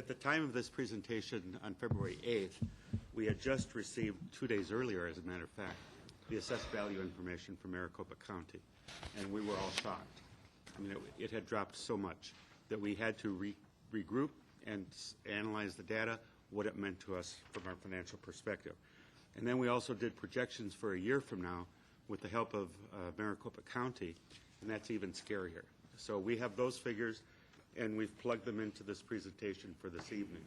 the time of this presentation on February 8th, we had just received 2 days earlier, as a matter of fact, the assessed value information from Maricopa County, and we were all shocked. I mean, it had dropped so much that we had to regroup and analyze the data, what it meant to us from our financial perspective. And then we also did projections for a year from now with the help of Maricopa County, and that's even scarier. So we have those figures, and we've plugged them into this presentation for this evening.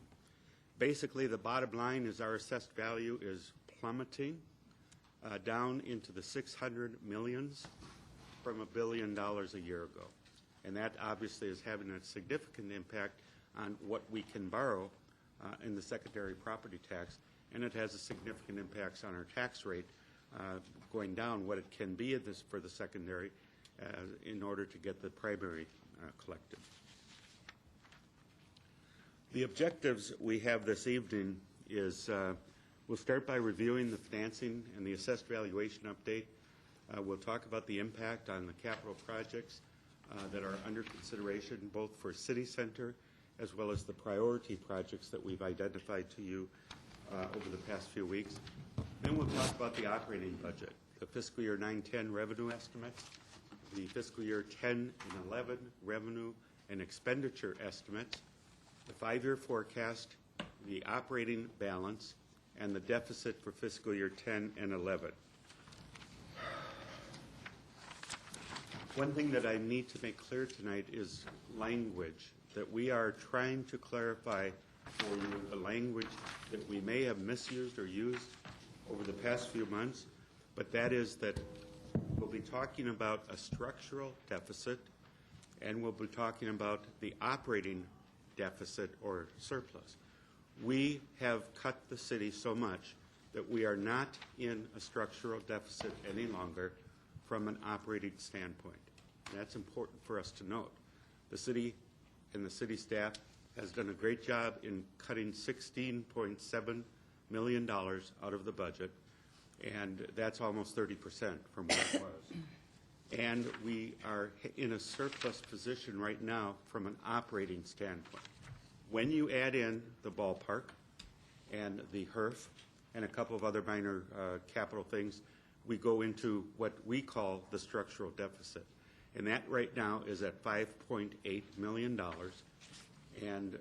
Basically, the bottom line is our assessed value is plummeting down into the 600 millions from $1 billion a year ago. And that obviously is having a significant impact on what we can borrow in the secondary property tax, and it has a significant impact on our tax rate going down what it can be for the secondary in order to get the primary collected. The objectives we have this evening is we'll start by reviewing the financing and the assessed valuation update. We'll talk about the impact on the capital projects that are under consideration, both for City Center as well as the priority projects that we've identified to you over the past few weeks. Then we'll talk about the operating budget, the fiscal year 9-10 revenue estimates, the fiscal year 10 and 11 revenue and expenditure estimates, the 5-year forecast, the operating balance, and the deficit for fiscal year 10 and 11. One thing that I need to make clear tonight is language, that we are trying to clarify for you the language that we may have misused or used over the past few months, but that is that we'll be talking about a structural deficit, and we'll be talking about the operating deficit or surplus. We have cut the city so much that we are not in a structural deficit any longer from an operating standpoint. And that's important for us to note. The city and the city staff has done a great job in cutting $16.7 million out of the budget, and that's almost 30% from what it was. And we are in a surplus position right now from an operating standpoint. When you add in the ballpark and the HERF and a couple of other minor capital things, we go into what we call the structural deficit. And that right now is at $5.8 million. And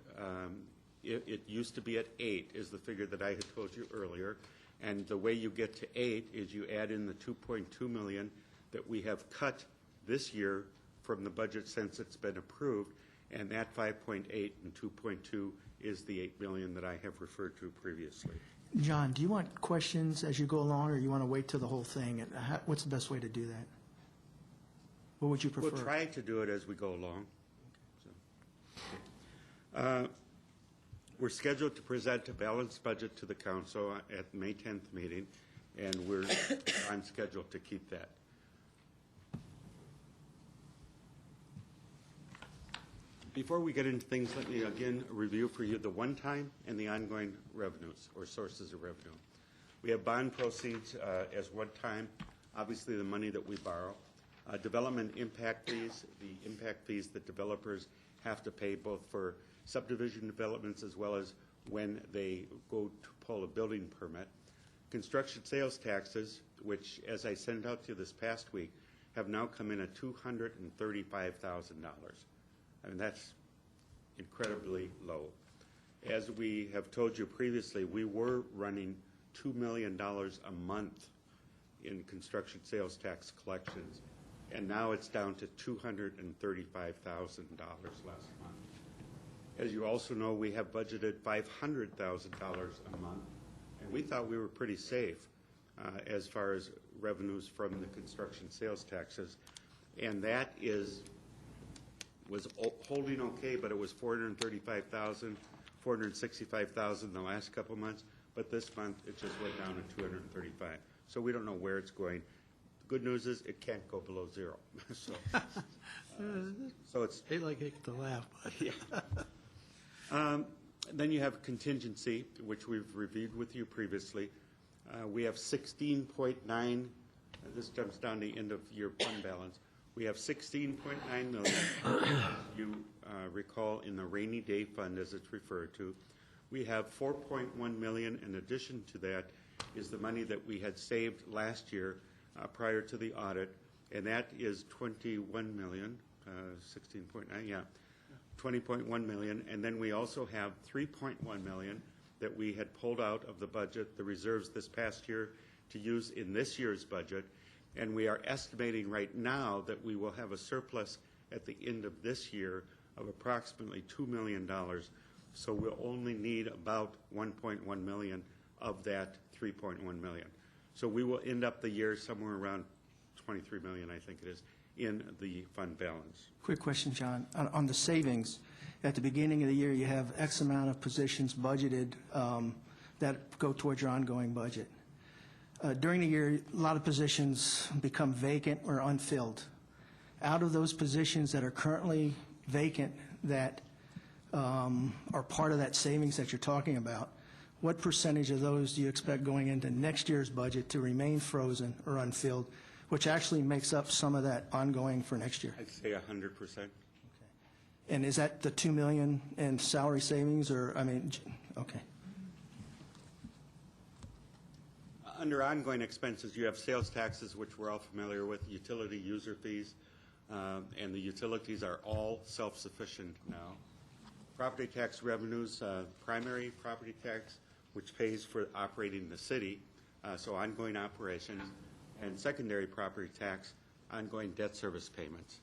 it used to be at 8 is the figure that I had told you earlier. And the way you get to 8 is you add in the $2.2 million that we have cut this year from the budget since it's been approved. And that 5.8 and 2.2 is the $8 million that I have referred to previously. John, do you want questions as you go along, or you want to wait till the whole thing? And what's the best way to do that? What would you prefer? We'll try to do it as we go along. So, we're scheduled to present a balanced budget to the council at May 10th meeting, and we're on schedule to keep that. Before we get into things, let me again review for you the one-time and the ongoing revenues or sources of revenue. We have bond proceeds as one-time, obviously the money that we borrow. Development impact fees, the impact fees that developers have to pay both for subdivision developments as well as when they go to pull a building permit. Construction sales taxes, which, as I sent out to you this past week, have now come in at $235,000. I mean, that's incredibly low. As we have told you previously, we were running $2 million a month in construction sales tax collections, and now it's down to $235,000 last month. As you also know, we have budgeted $500,000 a month, and we thought we were pretty safe as far as revenues from the construction sales taxes, and that was holding okay, but it was $435,000, $465,000 the last couple months, but this month it just went down to $235,000. So we don't know where it's going. The good news is it can't go below zero. So it's they like it to laugh, but yeah. Then you have contingency, which we've reviewed with you previously. We have 16.9. This comes down to the end of year fund balance. We have 16.9 million, you recall, in the rainy day fund, as it's referred to. We have 4.1 million. In addition to that is the money that we had saved last year prior to the audit, and that is 21 million, 16.9, yeah, 20.1 million. And then we also have 3.1 million that we had pulled out of the budget, the reserves this past year, to use in this year's budget. And we are estimating right now that we will have a surplus at the end of this year of approximately $2 million. So we'll only need about 1.1 million of that 3.1 million. So we will end up the year somewhere around 23 million, I think it is, in the fund balance. Quick question, John. On the savings, at the beginning of the year, you have X amount of positions budgeted that go towards your ongoing budget. During the year, a lot of positions become vacant or unfilled. Out of those positions that are currently vacant that are part of that savings that you're talking about, what percentage of those do you expect going into next year's budget to remain frozen or unfilled, which actually makes up some of that ongoing for next year? I'd say 100%. And is that the $2 million in salary savings, or, I mean, okay. Under ongoing expenses, you have sales taxes, which we're all familiar with, utility user fees, and the utilities are all self-sufficient now. Property tax revenues, primary property tax, which pays for operating the city, so ongoing operations, and secondary property tax, ongoing debt service payments,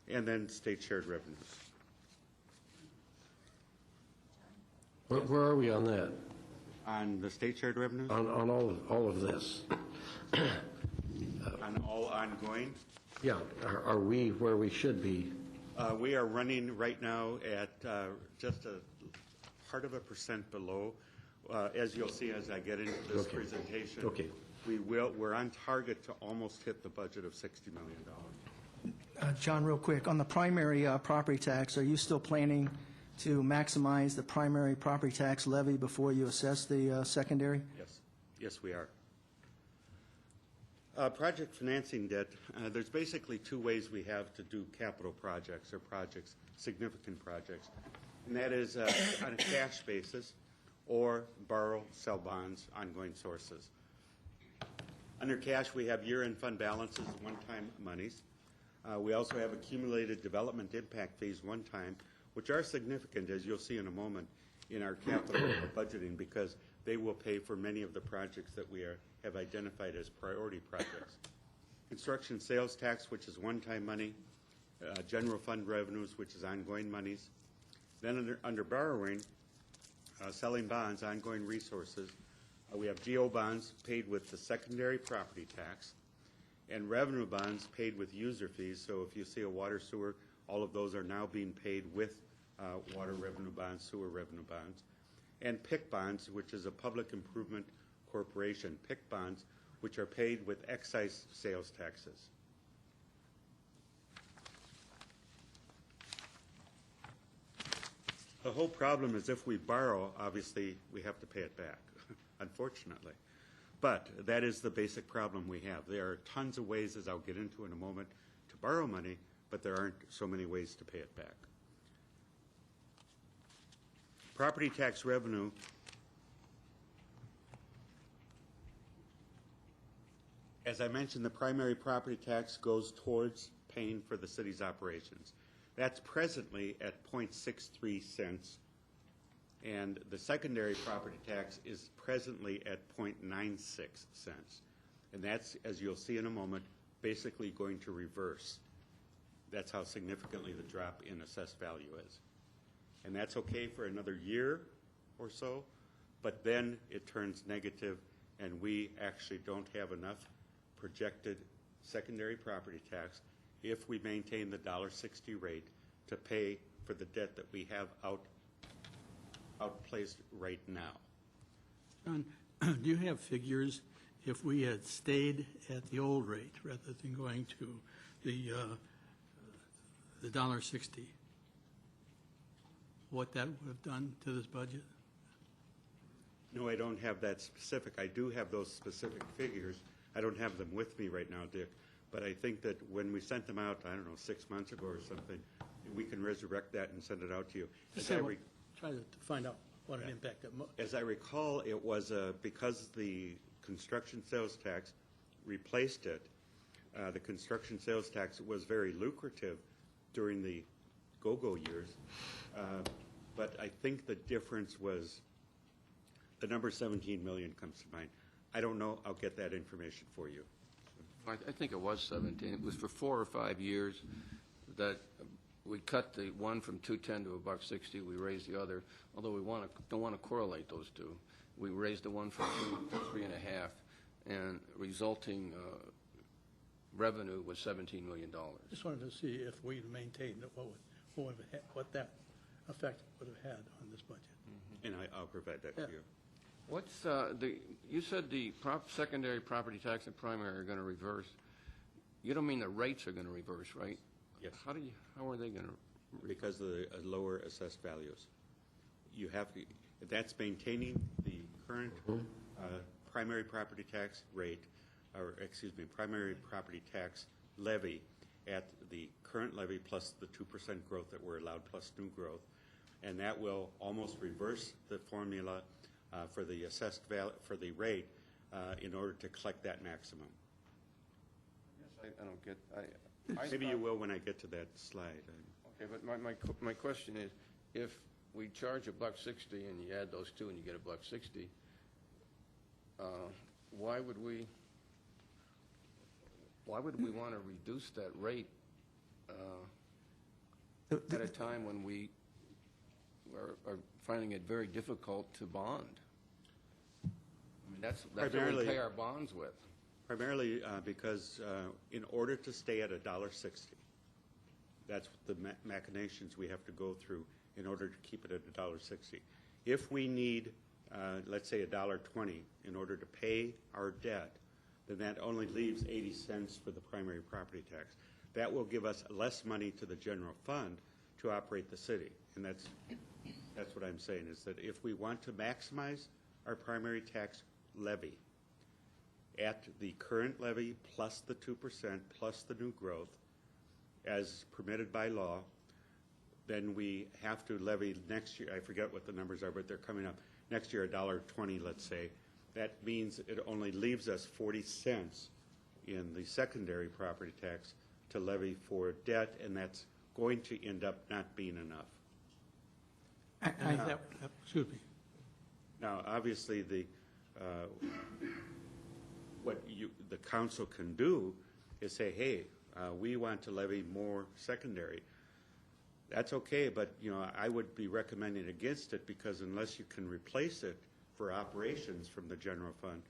and then state shared revenues. Where are we on that? On the state shared revenues? On all of this? On all ongoing? Yeah, are we where we should be? We are running right now at just a part of a percent below. As you'll see as I get into this presentation, Okay. we're on target to almost hit the budget of $60 million. John, real quick, on the primary property tax, are you still planning to maximize the primary property tax levy before you assess the secondary? Yes. Yes, we are. Project financing debt, there's basically two ways we have to do capital projects or projects, significant projects, and that is on a cash basis or borrow, sell bonds, ongoing sources. Under cash, we have year-end fund balances, one-time monies. We also have accumulated development impact fees one-time, which are significant, as you'll see in a moment, in our capital budgeting, because they will pay for many of the projects that we have identified as priority projects. Construction sales tax, which is one-time money, general fund revenues, which is ongoing monies. Then under borrowing, selling bonds, ongoing resources, we have GO bonds paid with the secondary property tax, and revenue bonds paid with user fees. So if you see a water, sewer, all of those are now being paid with water revenue bonds, sewer revenue bonds. And PIC bonds, which is a public improvement corporation, PIC bonds, which are paid with excise sales taxes. The whole problem is if we borrow, obviously, we have to pay it back, unfortunately. But that is the basic problem we have. There are tons of ways, as I'll get into in a moment, to borrow money, but there aren't so many ways to pay it back. Property tax revenue, as I mentioned, the primary property tax goes towards paying for the city's operations. That's presently at 0.63 cents, and the secondary property tax is presently at 0.96 cents. And that's, as you'll see in a moment, basically going to reverse. That's how significantly the drop in assessed value is. And that's okay for another year or so, but then it turns negative, and we actually don't have enough projected secondary property tax if we maintain the $1.60 rate to pay for the debt that we have outplaced right now. John, do you have figures if we had stayed at the old rate rather than going to the $1.60? What that would have done to this budget? No, I don't have that specific. I do have those specific figures. I don't have them with me right now, Dick. But I think that when we sent them out, I don't know, 6 months ago or something, we can resurrect that and send it out to you. Just try to find out what an impact that As I recall, it was because the construction sales tax replaced it. The construction sales tax was very lucrative during the go-go years. But I think the difference was, the number 17 million comes to mind. I don't know. I'll get that information for you. I think it was 17. It was for 4 or 5 years that we cut the one from 210 to $1.60. We raised the other, although we don't want to correlate those two. We raised the one from 2 to 3.5, and resulting revenue was $17 million. Just wanted to see if we maintained it, what that effect would have had on this budget. And I'll provide that Yeah. to you. What's you said the secondary property tax and primary are going to reverse. You don't mean the rates are going to reverse, right? Yes. How are they going to? Because of the lower assessed values. You have to, that's maintaining the current primary property tax rate, or excuse me, primary property tax levy at the current levy plus the 2% growth that we're allowed plus new growth. And that will almost reverse the formula for the assessed value, for the rate in order to collect that maximum. I don't get. Maybe you will when I get to that slide. Okay, but my question is, if we charge $1.60 and you add those two and you get $1.60, why would we want to reduce that rate at a time when we are finding it very difficult to bond? I mean, that's what we pay our bonds with. Primarily because in order to stay at $1.60, that's the machinations we have to go through in order to keep it at $1.60. If we need, let's say, $1.20 in order to pay our debt, then that only leaves 80 cents for the primary property tax. That will give us less money to the general fund to operate the city. And that's what I'm saying, is that if we want to maximize our primary tax levy at the current levy plus the 2% plus the new growth as permitted by law, then we have to levy next year, I forget what the numbers are, but they're coming up, next year $1.20, let's say. That means it only leaves us 40 cents in the secondary property tax to levy for debt, and that's going to end up not being enough. Excuse me. Now, obviously, what the council can do is say, hey, we want to levy more secondary. That's okay, but I would be recommending against it, because unless you can replace it for operations from the general fund,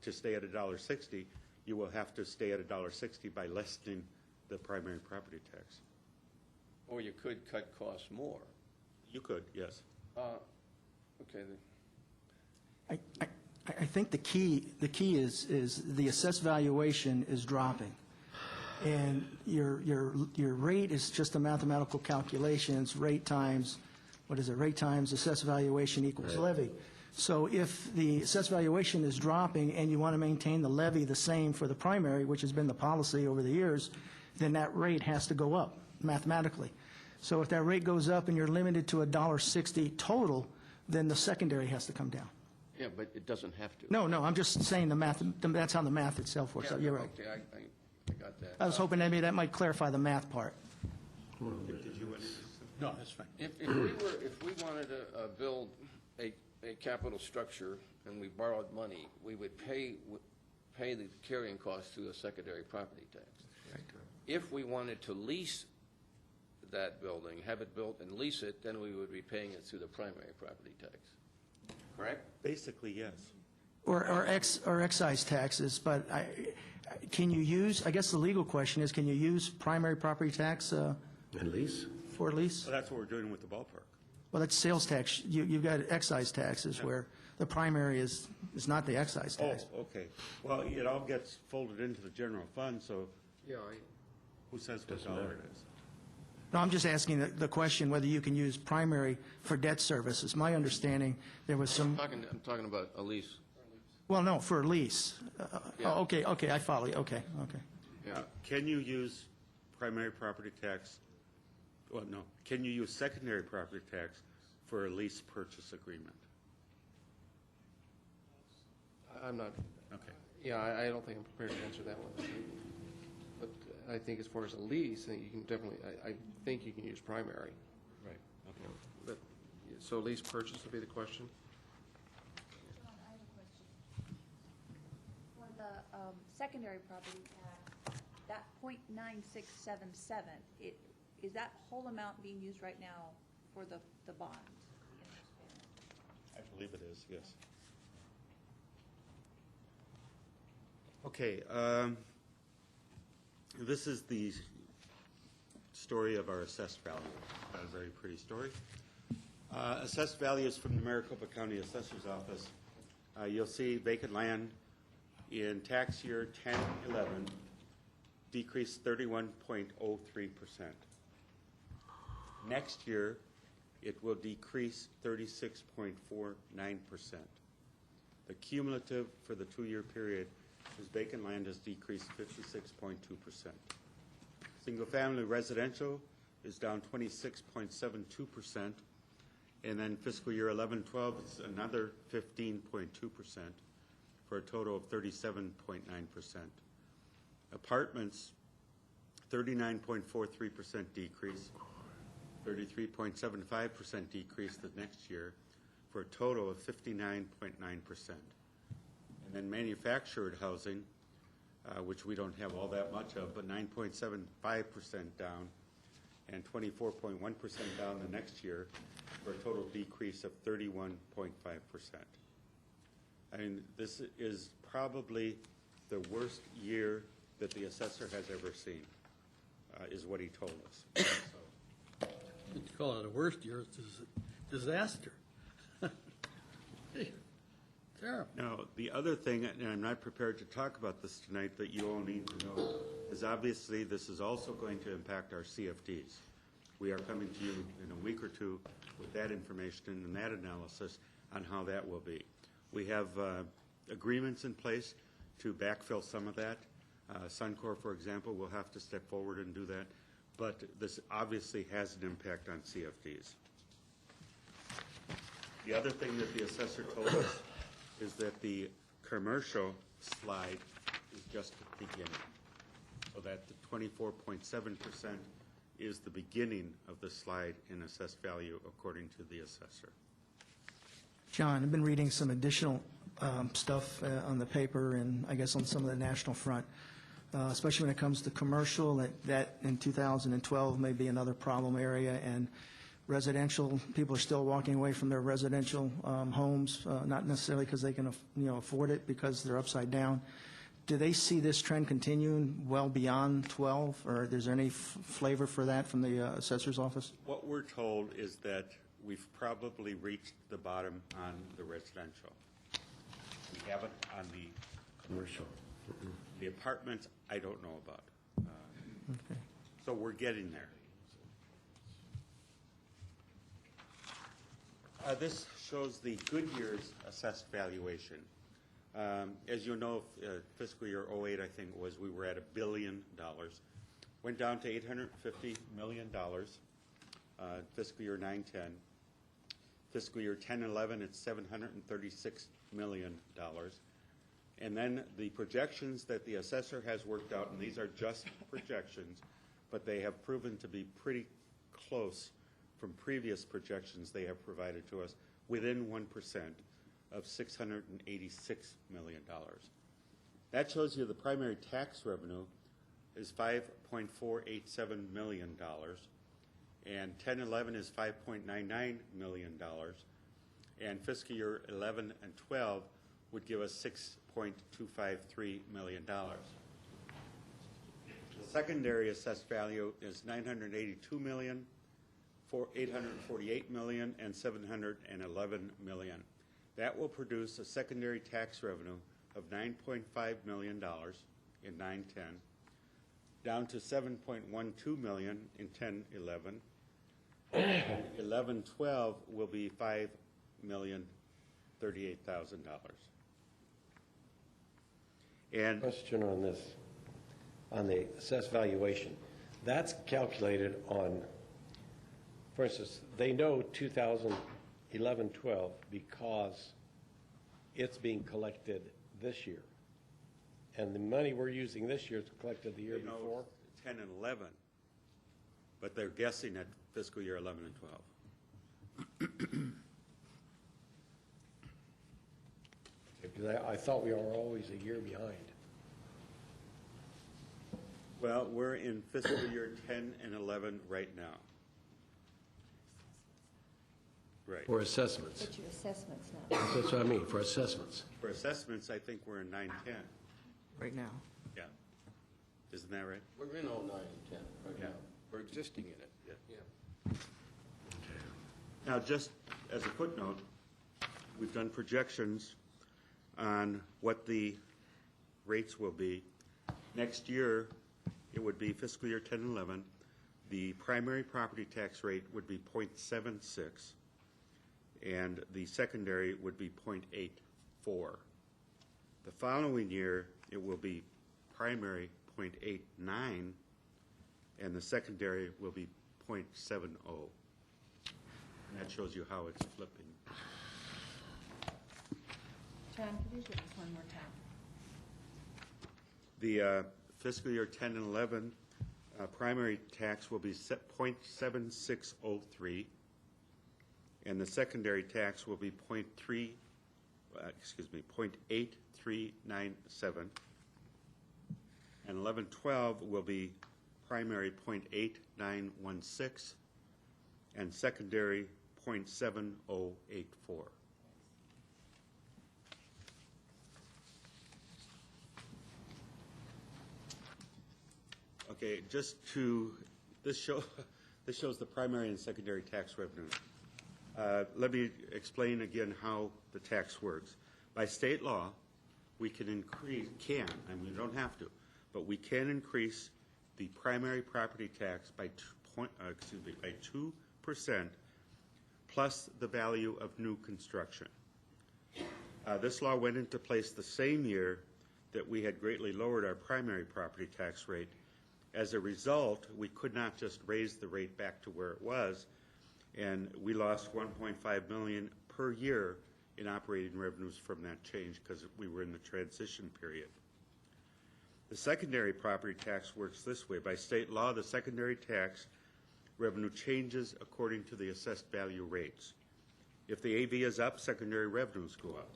to stay at $1.60, you will have to stay at $1.60 by lessening the primary property tax. Or you could cut costs more. You could, yes. Okay. I think the key is the assessed valuation is dropping, and your rate is just a mathematical calculation. It's rate times, what is it? Rate times assessed valuation equals levy. So if the assessed valuation is dropping and you want to maintain the levy the same for the primary, which has been the policy over the years, then that rate has to go up mathematically. So if that rate goes up and you're limited to $1.60 total, then the secondary has to come down. Yeah, but it doesn't have to. No, I'm just saying the math. That's how the math itself works. Yeah, You're right. Okay, I got that. I was hoping maybe that might clarify the math part. Did you want to say something? No, that's fine. If we wanted to build a capital structure and we borrowed money, we would pay the carrying costs through the secondary property tax. Right. If we wanted to lease that building, have it built and lease it, then we would be paying it through the primary property tax. Correct? Basically, yes. Or excise taxes, but can you use, I guess the legal question is, can you use primary property tax And lease? for lease? Well, that's what we're doing with the ballpark. Well, that's sales tax. You've got excise taxes where the primary is not the excise tax. Oh, okay. Well, it all gets folded into the general fund, so Yeah, who says what dollar it is? No, I'm just asking the question whether you can use primary for debt services. My understanding, there was some, I'm talking about a lease. well, no, for a lease. Yeah. Okay, I follow you. Okay. Can you use primary property tax, well, no, can you use secondary property tax for a lease purchase agreement? I'm not, Okay. yeah, I don't think I'm prepared to answer that one. But I think as far as a lease, I think you can definitely, I think you can use primary. Right. You know, but, so lease purchase would be the question? John, I have a question. For the secondary property tax, that .9677, is that whole amount being used right now for the bond? I believe it is, yes. Okay, this is the story of our assessed value. A very pretty story. Assessed values from the Maricopa County Assessor's Office. You'll see vacant land in tax year 10-11 decreased 31.03%. Next year, it will decrease 36.49%. The cumulative for the 2-year period is vacant land has decreased 56.2%. Single-family residential is down 26.72%, and then fiscal year 11-12 is another 15.2%, for a total of 37.9%. Apartments, 39.43% decrease, 33.75% decrease the next year, for a total of 59.9%. And then manufactured housing, which we don't have all that much of, but 9.75% down and 24.1% down the next year, for a total decrease of 31.5%. I mean, this is probably the worst year that the assessor has ever seen, is what he told us. So, You call it a worst year, it's a disaster. Terrible. now, the other thing, and I'm not prepared to talk about this tonight, that you all need to know, is obviously this is also going to impact our CFDs. We are coming to you in a week or two with that information and that analysis on how that will be. We have agreements in place to backfill some of that. Suncor, for example, will have to step forward and do that, but this obviously has an impact on CFDs. The other thing that the assessor told us is that the commercial slide is just beginning, so that the 24.7% is the beginning of the slide in assessed value according to the assessor. John, I've been reading some additional stuff on the paper and I guess on some of the national front, especially when it comes to commercial, that in 2012 may be another problem area, and residential, people are still walking away from their residential homes, not necessarily because they can afford it, because they're upside down. Do they see this trend continuing well beyond 12, or is there any flavor for that from the assessor's office? What we're told is that we've probably reached the bottom on the residential. We haven't on the Commercial. The apartments, I don't know about. Okay. So we're getting there. This shows the good year's assessed valuation. As you know, fiscal year 08, I think it was, we were at $1 billion. Went down to $850 million, fiscal year 9-10. Fiscal year 10-11, it's $736 million. And then the projections that the assessor has worked out, and these are just projections, but they have proven to be pretty close from previous projections they have provided to us, within 1% of $686 million. That shows you the primary tax revenue is $5.487 million, and 10-11 is $5.99 million, and fiscal year 11 and 12 would give us $6.253 million. The secondary assessed value is $982 million, $848 million, and $711 million. That will produce a secondary tax revenue of $9.5 million in 9-10, down to $7.12 million in 10-11. 11-12 will be $5,038,000. And Question on this. on the assessed valuation, that's calculated on, for instance, they know 2011-12 because it's being collected this year. And the money we're using this year is collected the year They know before. 10 and 11, but they're guessing at fiscal year 11 and 12. Because I thought we were always a year behind. Well, we're in fiscal year 10 and 11 right now. Right. For assessments. What's your assessments now? That's what I mean, for assessments. For assessments, I think we're in 9-10. Right now. Yeah. Isn't that right? We're in 09 and 10 right Yeah. now. We're existing in it. Yeah. Yeah. Now, just as a footnote, we've done projections on what the rates will be. Next year, it would be fiscal year 10 and 11. The primary property tax rate would be 0.76, and the secondary would be 0.84. The following year, it will be primary 0.89, and the secondary will be 0.70. And that shows you how it's flipping. John, could you give us one more time? The fiscal year 10 and 11 primary tax will be 0.7603, and the secondary tax will be 0.8397, and 11-12 will be primary 0.8916, and secondary 0.7084. Okay, this shows the primary and secondary tax revenue. Let me explain again how the tax works. By state law, we can, we don't have to, but we can increase the primary property tax by 2% plus the value of new construction. This law went into place the same year that we had greatly lowered our primary property tax rate. As a result, we could not just raise the rate back to where it was, and we lost $1.5 million per year in operating revenues from that change because we were in the transition period. The secondary property tax works this way. By state law, the secondary tax revenue changes according to the assessed value rates. If the AV is up, secondary revenues go up.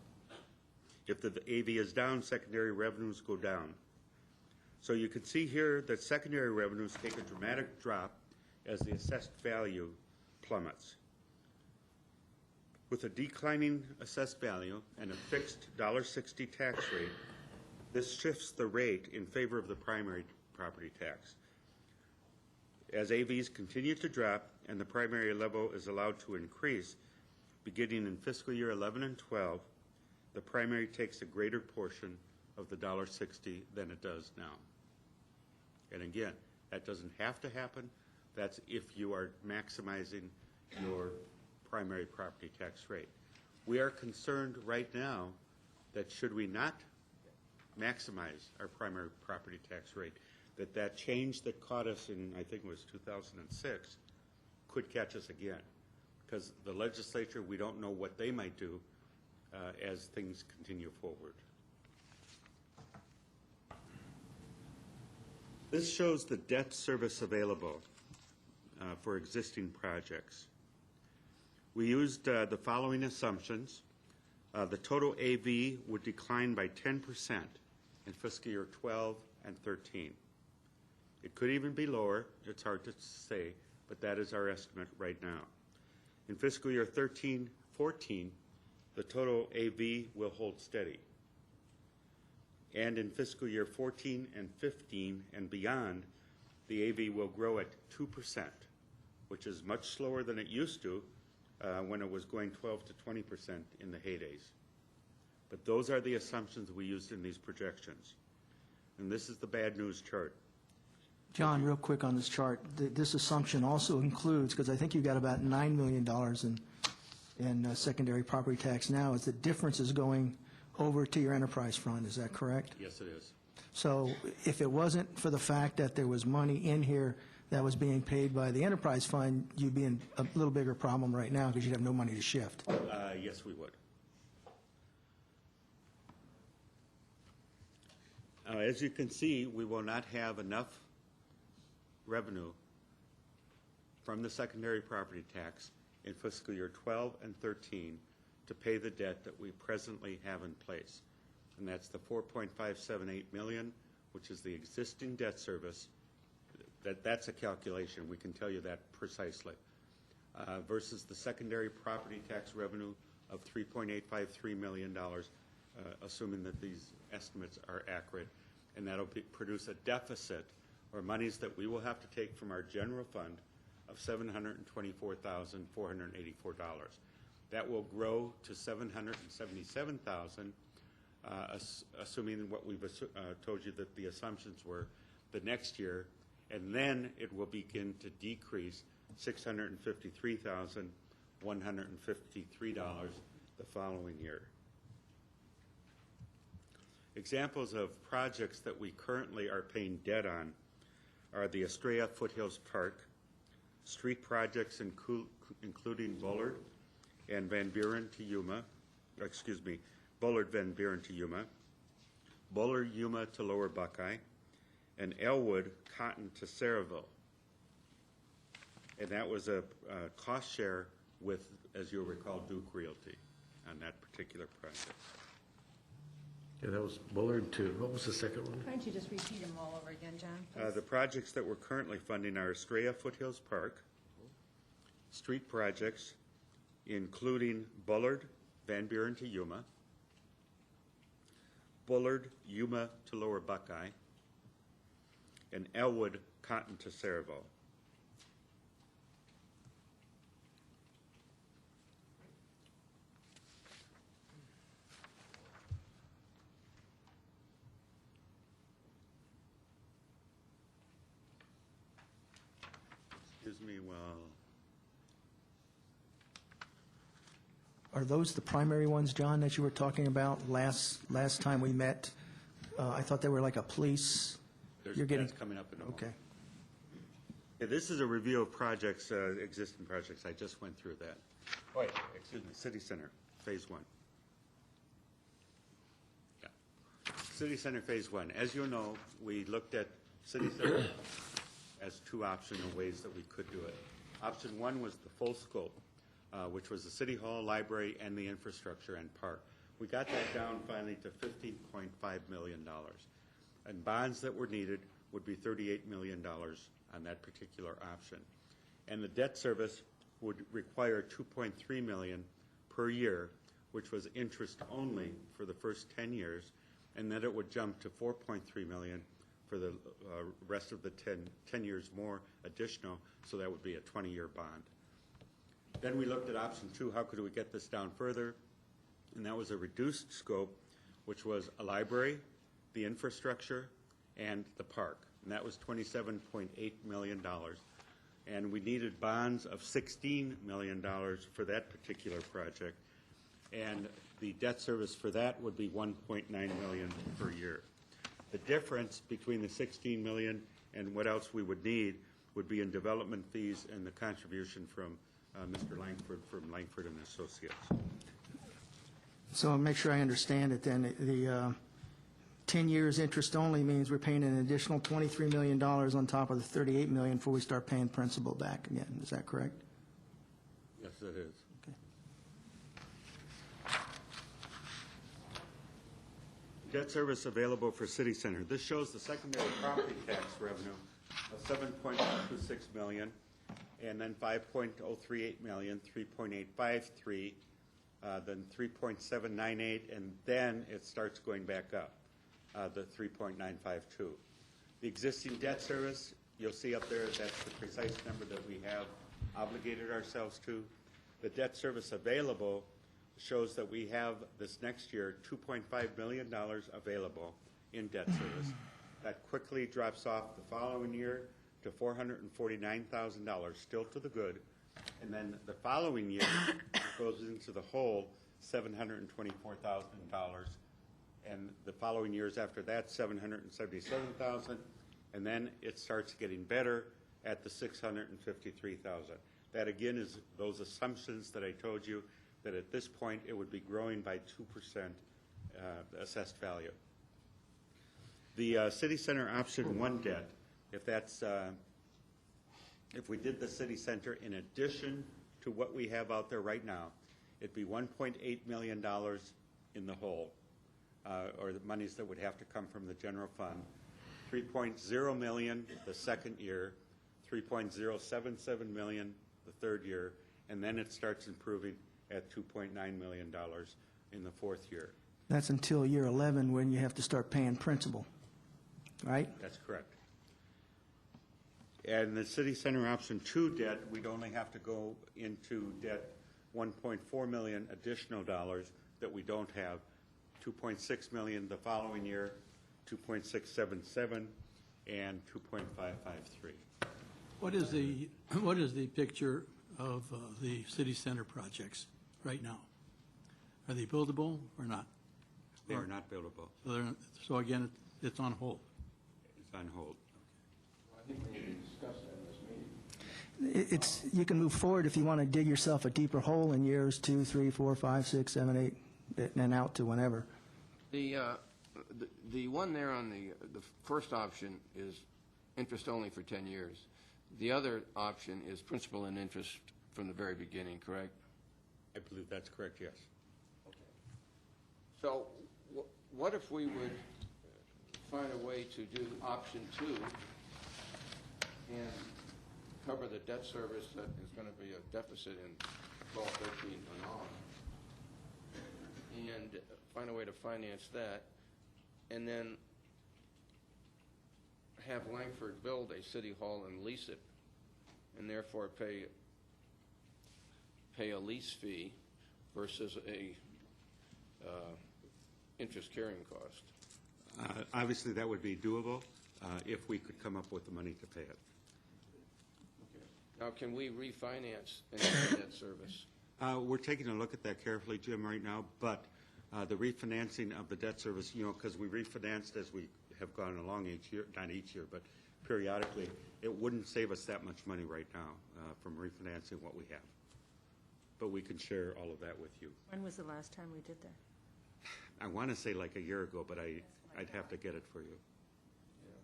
If the AV is down, secondary revenues go down. So you can see here that secondary revenues take a dramatic drop as the assessed value plummets. With a declining assessed value and a fixed $1.60 tax rate, this shifts the rate in favor of the primary property tax. As AVs continue to drop and the primary level is allowed to increase, beginning in fiscal year 11 and 12, the primary takes a greater portion of the $1.60 than it does now. And again, that doesn't have to happen. That's if you are maximizing your primary property tax rate. We are concerned right now that should we not maximize our primary property tax rate, that change that caught us in, I think it was 2006, could catch us again. Because the legislature, we don't know what they might do as things continue forward. This shows the debt service available for existing projects. We used the following assumptions. The total AV would decline by 10% in fiscal year 12 and 13. It could even be lower. It's hard to say, but that is our estimate right now. In fiscal year 13-14, the total AV will hold steady. And in fiscal year 14 and 15 and beyond, the AV will grow at 2%, which is much slower than it used to when it was going 12 to 20% in the heydays. But those are the assumptions we used in these projections. And this is the bad news chart. John, real quick on this chart, this assumption also includes, because I think you've got about $9 million in secondary property tax now, is the difference is going over to your enterprise fund. Is that correct? Yes, it is. So if it wasn't for the fact that there was money in here that was being paid by the enterprise fund, you'd be in a little bigger problem right now because you'd have no money to shift. Yes, we would. As you can see, we will not have enough revenue from the secondary property tax in fiscal year 12 and 13 to pay the debt that we presently have in place. And that's the $4.578 million, which is the existing debt service. That's a calculation. We can tell you that precisely. Versus the secondary property tax revenue of $3.853 million, assuming that these estimates are accurate. And that'll produce a deficit, or monies that we will have to take from our general fund, of $724,484. That will grow to $777,000, assuming what we've told you that the assumptions were the next year, and then it will begin to decrease $653,153 the following year. Examples of projects that we currently are paying debt on are the Estrella Foothills Park, street projects including Bullard and Van Buren to Yuma, Bullard, Van Buren to Yuma, Bullard, Yuma to Lower Buckeye, and Elwood, Cotton to Saraville. And that was a cost share with, as you'll recall, Duke Realty on that particular project. Yeah, that was Bullard too. What was the second one? Why don't you just repeat them all over again, John, please? The projects that we're currently funding are Estrella Foothills Park, street projects including Bullard, Van Buren to Yuma, Bullard, Yuma to Lower Buckeye, and Elwood, Cotton to Saraville. Excuse me while... Are those the primary ones, John, that you were talking about last time we met? I thought they were like a police. That's coming up in a moment. Okay. Yeah, this is a review of projects, existing projects. I just went through that. Oh, wait, excuse me, City Center, Phase 1. Yeah. City Center Phase 1. As you know, we looked at City Center as two optional ways that we could do it. Option 1 was the full scope, which was the City Hall, library, and the infrastructure and park. We got that down finally to $15.5 million. And bonds that were needed would be $38 million on that particular option. And the debt service would require $2.3 million per year, which was interest only for the first 10 years, and then it would jump to $4.3 million for the rest of the 10 years more additional, so that would be a 20-year bond. Then we looked at option 2, how could we get this down further? And that was a reduced scope, which was a library, the infrastructure, and the park. And that was $27.8 million. And we needed bonds of $16 million for that particular project. And the debt service for that would be $1.9 million per year. The difference between the $16 million and what else we would need would be in development fees and the contribution from Mr. Langford from Langford and Associates. So I'll make sure I understand it then. The 10 years interest only means we're paying an additional $23 million on top of the $38 million before we start paying principal back again. Is that correct? Yes, it is. Okay. Debt service available for City Center. This shows the secondary property tax revenue of $7.26 million, and then $5.038 million, $3.853, then $3.798, and then it starts going back up, the $3.952. The existing debt service, you'll see up there, that's the precise number that we have obligated ourselves to. The debt service available shows that we have this next year $2.5 million available in debt service. That quickly drops off the following year to $449,000, still to the good. And then the following year, it goes into the hole, $724,000. and the following years after that, 777,000, and then it starts getting better at the 653,000. That again is those assumptions that I told you, that at this point it would be growing by 2% assessed value. The city center option 1 debt, if we did the city center in addition to what we have out there right now, it'd be $1.8 million in the hole, or the monies that would have to come from the general fund. 3.0 million the second year, 3.077 million the third year, and then it starts improving at $2.9 million in the fourth year. That's until year 11 when you have to start paying principal, right? That's correct. And the city center option 2 debt, we'd only have to go into debt 1.4 million additional dollars that we don't have, 2.6 million the following year, 2.677 and 2.553. What is the picture of the city center projects right now? Are they buildable or not? They are not buildable. So again, it's on hold. It's on hold. I think we need to discuss that in this meeting. You can move forward if you want to dig yourself a deeper hole in years 2, 3, 4, 5, 6, 7, 8, and out to whenever. The one there on the first option is interest only for 10 years. The other option is principal and interest from the very beginning, correct? I believe that's correct, yes. So what if we would find a way to do option 2 and cover the debt service that is going to be a deficit in 12, 13 and on, and find a way to finance that, and then have Langford build a city hall and lease it, and therefore pay a lease fee versus a interest carrying cost? Obviously, that would be doable if we could come up with the money to pay it. Now, can we refinance any of the debt service? We're taking a look at that carefully, Jim, right now, but the refinancing of the debt service, because we refinanced as we have gone along each year, not each year, but periodically, it wouldn't save us that much money right now from refinancing what we have. But we can share all of that with you. When was the last time we did that? I want to say like a year ago, but I'd have to get it for you. Yeah.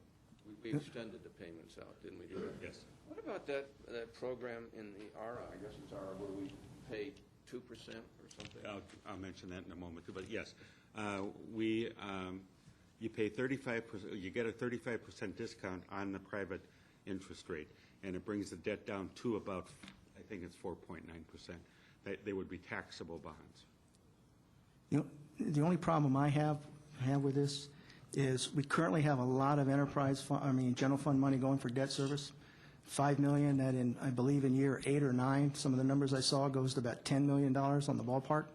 We extended the payments out, didn't we do that? Yes. What about that program in the ARA, I guess it's ARA, where we pay 2% or something? I'll mention that in a moment too, but yes, you pay 35%. You get a 35% discount on the private interest rate, and it brings the debt down to about, I think it's 4.9%. They would be taxable bonds. The only problem I have with this is we currently have a lot of general fund money going for debt service. $5 million that I believe in year 8 or 9, some of the numbers I saw goes to about $10 million on the ballpark.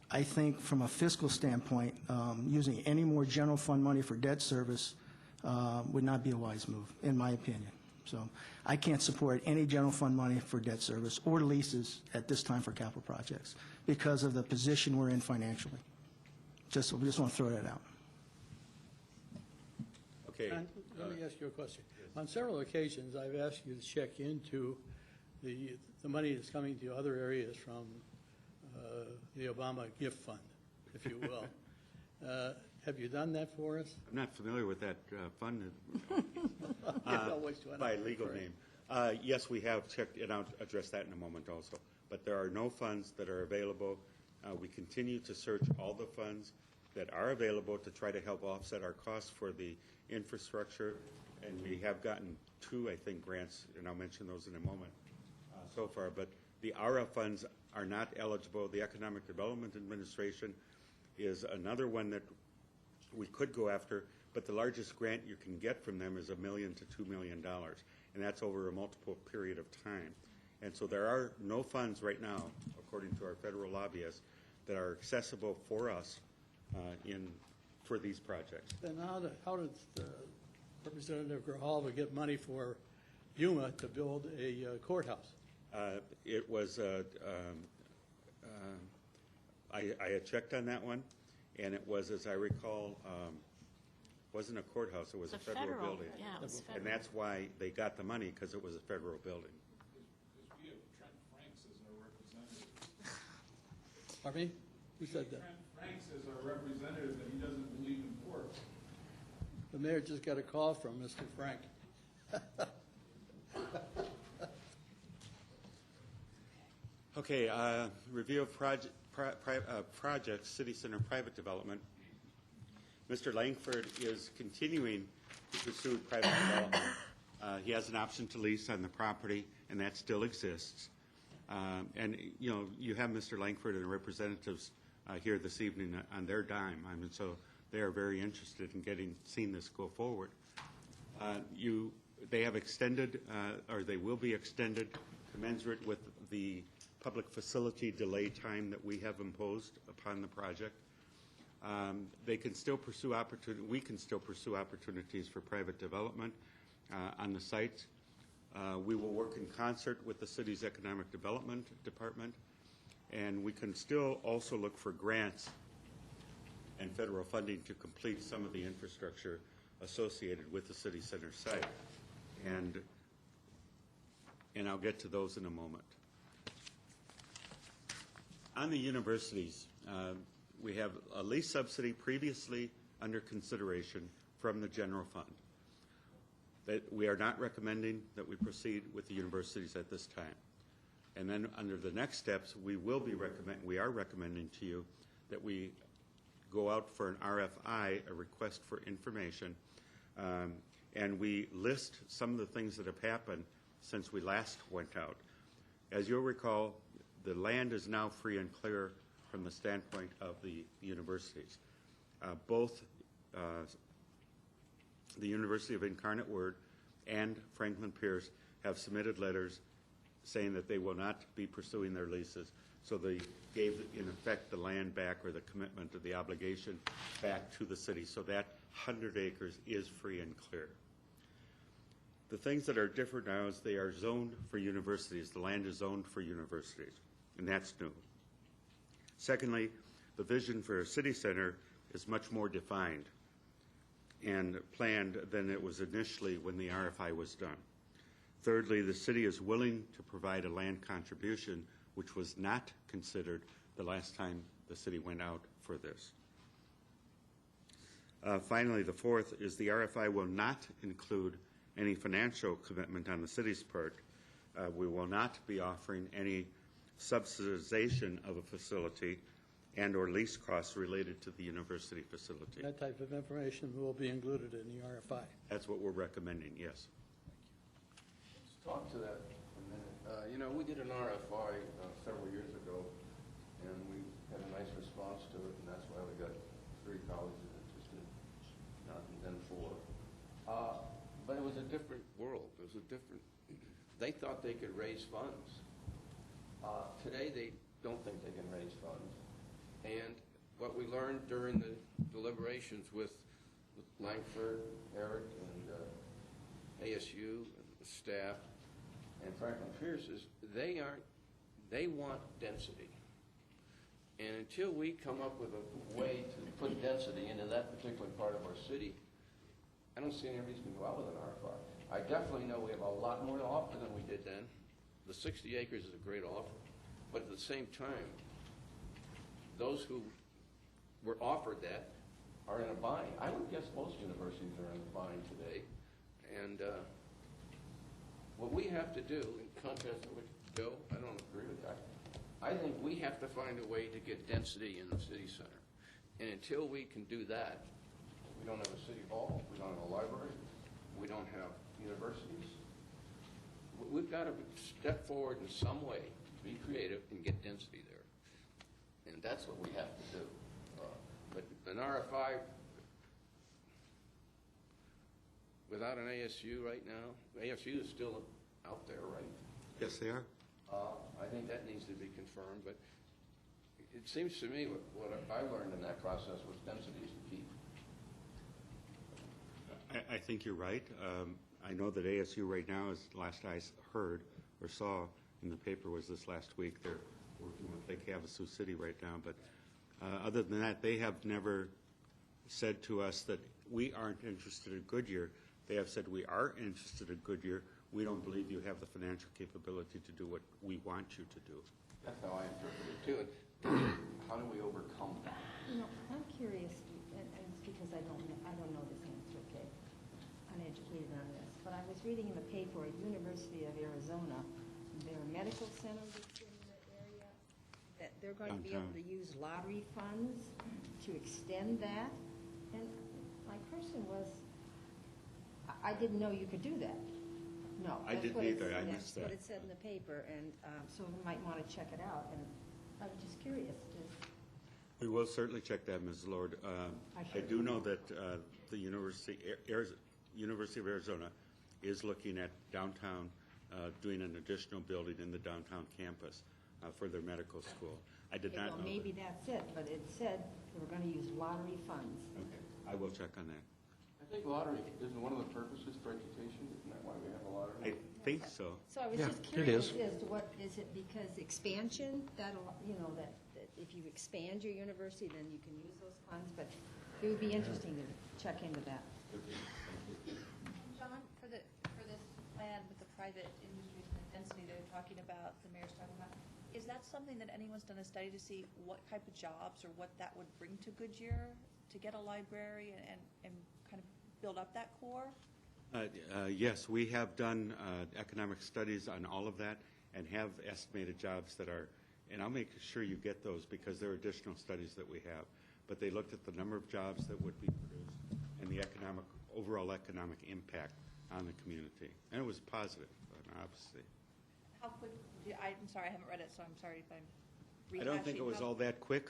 I think from a fiscal standpoint, using any more general fund money for debt service would not be a wise move, in my opinion. So I can't support any general fund money for debt service or leases at this time for capital projects because of the position we're in financially. We just want to throw that out. Okay. Let me ask you a question. On several occasions, I've asked you to check into the money that's coming to other areas from the Obama gift fund, if you will. Have you done that for us? I'm not familiar with that fund By by legal name. Yes, we have checked, and I'll address that in a moment also. But there are no funds that are available. We continue to search all the funds that are available to try to help offset our costs for the infrastructure, and we have gotten 2, I think, grants, and I'll mention those in a moment so far. But the ARA funds are not eligible. The Economic Development Administration is another one that we could go after, but the largest grant you can get from them is $1 million to $2 million, and that's over a multiple period of time. And so there are no funds right now, according to our federal lobbyists, that are accessible for us for these projects. Then how did Representative Grijalva get money for Yuma to build a courthouse? It was, I had checked on that one, and it was, as I recall, wasn't a courthouse, it was a It's a federal building. Yeah, it was And federal. that's why they got the money, because it was a federal building. Because we have Trent Franks as our representative. Pardon me? Who said that? Trent Franks is our representative, and he doesn't believe in pork. The mayor just got a call from Mr. Frank. Okay, review of projects, city center private development. Mr. Langford is continuing to pursue private development. He has an option to lease on the property, and that still exists. And, you know, you have Mr. Langford and the representatives here this evening on their dime. I mean, so they are very interested in seeing this go forward. They have extended, or they will be extended, commensurate with the public facility delay time that we have imposed upon the project. They can still pursue we can still pursue opportunities for private development on the site. We will work in concert with the city's economic development department, and we can still also look for grants and federal funding to complete some of the infrastructure associated with the city center site. And I'll get to those in a moment. On the universities, we have a lease subsidy previously under consideration from the general fund. That we are not recommending that we proceed with the universities at this time. And then under the next steps, we are recommending to you that we go out for an RFI, a request for information, and we list some of the things that have happened since we last went out. As you'll recall, the land is now free and clear from the standpoint of the universities. Both the University of Incarnate Word and Franklin Pierce have submitted letters saying that they will not be pursuing their leases. So they gave, in effect, the land back, or the commitment or the obligation back to the city. So that 100 acres is free and clear. The things that are different now is they are zoned for universities. The land is zoned for universities, and that's new. Secondly, the vision for a city center is much more defined and planned than it was initially when the RFI was done. Thirdly, the city is willing to provide a land contribution, which was not considered the last time the city went out for this. Finally, the fourth is the RFI will not include any financial commitment on the city's part. We will not be offering any subsidization of a facility and or lease costs related to the university facility. That type of information will be included in the RFI. That's what we're recommending, yes. Let's talk to that for a minute. You know, we did an RFI several years ago, and we had a nice response to it, and that's why we got 3 colleges interested, not than 4. But it was a different world. It was a different. They thought they could raise funds. Today, they don't think they can raise funds. And what we learned during the deliberations with Langford, Eric, and ASU, and the staff, and Franklin Pierce is they want density. And until we come up with a way to put density into that particular part of our city, I don't see any reason to go out with an RFI. I definitely know we have a lot more to offer than we did then. The 60 acres is a great offer. But at the same time, those who were offered that are in a bind. I would guess most universities are in a bind today. And what we have to do, in contrast to what Joe, I don't agree with that. I think we have to find a way to get density in the city center. And until we can do that, we don't have a city hall, we don't have a library, we don't have universities. We've got to step forward in some way, be creative, and get density there. And that's what we have to do. But an RFI without an ASU right now, ASU is still out there, right? Yes, they are. I think that needs to be confirmed, but it seems to me what I learned in that process was density is the key. I think you're right. I know that ASU right now, as last I heard or saw in the paper was this last week, they're working with Lake Havasu City right now, but Other than that, they have never said to us that we aren't interested in Goodyear. They have said we are interested in Goodyear. We don't believe you have the financial capability to do what we want you to do. That's how I interpret it too. And how do we overcome that? You know, I'm curious, and it's because I don't know this answer, okay? Uneducated on this, but I was reading in the paper at University of Arizona, their medical center that's in the area, that they're going to be able to use lottery funds to extend that. And my question was, I didn't know you could do that. No. I didn't either. I missed that. That's what it said in the paper, and so we might want to check it out. And I was just curious. We will certainly check that, Ms. Lord. I do know that the University of Arizona is looking at downtown, doing an additional building in the downtown campus for their medical school. I did not know that. Maybe that's it, but it said they were going to use lottery funds. Okay, I will check on that. I think lottery isn't one of the purposes for education, isn't that why we have a lottery? I think so. So I was just curious as to what, is it because expansion, that'll, you know, that if you expand your university, then you can use those funds, but it would be interesting to check into that. John, for this plan with the private industries and the density they're talking about, the mayor's talking about, is that something that anyone's done a study to see what type of jobs or what that would bring to Goodyear to get a library and kind of build up that core? Yes, we have done economic studies on all of that and have estimated jobs that are, and I'll make sure you get those because there are additional studies that we have, but they looked at the number of jobs that would be produced and the overall economic impact on the community. And it was positive, obviously. How quick, I'm sorry, I haven't read it, so I'm sorry if I'm rehashing. I don't think it was all that quick,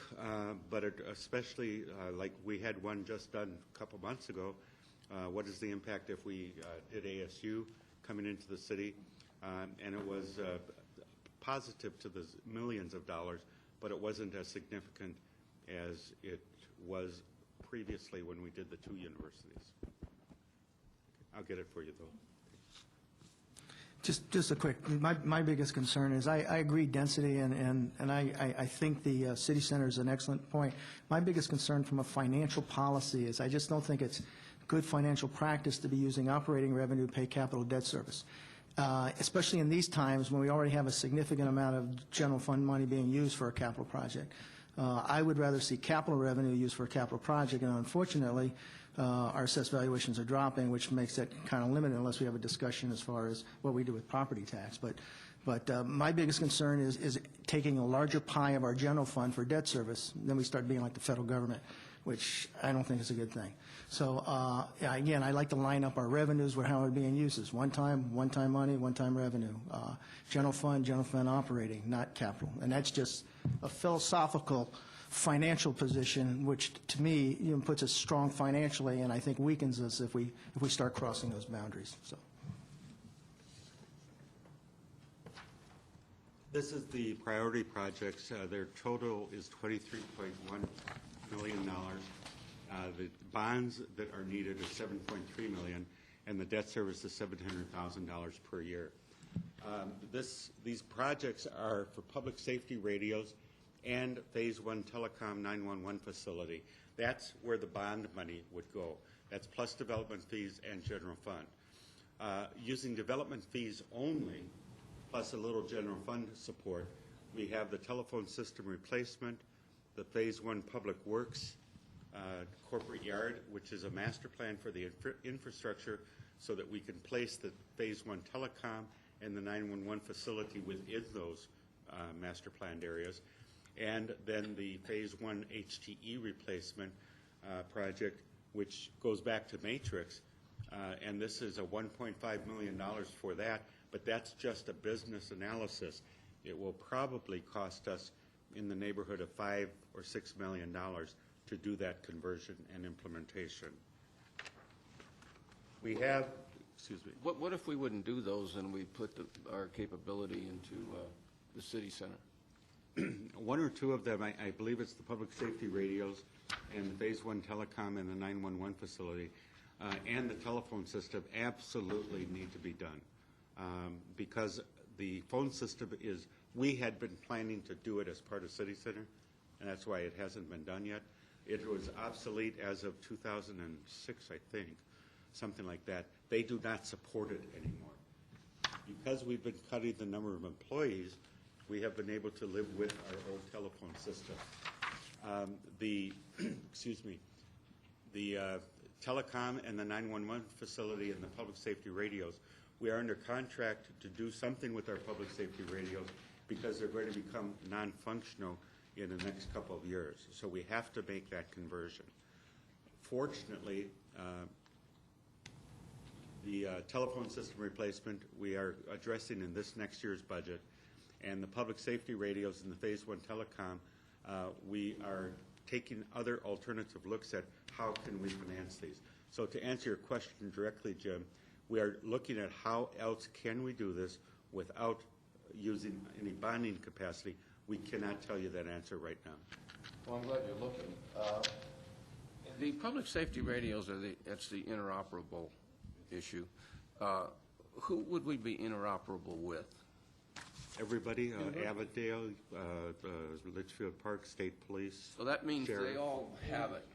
but especially like we had one just done a couple months ago. What is the impact if we did ASU coming into the city? And it was positive to the millions of dollars, but it wasn't as significant as it was previously when we did the two universities. I'll get it for you, though. Just a quick, my biggest concern is I agree density, and I think the city center is an excellent point. My biggest concern from a financial policy is I just don't think it's good financial practice to be using operating revenue to pay capital debt service, especially in these times when we already have a significant amount of general fund money being used for a capital project. I would rather see capital revenue used for a capital project, and unfortunately, our assessed valuations are dropping, which makes it kind of limited unless we have a discussion as far as what we do with property tax. But my biggest concern is taking a larger pie of our general fund for debt service, then we start being like the federal government, which I don't think is a good thing. So again, I like to line up our revenues with how they're being used. It's one-time money, one-time revenue. General fund operating, not capital. And that's just a philosophical financial position, which to me puts us strong financially, and I think weakens us if we start crossing those boundaries. So. This is the priority projects. Their total is $23.1 million. The bonds that are needed are $7.3 million, and the debt service is $700,000 per year. These projects are for public safety radios and Phase 1 Telecom 911 facility. That's where the bond money would go. That's plus development fees and general fund. Using development fees only, plus a little general fund support, we have the telephone system replacement, the Phase 1 Public Works corporate yard, which is a master plan for the infrastructure so that we can place the Phase 1 Telecom and the 911 facility within those master planned areas. And then the Phase 1 HTE replacement project, which goes back to Matrix, and this is a $1.5 million for that, but that's just a business analysis. It will probably cost us in the neighborhood of $5 or $6 million to do that conversion and implementation. We have, excuse me. What if we wouldn't do those and we put our capability into the city center? One or two of them, I believe it's the public safety radios and the Phase 1 Telecom and the 911 facility and the telephone system absolutely need to be done because the phone system is, we had been planning to do it as part of City Center and that's why it hasn't been done yet. It was obsolete as of 2006, I think, something like that. They do not support it anymore. Because we've been cutting the number of employees, we have been able to live with our old telephone system. Excuse me, the telecom and the 911 facility and the public safety radios, we are under contract to do something with our public safety radios because they're going to become non-functional in the next couple of years. So we have to make that conversion. Fortunately, the telephone system replacement we are addressing in this next year's budget, and the public safety radios in the Phase 1 telecom, we are taking other alternative looks at how can we finance these. So to answer your question directly, Jim, we are looking at how else can we do this without using any bonding capacity. We cannot tell you that answer right now. Well, I'm glad you're looking. The public safety radios that's the interoperable issue. Who would we be interoperable with? Everybody, Avondale, Litchfield Park, State Police. So that means Sheriff. they all have it.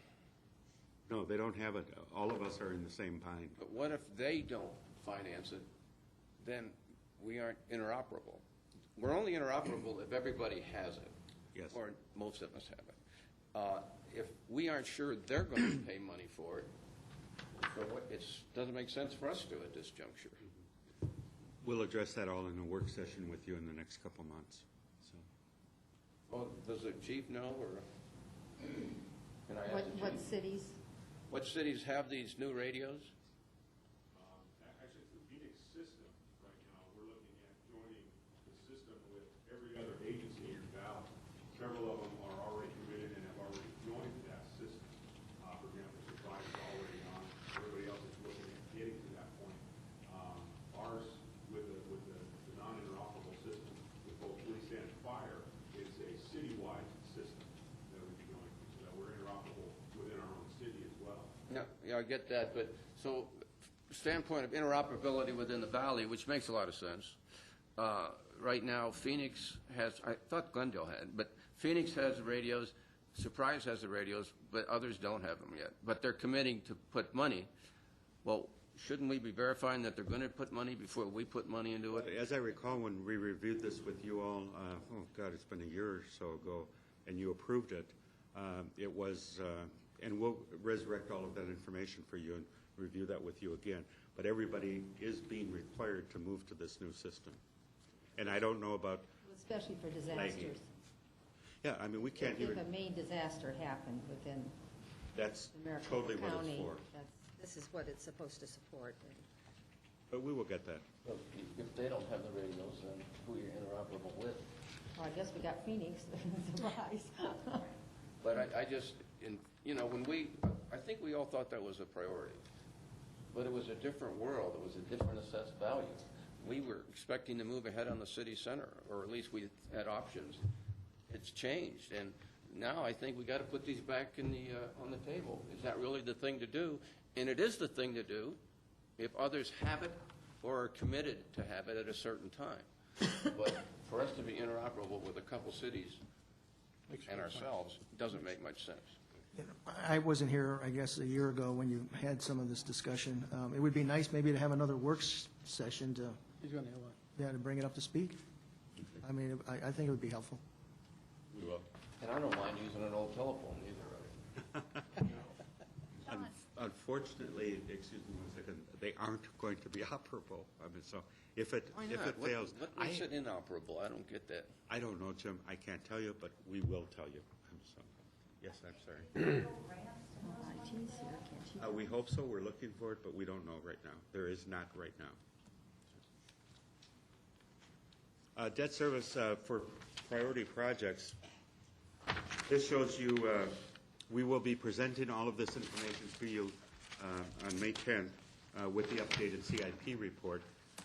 No, they don't have it. All of us are in the same bind. But what if they don't finance it? Then we aren't interoperable. We're only interoperable if everybody has it. Yes. Or most of us have it. If we aren't sure they're going to pay money for it, so it doesn't make sense for us to at this juncture. We'll address that all in a work session with you in the next couple months. So, Well, does the chief know, or can I ask the What chief? cities? What cities have these new radios? Actually, through Phoenix system, right now, we're looking at joining the system with every other agency in your valley. Several of them are already committed and have already joined that system. For example, Supply is already on. Everybody else is looking at getting to that point. Ours, with the non-interoperable system, with both police and fire, it's a citywide system that we'd be going to. So that we're interoperable within our own city as well. Yeah, I get that, but so standpoint of interoperability within the valley, which makes a lot of sense. Right now, Phoenix has, I thought Glendale had, but Phoenix has the radios, Surprise has the radios, but others don't have them yet. But they're committing to put money. Well, shouldn't we be verifying that they're going to put money before we put money into it? as I recall, when we reviewed this with you all, it's been a year or so ago, and you approved it, it was, and we'll resurrect all of that information for you and review that with you again. But everybody is being required to move to this new system. And I don't know about, Especially for disasters. yeah, I mean, we can't If even, a main disaster happened within that's Maricopa totally what it's County, for. this is what it's supposed to support. But we will get that. Well, if they don't have the radios, then who are you interoperable with? Well, I guess we got Phoenix, surprise. But I just, I think we all thought that was a priority. But it was a different world. It was a different assessed value. We were expecting to move ahead on the city center, or at least we had options. It's changed, and now I think we got to put these back in on the table. Is that really the thing to do? And it is the thing to do if others have it or are committed to have it at a certain time. But for us to be interoperable with a couple cities and ourselves doesn't make much sense. I wasn't here, I guess, a year ago when you had some of this discussion. It would be nice maybe to have another work session to, He's going to have one. yeah, to bring it up to speed. I mean, I think it would be helpful. We will. And I don't mind using an old telephone either. Unfortunately, excuse me 1 second, they aren't going to be operable. I mean, so if it Why if not? it fails, What makes it inoperable? I don't get that. I don't know, Jim. I can't tell you, but we will tell you. So, yes, I'm sorry. IT's here, can't you? We hope so. We're looking for it, but we don't know right now. There is not right now. Debt service for priority projects. This shows you, we will be presenting all of this information to you on May 10th with the updated CIP report.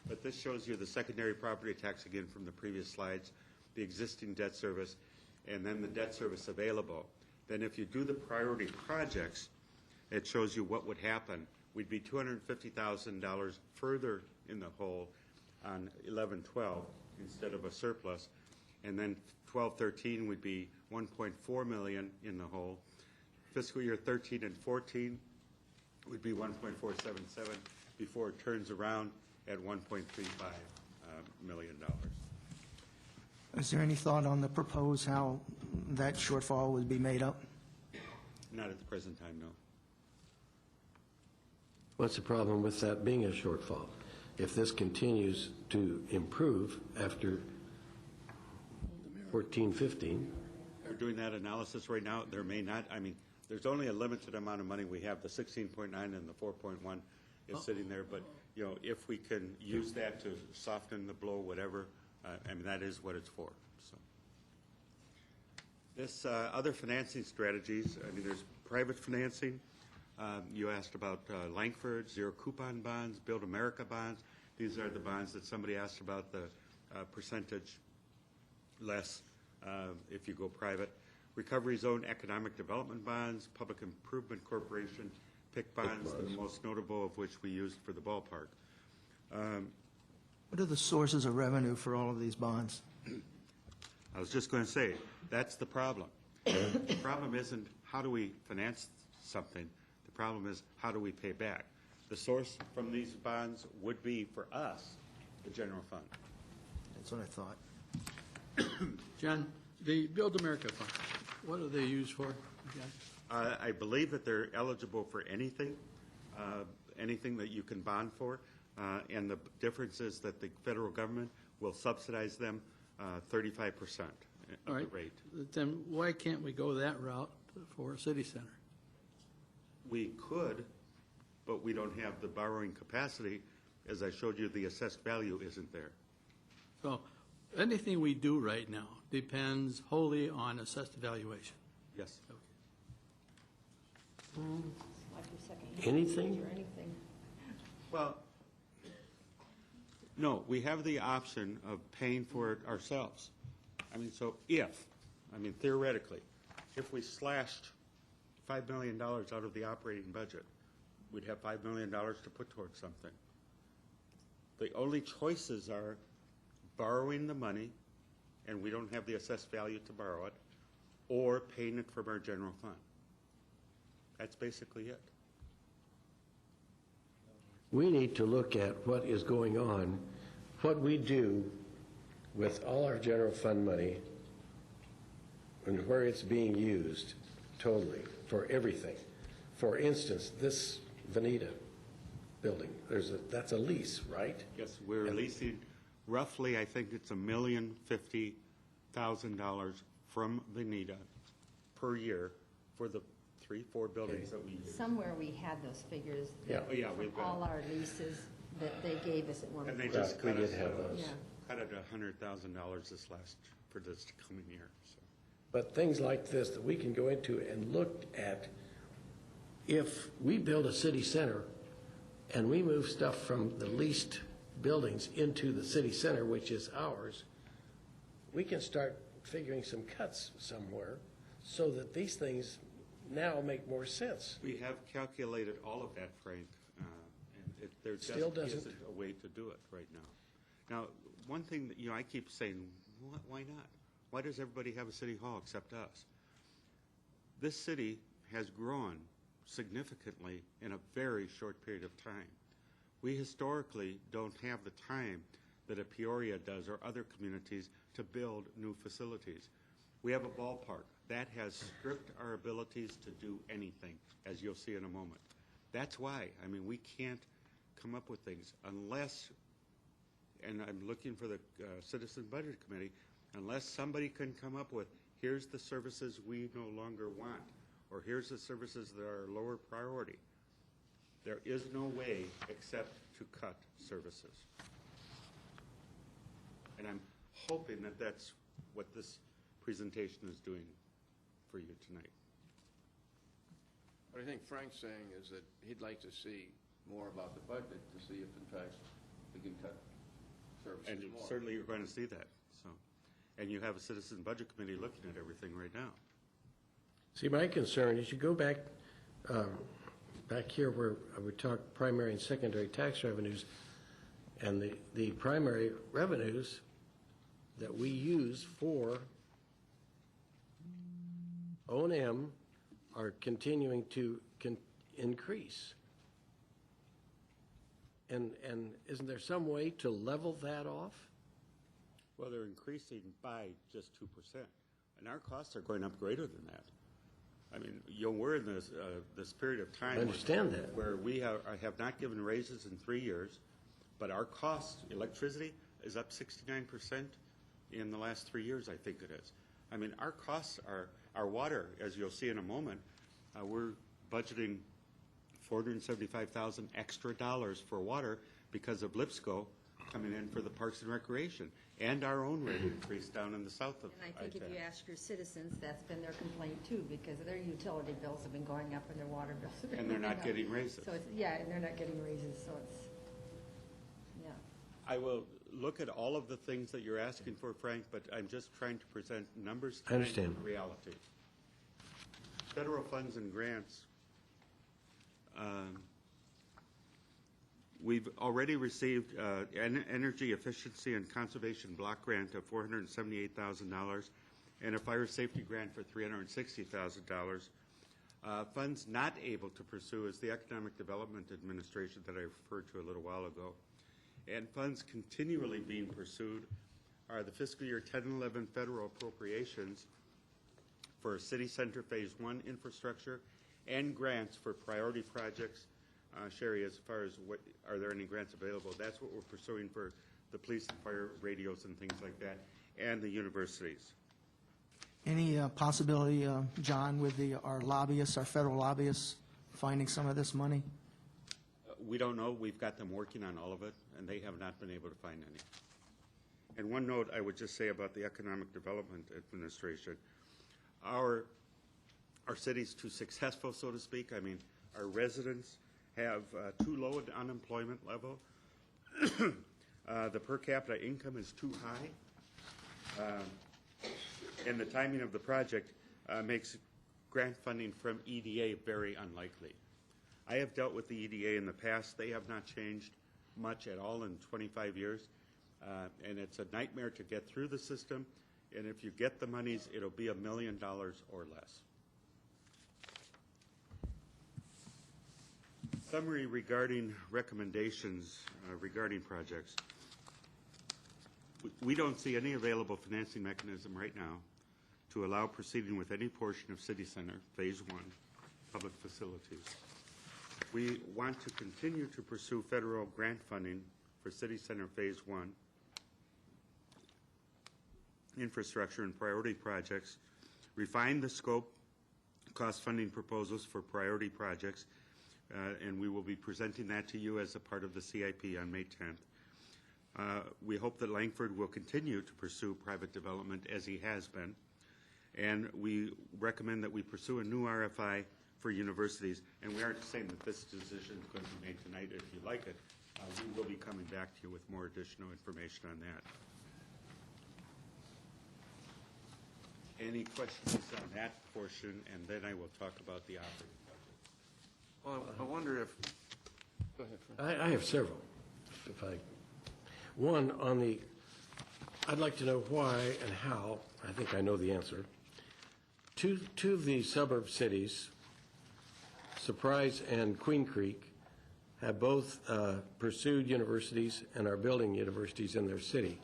But this shows you the secondary property tax again from the previous slides, the existing debt service, and then the debt service available. Then if you do the priority projects, it shows you what would happen. We'd be $250,000 further in the hole on 11-12 instead of a surplus, and then 12-13 would be 1.4 million in the hole. Fiscal year 13 and 14 would be 1.477 before it turns around at $1.35 million. Is there any thought on the proposed how that shortfall would be made up? Not at the present time, no. What's the problem with that being a shortfall? If this continues to improve after 14, 15, We're doing that analysis right now. There may not, I mean, there's only a limited amount of money. We have the 16.9 and the 4.1 is sitting there, but, you know, if we can use that to soften the blow, whatever, I mean, that is what it's for, so. This other financing strategies, I mean, there's private financing. You asked about Langford, zero coupon bonds, Build America bonds. These are the bonds that somebody asked about, the percentage less if you go private. Recovery Zone Economic Development Bonds, Public Improvement Corporation, PIC bonds, the most notable of which we used for the ballpark. What are the sources of revenue for all of these bonds? I was just going to say, that's the problem. The problem isn't how do we finance something. The problem is how do we pay back. The source from these bonds would be, for us, the general fund. That's what I thought. John, the Build America Fund, what are they used for? Again? I believe that they're eligible for anything, anything that you can bond for, and the difference is that the federal government will subsidize them 35% All of right. the rate. Then why can't we go that route for a city center? We could, but we don't have the borrowing capacity. As I showed you, the assessed value isn't there. So anything we do right now depends wholly on assessed valuation. Yes. Like your second. Anything? Or anything. Well, no, we have the option of paying for it ourselves. I mean, so theoretically, if we slashed $5 million out of the operating budget, we'd have $5 million to put towards something. The only choices are borrowing the money, and we don't have the assessed value to borrow it, or paying it from our general fund. That's basically it. we need to look at what is going on, what we do with all our general fund money, and where it's being used totally for everything. For instance, this Veneta building, that's a lease, right? Yes, we're leasing roughly, I think it's $1,050,000 from Veneta per year for the 3-4 buildings that we use. Somewhere we had those figures. Yeah. Oh, yeah, we've got All our leases that they gave us at one And point. they just We cut us, did have those. Yeah. cut it $100,000 for this coming year, so. But things like this that we can go into and look at, if we build a city center and we move stuff from the leased buildings into the city center, which is ours, we can start figuring some cuts somewhere so that these things now make more sense. We have calculated all of that, Frank, and there just Still doesn't. isn't a way to do it right now. Now, one thing that, I keep saying, why not? Why does everybody have a city hall except us? This city has grown significantly in a very short period of time. We historically don't have the time that a Peoria does or other communities to build new facilities. We have a ballpark. That has stripped our abilities to do anything, as you'll see in a moment. That's why. I mean, we can't come up with things unless, and I'm looking for the Citizen Budget Committee, unless somebody can come up with, here's the services we no longer want, or here's the services that are lower priority. There is no way except to cut services. And I'm hoping that that's what this presentation is doing for you tonight. What I think Frank's saying is that he'd like to see more about the budget to see if in fact we can cut services And more. certainly you're going to see that, so. And you have a Citizen Budget Committee looking at everything right now. See, my concern is you go back here where we talk primary and secondary tax revenues, and the primary revenues that we use for O&M are continuing to increase. And isn't there some way to level that off? Well, they're increasing by just 2%, and our costs are going up greater than that. I mean, we're in this period of time. I understand that. Where I have not given raises in 3 years, but our cost, electricity, is up 69% in the last 3 years, I think it is. I mean, our costs our water, as you'll see in a moment, we're budgeting $475,000 extra dollars for water because of Lipsco coming in for the Parks and Recreation, and our own rate increase down in the south of And I think if I-10. you ask your citizens, that's been their complaint too, because their utility bills have been going up and their water bills have been And they're going not up. getting raises. So it's, yeah, and they're not getting raises, so it's, yeah. I will look at all of the things that you're asking for, Frank, but I'm just trying to present numbers I understand. and reality. Federal funds and grants. We've already received an energy efficiency and conservation block grant of $478,000 and a fire safety grant for $360,000. Funds not able to pursue is the Economic Development Administration that I referred to a little while ago. And funds continually being pursued are the fiscal year 10-11 federal appropriations for City Center Phase 1 infrastructure and grants for priority projects. Sherry, as far as are there any grants available, that's what we're pursuing for the police and fire radios and things like that, and the universities. Any possibility, John, with our lobbyists, our federal lobbyists, finding some of this money? We don't know. We've got them working on all of it, and they have not been able to find any. And one note I would just say about the Economic Development Administration, our city's too successful, so to speak. I mean, our residents have too low an unemployment level. The per capita income is too high. And the timing of the project makes grant funding from EDA very unlikely. I have dealt with the EDA in the past. They have not changed much at all in 25 years. And it's a nightmare to get through the system. And if you get the monies, it'll be $1 million or less. Summary regarding recommendations regarding projects. We don't see any available financing mechanism right now to allow proceeding with any portion of City Center Phase 1 public facilities. We want to continue to pursue federal grant funding for City Center Phase 1 infrastructure and priority projects, refine the scope, cost funding proposals for priority projects, and we will be presenting that to you as a part of the CIP on May 10th. We hope that Langford will continue to pursue private development as he has been, and we recommend that we pursue a new RFI for universities, and we aren't saying that this decision is going to be made tonight. If you like it, we will be coming back to you with more additional information on that. Any questions on that portion, and then I will talk about the operating budget. Well, I wonder if, go ahead, Frank. I have several, if I, one on the, I'd like to know why and how, I think I know the answer. Two of the suburb cities, Surprise and Queen Creek, have both pursued universities and are building universities in their city.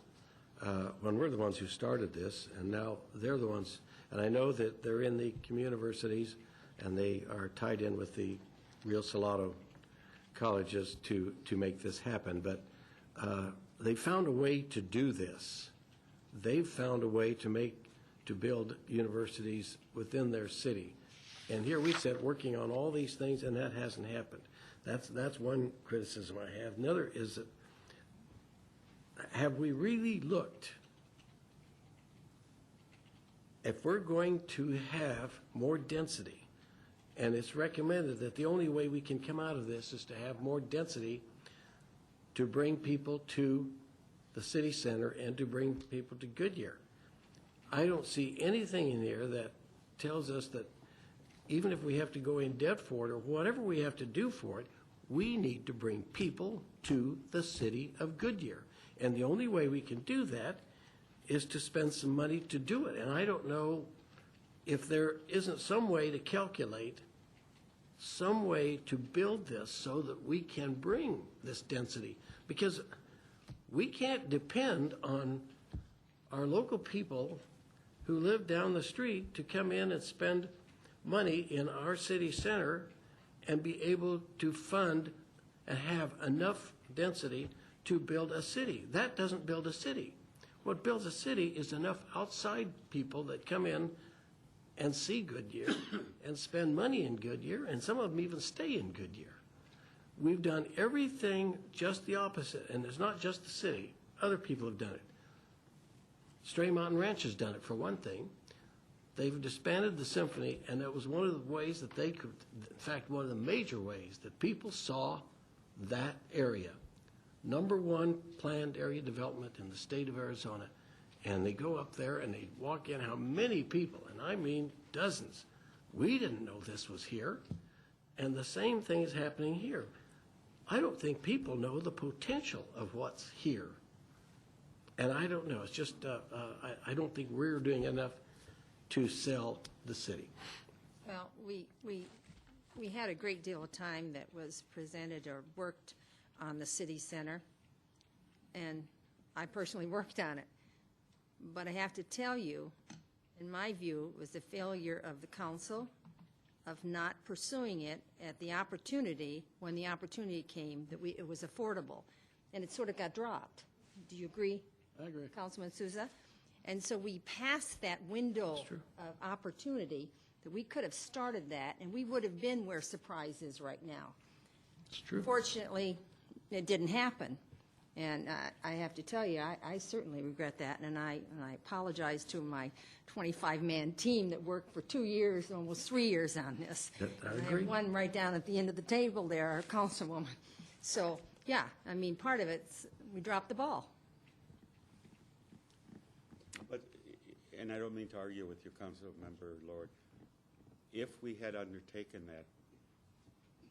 When we're the ones who started this, and now they're the ones, and I know that they're in the communiversities and they are tied in with the Real Salado colleges to make this happen, but they found a way to do this. They've found a way to build universities within their city. And here we sit working on all these things, and that hasn't happened. That's one criticism I have. Another is that, have we really looked, if we're going to have more density, and it's recommended that the only way we can come out of this is to have more density to bring people to the city center and to bring people to Goodyear. I don't see anything in here that tells us that even if we have to go in debt for it or whatever we have to do for it, we need to bring people to the city of Goodyear. And the only way we can do that is to spend some money to do it. And I don't know if there isn't some way to calculate, some way to build this so that we can bring this density. Because we can't depend on our local people who live down the street to come in and spend money in our city center and be able to fund and have enough density to build a city. That doesn't build a city. What builds a city is enough outside people that come in and see Goodyear and spend money in Goodyear, and some of them even stay in Goodyear. We've done everything just the opposite, and it's not just the city. Other people have done it. Stray Mountain Ranch has done it, for one thing. They've disbanded the symphony, and it was one of the ways that they could, in fact, one of the major ways that people saw that area. #1 planned area development in the state of Arizona. And they go up there and they walk in, how many people, and I mean dozens. We didn't know this was here. And the same thing is happening here. I don't think people know the potential of what's here. And I don't know, it's just, I don't think we're doing enough to sell the city. Well, we had a great deal of time that was presented or worked on the city center, and I personally worked on it. But I have to tell you, in my view, it was a failure of the council of not pursuing it at the opportunity, when the opportunity came, that it was affordable. And it sort of got dropped. Do you agree? I agree. Councilman Souza? And so we passed that window of opportunity that we could have started that, and we would have been where Surprise is right now. It's true. Fortunately, it didn't happen. And I have to tell you, I certainly regret that, and I apologize to my 25-man team that worked for 2 years, almost 3 years on this. I And agree. one right down at the end of the table there, our councilwoman. So, yeah, I mean, part of it's, we dropped the ball. But, and I don't mean to argue with you, Council Member Lord, if we had undertaken that,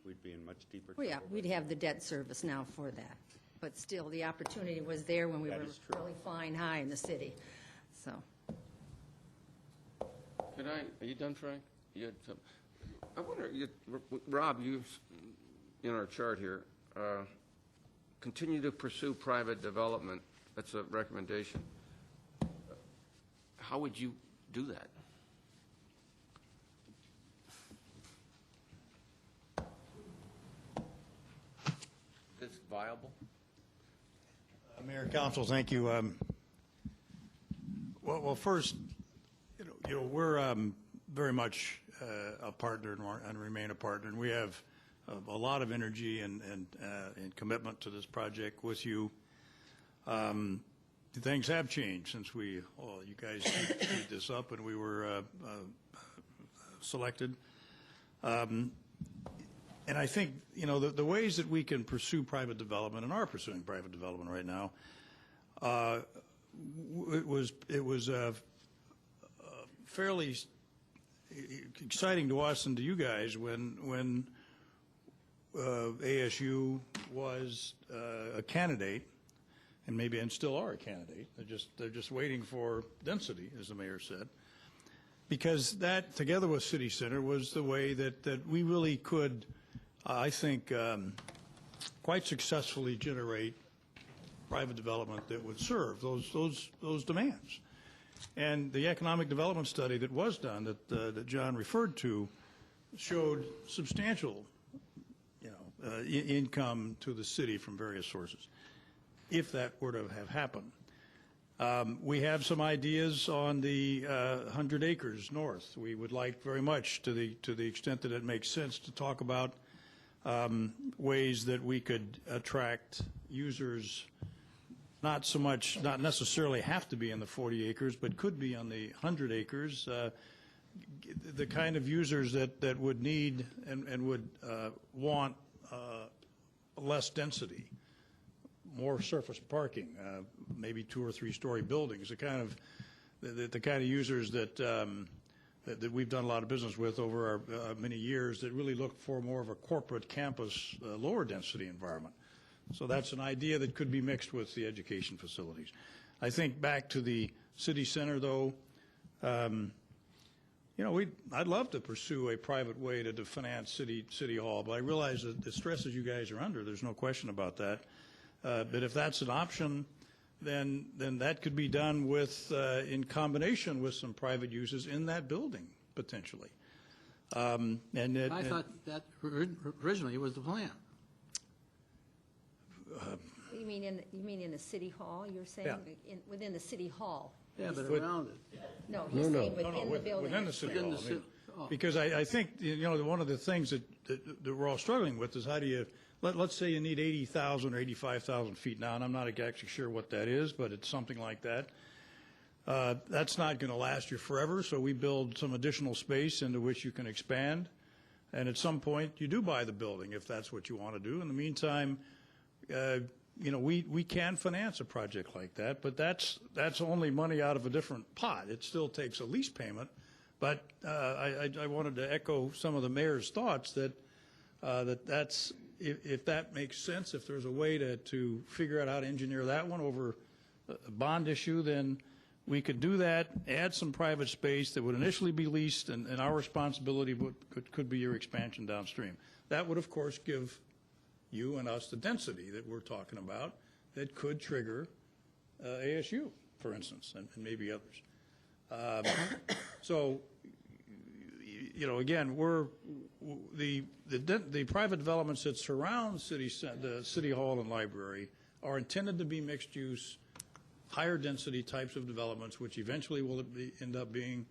we'd be in much deeper Well, trouble. yeah, we'd have the debt service now for that. But still, the opportunity was there when we That were is true. really flying high in the city. So, Are you done, Frank? You had some, I wonder, Rob, you, in our chart here, continue to pursue private development. That's a recommendation. How would you do that? Is this viable? Mayor, Council, thank you. Well, first, you know, we're very much a partner and remain a partner, and we have a lot of energy and commitment to this project with you. Things have changed since you guys teed this up and we were selected. And I think, you know, the ways that we can pursue private development, and are pursuing private development right now, it was fairly exciting to us and to you guys when ASU was a candidate, and still are a candidate. They're just waiting for density, as the mayor said. Because that, together with City Center, was the way that we really could, I think, quite successfully generate private development that would serve those demands. And the economic development study that was done, that John referred to, showed substantial, income to the city from various sources, if that were to have happened. We have some ideas on the 100 acres north. We would like very much, to the extent that it makes sense, to talk about ways that we could attract users, not necessarily have to be in the 40 acres, but could be on the 100 acres, the kind of users that would need and would want less density, more surface parking, maybe 2 or 3 story buildings, the kind of users that we've done a lot of business with over our many years, that really look for more of a corporate campus, lower density environment. So that's an idea that could be mixed with the education facilities. I think back to the city center, though, I'd love to pursue a private way to finance City Hall, but I realize that the stresses you guys are under, there's no question about that. But if that's an option, then that could be done in combination with some private uses in that building, potentially. I thought that originally was the plan. You mean in the city hall, you're saying? Yeah. Within the city hall? Yeah, but around it. No, he's saying within the building. Within the City Within Hall. the I mean, ci- oh. Because I think, one of the things that we're all struggling with is how do you, let's say you need 80,000 or 85,000 feet now, and I'm not actually sure what that is, but it's something like that. That's not going to last you forever, so we build some additional space into which you can expand. And at some point, you do buy the building if that's what you want to do. In the meantime, we can finance a project like that, but that's only money out of a different pot. It still takes a lease payment. But I wanted to echo some of the mayor's thoughts that that's if that makes sense, if there's a way to figure out how to engineer that one over a bond issue, then we could do that, add some private space that would initially be leased, and our responsibility could be your expansion downstream. That would, of course, give you and us the density that we're talking about that could trigger ASU, for instance, and maybe others. So, again, the private developments that surround the City Hall and Library are intended to be mixed use, higher density types of developments, which eventually will end up being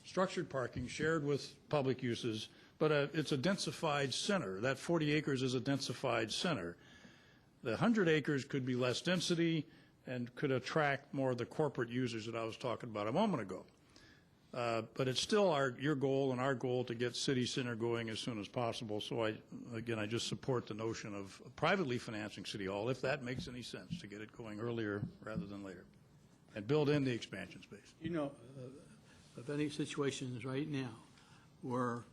structured parking shared with public uses, but it's a densified center. That 40 acres is a densified center. The 100 acres could be less density and could attract more of the corporate users that I was talking about a moment ago. But it's still your goal and our goal to get City Center going as soon as possible. So I just support the notion of privately financing City Hall, if that makes any sense, to get it going earlier rather than later, and build in the expansion space. Of any situations right now where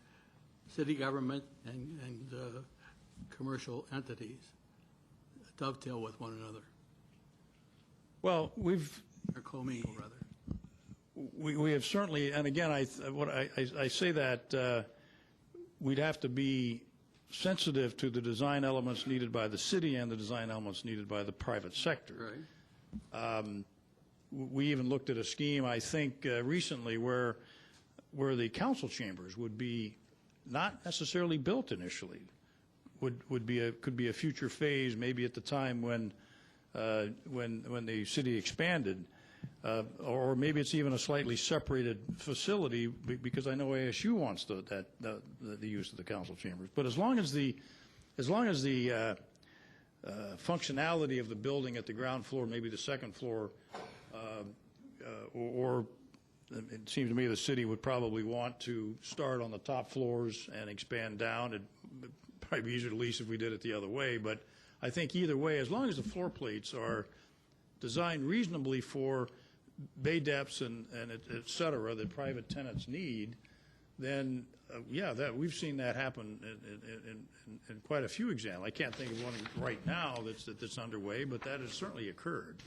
city government and commercial entities dovetail with one another, Well, or commingle, rather. we have certainly, and again, I say that we'd have to be sensitive to the design elements needed by the city and the design elements needed by the private sector. Right. We even looked at a scheme, I think, recently where the council chambers would be not necessarily built initially, could be a future phase, maybe at the time when the city expanded. Or maybe it's even a slightly separated facility, because I know ASU wants the use of the council chambers. But as long as the functionality of the building at the ground floor, maybe the second floor, or it seems to me the city would probably want to start on the top floors and expand down. It'd probably be easier to lease if we did it the other way. But I think either way, as long as the floor plates are designed reasonably for bay depths and et cetera that private tenants need, then that we've seen that happen in quite a few examples. I can't think of one right now that's underway, but that has certainly occurred.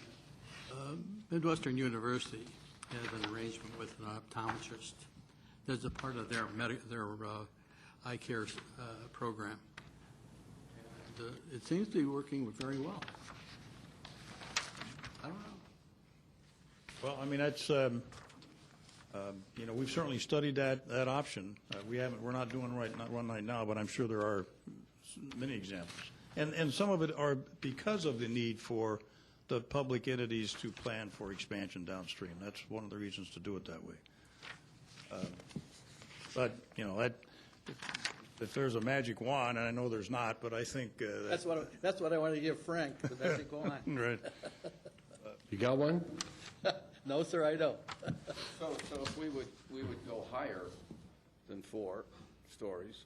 Midwestern University has an arrangement with an optometrist as a part of their eye care program. And, it seems to be working very well. I don't know. Well, I mean, that's, we've certainly studied that option. We're not doing one right now, but I'm sure there are many examples. And some of it are because of the need for the public entities to plan for expansion downstream. That's one of the reasons to do it that way. But, if there's a magic wand, and I know there's not, but I think That's what I want to give Frank, the magic wand. Right. You got one? No, sir, I don't. So if we would go higher than 4 stories,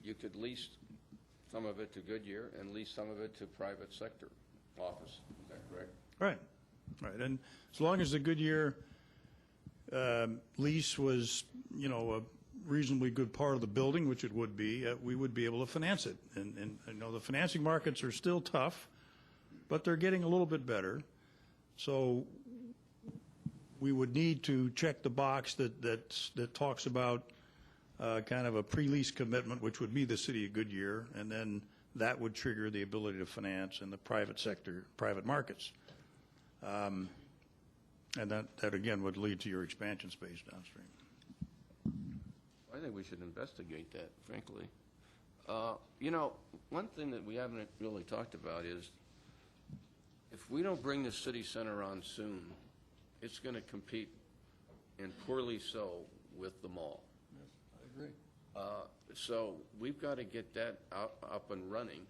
you could lease some of it to Goodyear and lease some of it to private sector office. Is that correct? Right. And as long as the Goodyear lease was, a reasonably good part of the building, which it would be, we would be able to finance it. And the financing markets are still tough, but they're getting a little bit better. So we would need to check the box that talks about kind of a pre-lease commitment, which would be the city of Goodyear, and then that would trigger the ability to finance in the private sector, private markets. And that again would lead to your expansion space downstream. I think we should investigate that, frankly. One thing that we haven't really talked about is if we don't bring the city center on soon, it's going to compete, and poorly so, with the mall. Yes, I agree. So we've got to get that up and running,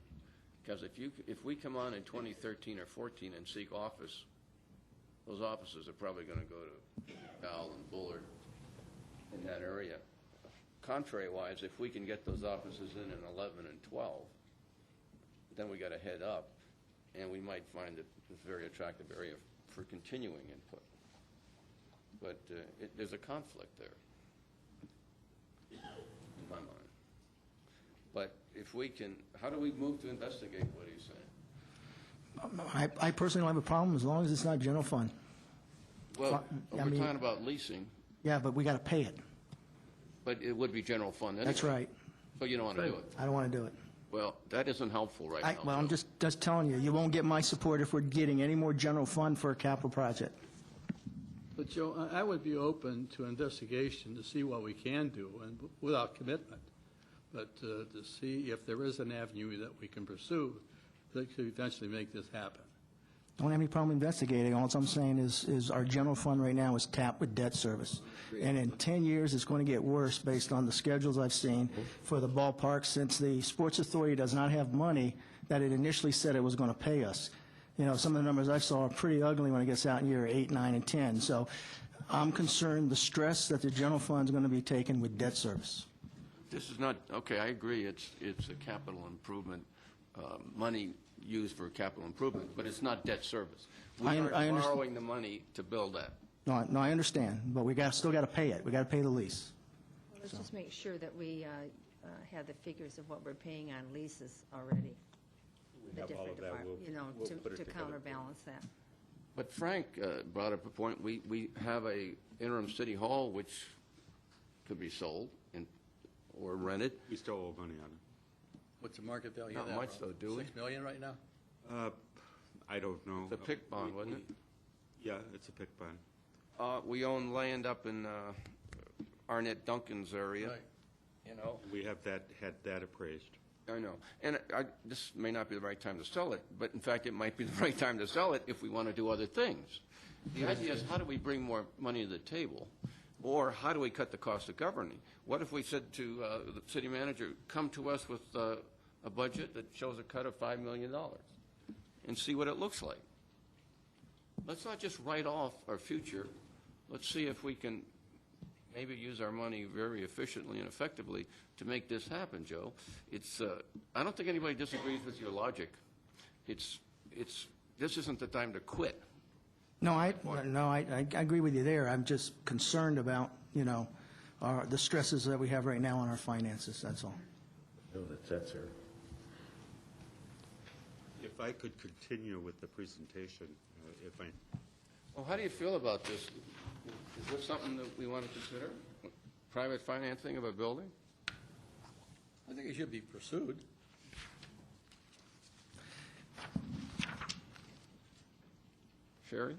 because if we come on in 2013 or 14 and seek office, those offices are probably going to go to Val and Bullard in that area. Contrary-wise, if we can get those offices in 11 and 12, then we got to head up, and we might find it a very attractive area for continuing input. But there's a conflict there, in my mind. But if we can, how do we move to investigate what he's saying? I personally don't have a problem as long as it's not general fund. Well, I we're mean- talking about leasing, Yeah, but we got to pay it. but it would be general fund anyway. That's right. So you don't want to do it. I don't want to do it. Well, that isn't helpful right now. Well, I'm Joe. just telling you, you won't get my support if we're getting any more general fund for a capital project. But Joe, I would be open to investigation to see what we can do, and without commitment, but to see if there is an avenue that we can pursue that could eventually make this happen. Don't have any problem investigating. All I'm saying is our general fund right now is tapped with debt service. And in 10 years, it's going to get worse based on the schedules I've seen for the ballpark, since the Sports Authority does not have money that it initially said it was going to pay us. Some of the numbers I saw are pretty ugly when it gets out in year 8, 9, and 10. So I'm concerned the stress that the general fund is going to be taken with debt service. This is not, okay, I agree, it's a capital improvement, money used for capital improvement, but it's not debt service. We I are understand. borrowing the money to build that. No, I understand, but we still got to pay it. We got to pay the lease. Let's just make sure that we have the figures of what we're paying on leases already. The have all different of that. departments, We'll put it to together. counterbalance that. But Frank brought up a point, we have a interim city hall which could be sold or rented. We still owe money on it. What's the market value Not of that? much, though, do we? $6 million right now? I don't know. The PIC bond, wasn't it? Yeah, it's a PIC bond. We own land up in Arnett Duncan's area, Right. We have had that appraised. I know. And this may not be the right time to sell it, but in fact, it might be the right time to sell it if we want to do other things. The idea is, how do we bring more money to the table? Or how do we cut the cost of governing? What if we said to the city manager, come to us with a budget that shows a cut of $5 million and see what it looks like? Let's not just write off our future. Let's see if we can maybe use our money very efficiently and effectively to make this happen, Joe. I don't think anybody disagrees with your logic. This isn't the time to quit. No, I agree with you there. I'm just concerned about, the stresses that we have right now on our finances, that's all. No, that's her. If I could continue with the presentation, Well, how do you feel about this? Is this something that we want to consider? Private financing of a building? I think it should be pursued. Sherry?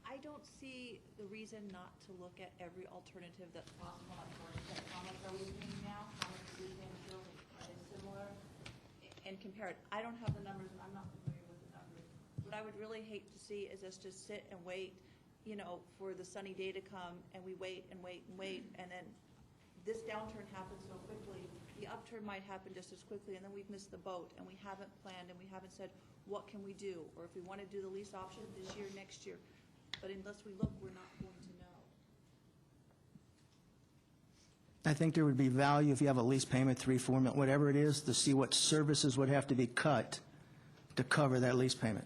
I don't see the reason not to look at every alternative that's possible. How much are we paying now? How much are we paying the building? Are they similar? And compare it. I don't have the numbers, I'm not familiar with the numbers. What I would really hate to see is us just sit and wait, for the sunny day to come, and we wait and wait and wait, and then this downturn happens so quickly. The upturn might happen just as quickly, and then we've missed the boat, and we haven't planned, and we haven't said, what can we do? Or if we want to do the lease option this year, next year. But unless we look, we're not going to know. I think there would be value if you have a lease payment, 3, 4 million, whatever it is, to see what services would have to be cut to cover that lease payment.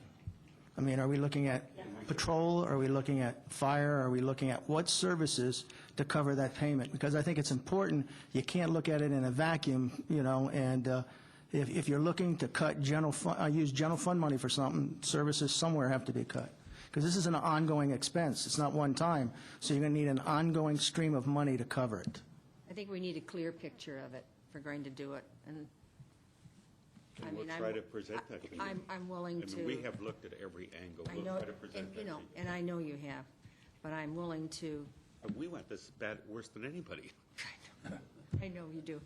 I mean, are we looking at patrol? Are we looking at fire? Are we looking at what services to cover that payment? Because I think it's important. You can't look at it in a vacuum, and if you're looking to cut use general fund money for something, services somewhere have to be cut. because this is an ongoing expense. It's not one time, so you're going to need an ongoing stream of money to cover it. I think we need a clear picture of it if we're going to do it, and I And we'll mean, try to present that to you. I'm willing I to. mean, we have looked at every angle. I We'll know, try to present that to you. and I know you have, but I'm willing to, We went this bad, worse than anybody. I know you do,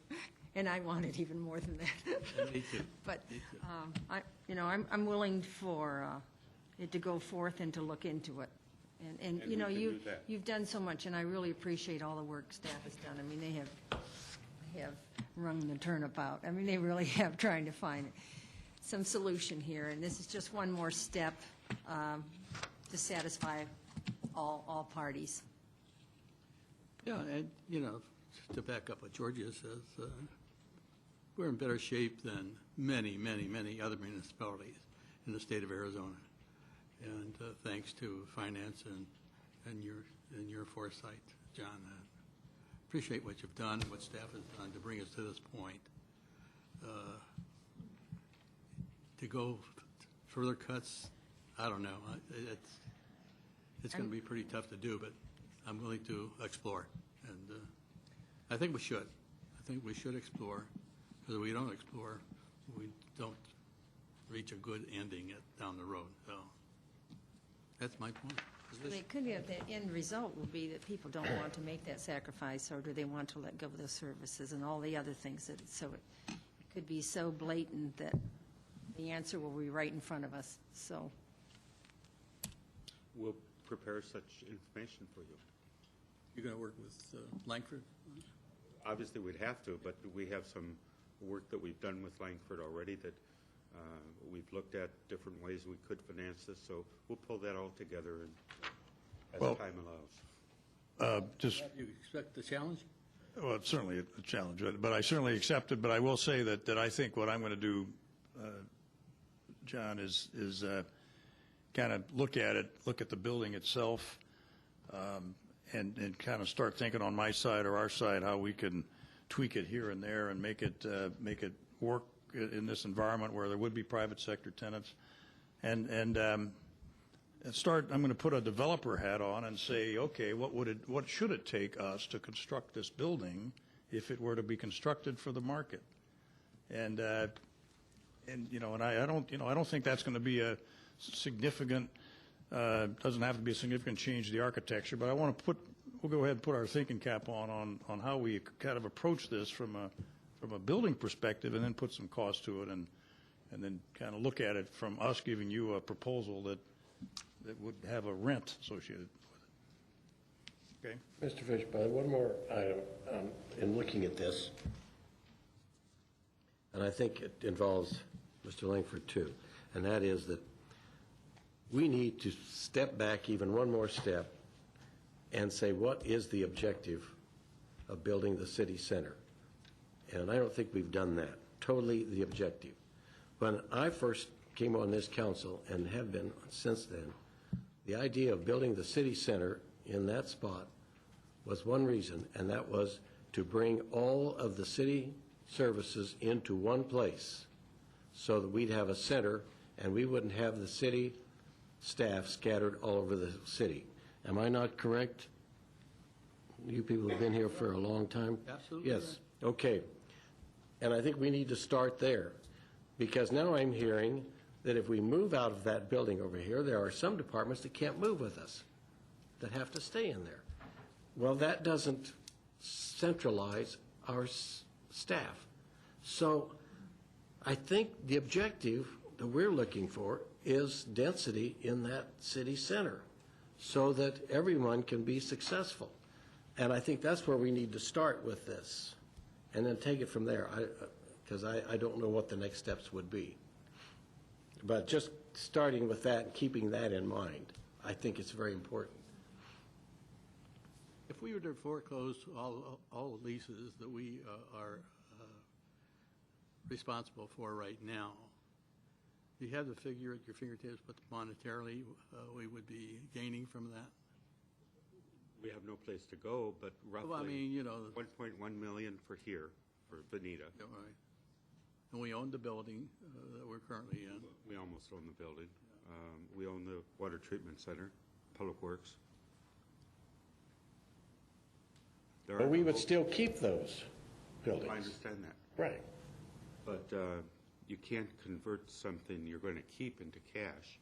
and I want it even more than that. Me too. But, I'm willing for it to go forth and to look into it. And And you know, we can do that. you've done so much, and I really appreciate all the work staff has done. I mean, they have wrung the turnip out. I mean, they really have, trying to find some solution here, and this is just one more step to satisfy all parties. Yeah, and, to back up what Georgia says, we're in better shape than many, many, many other municipalities in the state of Arizona. And thanks to finance and your foresight, John. Appreciate what you've done, what staff has done to bring us to this point. To go further cuts, I don't know. It's going to be pretty tough to do, but I'm willing to explore. And I think we should. I think we should explore, because if we don't explore, we don't reach a good ending down the road. So that's my point. It could be, the end result will be that people don't want to make that sacrifice, or do they want to let go of those services and all the other things that, so it could be so blatant that the answer will be right in front of us, so. We'll prepare such information for you. You're going to work with Langford? Obviously, we'd have to, but we have some work that we've done with Langford already that we've looked at different ways we could finance this, so we'll pull that all together as Well, time allows. Just, You expect the challenge? well, it's certainly a challenge, but I certainly accept it. But I will say that I think what I'm going to do, John, is kind of look at the building itself, and kind of start thinking on my side or our side how we can tweak it here and there and make it work in this environment where there would be private sector tenants, and start. I'm going to put a developer hat on and say, okay, what should it take us to construct this building if it were to be constructed for the market, and I don't think that's going to be a significant. Doesn't have to be a significant change to the architecture, but we'll go ahead and put our thinking cap on how we kind of approach this from a building perspective, and then put some cost to it, and then kind of look at it from us giving you a proposal that would have a rent associated with it. Okay? Mr. Fishbein, one more item in looking at this, and I think it involves Mr. Langford too, and that is that we need to step back even one more step and say, what is the objective of building the city center? And I don't think we've done that, totally the objective. When I first came on this council, and have been since then, the idea of building the city center in that spot was one reason, and that was to bring all of the city services into one place so that we'd have a center and we wouldn't have the city staff scattered all over the city. Am I not correct? You people have been here for a long time? Absolutely. Yes. Okay. And I think we need to start there, because now I'm hearing that if we move out of that building over here, there are some departments that can't move with us, that have to stay in there. Well, that doesn't centralize our staff. So I think the objective that we're looking for is density in that city center so that everyone can be successful. And I think that's where we need to start with this, and then take it from there, because I don't know what the next steps would be. But just starting with that and keeping that in mind, I think it's very important. If we were to foreclose all the leases that we are responsible for right now, do you have the figure at your fingertips what monetarily we would be gaining from that? We have no place to go, but roughly Well, I mean, 1.1 million for here, for Bonita. Yeah, right. And we own the building that we're currently in. We almost own the building. We own the water treatment center, Public Works. There But are we no would votes. still keep those buildings. I understand that. Right. But you can't convert something you're going to keep into cash.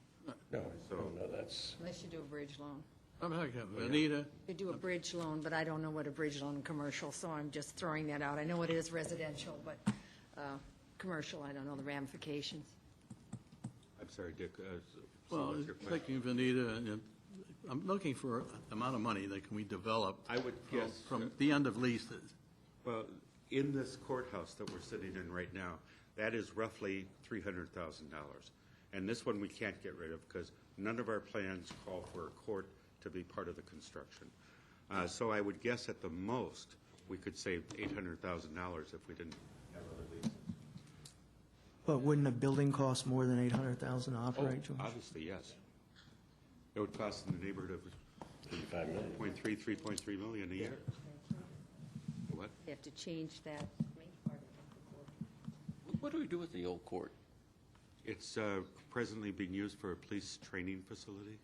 No, no, that's, Unless you do a bridge loan. I'm not, Anita, You do a bridge loan, but I don't know what a bridge loan commercial, so I'm just throwing that out. I know it is residential, but commercial, I don't know the ramifications. I'm sorry, Dick. So well, what's your question? thinking of Anita, and I'm looking for the amount of money that can we develop I would guess from the end of leases. Well, in this courthouse that we're sitting in right now, that is roughly $300,000. And this one we can't get rid of because none of our plans call for a court to be part of the construction. So I would guess at the most, we could save $800,000 if we didn't have other leases. But wouldn't a building cost more than $800,000 to operate, George? Obviously, yes. It would cost in the neighborhood of 85 million. 3.3 million a year. What? You have to change that main part of the court. What do we do with the old court? It's presently being used for a police training facility.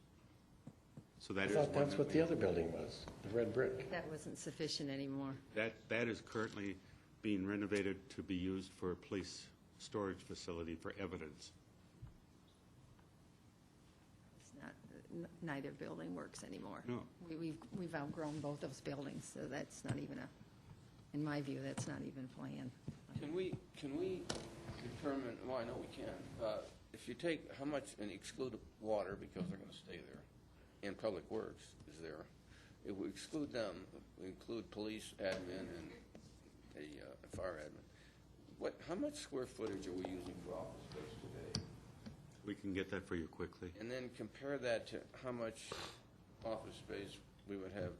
So I that is thought one that's that what we- the other building was, the red brick. That wasn't sufficient anymore. That is currently being renovated to be used for a police storage facility for evidence. It's not, neither building works anymore. No. We've outgrown both those buildings, so that's not even in my view, that's not even planned. Can we determine, well, I know we can, if you take how much and exclude water, because they're going to stay there, and Public Works is there, if we exclude them, we include police, admin, and a fire admin, how much square footage are we using for office space today? We can get that for you quickly. And then compare that to how much office space we would have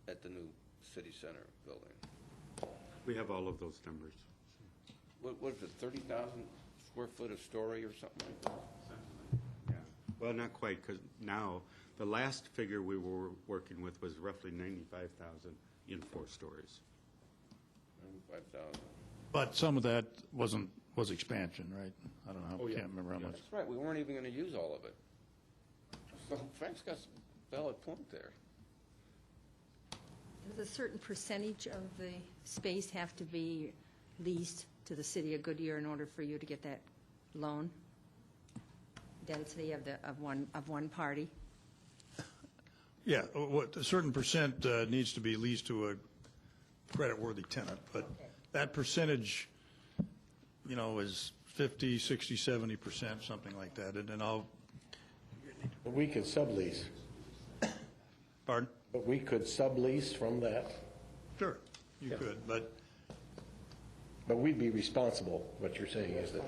at the new city center building. We have all of those numbers. What is it, 30,000 square foot of story or something like that? Yeah. Well, not quite, because now, the last figure we were working with was roughly 95,000 in 4 stories. 95,000. But some of that was expansion, right? I don't know, Oh, I yeah. can't remember how much. That's right, we weren't even going to use all of it. So Frank's got a valid point there. Does a certain percentage of the space have to be leased to the city of Goodyear in order for you to get that loan? Density of one party? Yeah, what, a certain percent needs to be leased to a credit-worthy tenant, but that percentage, is 50, 60, 70%, something like that, and then But we could sublease. pardon? But we could sublease from that, Sure, you could, but, but we'd be responsible. What you're saying is that.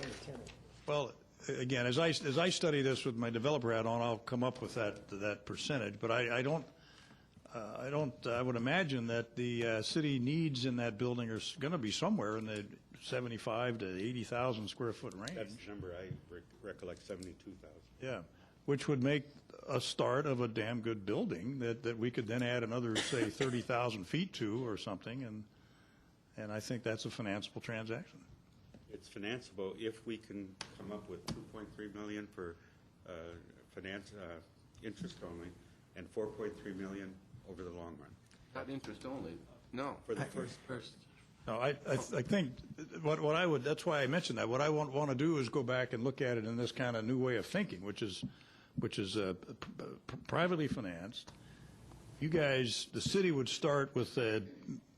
well, again, as I study this with my developer hat on, I'll come up with that percentage, but I would imagine that the city needs in that building are going to be somewhere in the 75 to 80,000 square foot range. That's the number I recollect, 72,000. Yeah, which would make a start of a damn good building that we could then add another, say, 30,000 feet to or something, and I think that's a financeable transaction. It's financeable if we can come up with 2.3 million for interest only, and 4.3 million over the long run. Not interest only, no. For the first, No, I think what I would, that's why I mentioned that. What I want to do is go back and look at it in this kind of new way of thinking, which is privately financed. You guys, the city would start with a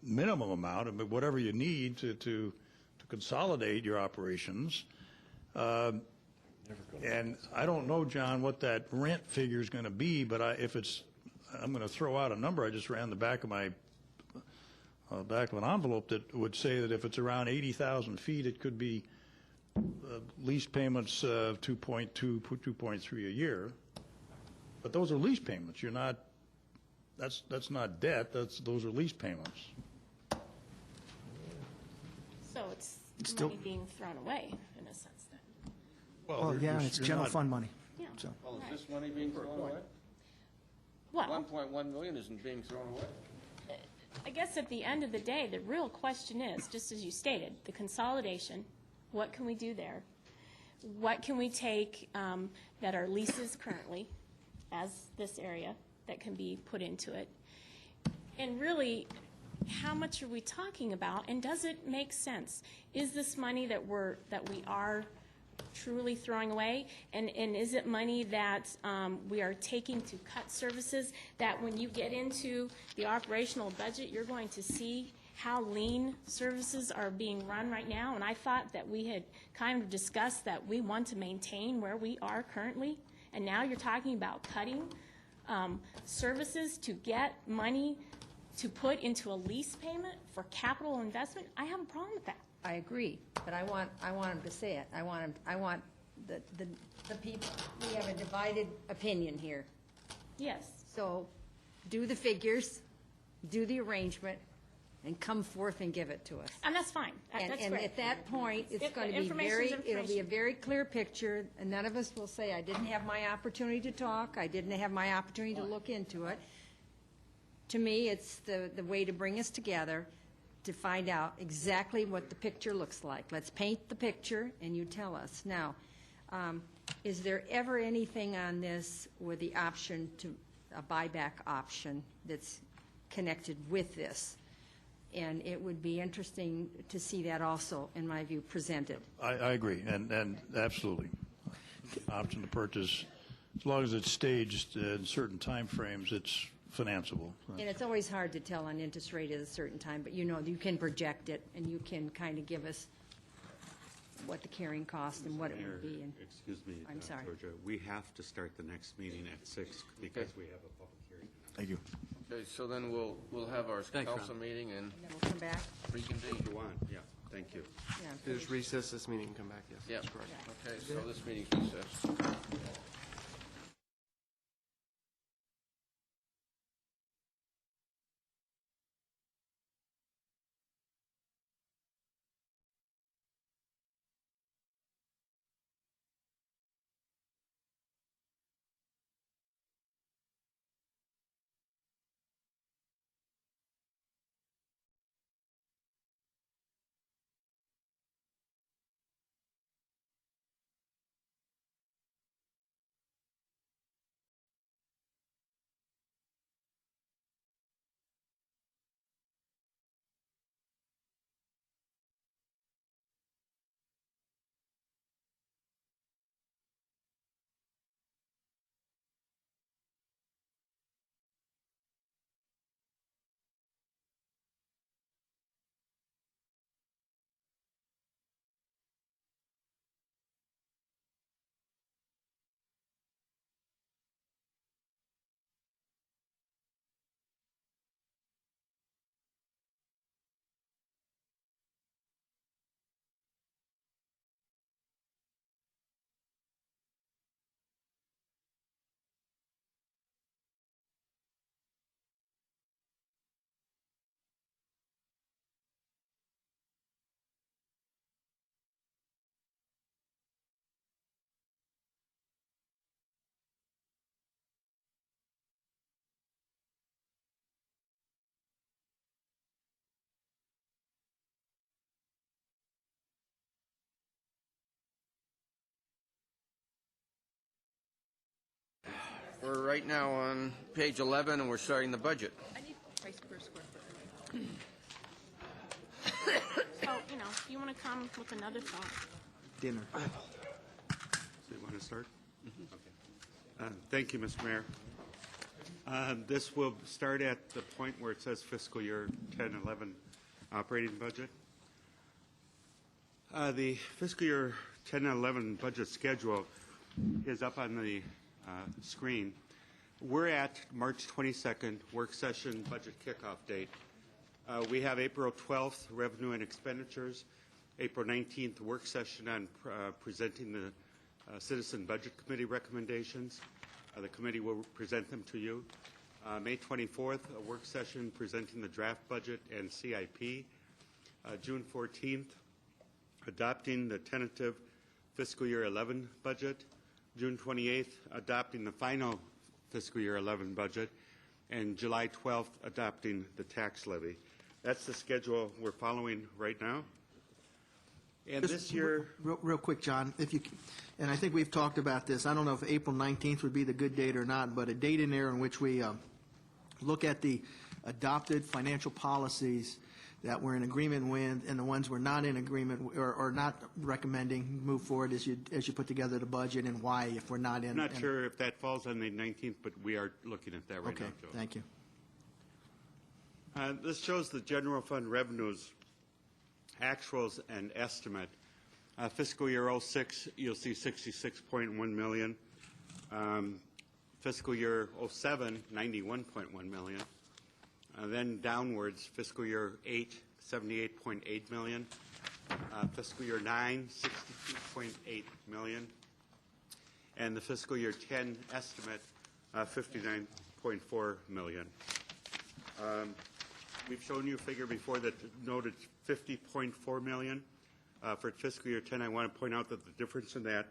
minimum amount of whatever you need to consolidate your operations. And I don't know, John, what that rent figure is going to be, but I'm going to throw out a number. I just ran the back of an envelope that would say that if it's around 80,000 feet, it could be lease payments of 2.2, 2.3 a year. But those are lease payments. That's not debt. Those are lease payments. So it's still- money being thrown away, in a sense, then. Well, yeah, it's general fund money. Yeah. So, Well, is this money being thrown away? Well, 1.1 million isn't being thrown away. I guess at the end of the day, the real question is, just as you stated, the consolidation, what can we do there? what can we take that are leases currently, as this area, that can be put into it? And really, how much are we talking about, and does it make sense? Is this money that we are truly throwing away? And is it money that we are taking to cut services, that when you get into the operational budget, you're going to see how lean services are being run right now? And I thought that we had kind of discussed that we want to maintain where we are currently, and now you're talking about cutting services to get money to put into a lease payment for capital investment. I have a problem with that. I agree, but I want him to say it. I want the people, we have a divided opinion here. Yes. So do the figures, do the arrangement, and come forth and give it to us. And that's fine. That's And great. at that point, it's If- going to be information's it'll be a information. very clear picture, and none of us will say, I didn't have my opportunity to talk, I didn't have my opportunity to look into it. To me, it's the way to bring us together to find out exactly what the picture looks like. Let's paint the picture, and you tell us. Now, is there ever anything on this with the option to, a buyback option that's connected with this? And it would be interesting to see that also, in my view, presented. I agree, and absolutely. Option to purchase, as long as it's staged in certain timeframes, it's financeable. And it's always hard to tell on interest rate at a certain time, but you know, you can project it, and you can kind of give us what the carrying cost and what it would be. And Excuse me, I'm sorry. Georgia, we have to start the next meeting at 6 because we have a public hearing. Thank you. Okay, so then we'll have our council meeting and then we'll come back. reconvene. If you want, yeah, thank you. Yeah. Just recess this meeting and come back, yes. Yeah. That's correct. Okay, so this meeting's recessed. We're right now on page 11, and we're starting the budget. So, if you want to come with another thought. Dinner. So you want to start? Okay. Thank you, Mr. Mayor. This will start at the point where it says fiscal year 10-11 operating budget. The fiscal year 10-11 budget schedule is up on the screen. We're at March 22nd, work session budget kickoff date. We have April 12th, revenue and expenditures, April 19th, work session on presenting the Citizen Budget Committee recommendations. The committee will present them to you. May 24th, a work session presenting the draft budget and CIP. June 14th, adopting the tentative fiscal year 11 budget. June 28th, adopting the final fiscal year 11 budget. And July 12th, adopting the tax levy. That's the schedule we're following right now. And Just this year, Real quick, John, if you, and I think we've talked about this, I don't know if April 19th would be the good date or not, but a date in there in which we look at the adopted financial policies that we're in agreement with and the ones we're not in agreement or not recommending move forward as you put together the budget and why if we're not in. I'm not sure if that falls on the 19th, but we are looking at that right now, Okay, Joe. thank you. This shows the general fund revenues, actuals and estimate. Fiscal year '06, you'll see 66.1 million. Fiscal year '07, 91.1 million. Then downwards, fiscal year 8, 78.8 million. Fiscal year 9, 62.8 million. And the fiscal year 10 estimate, 59.4 million. We've shown you a figure before that noted 50.4 million. For fiscal year 10, I want to point out that the difference in that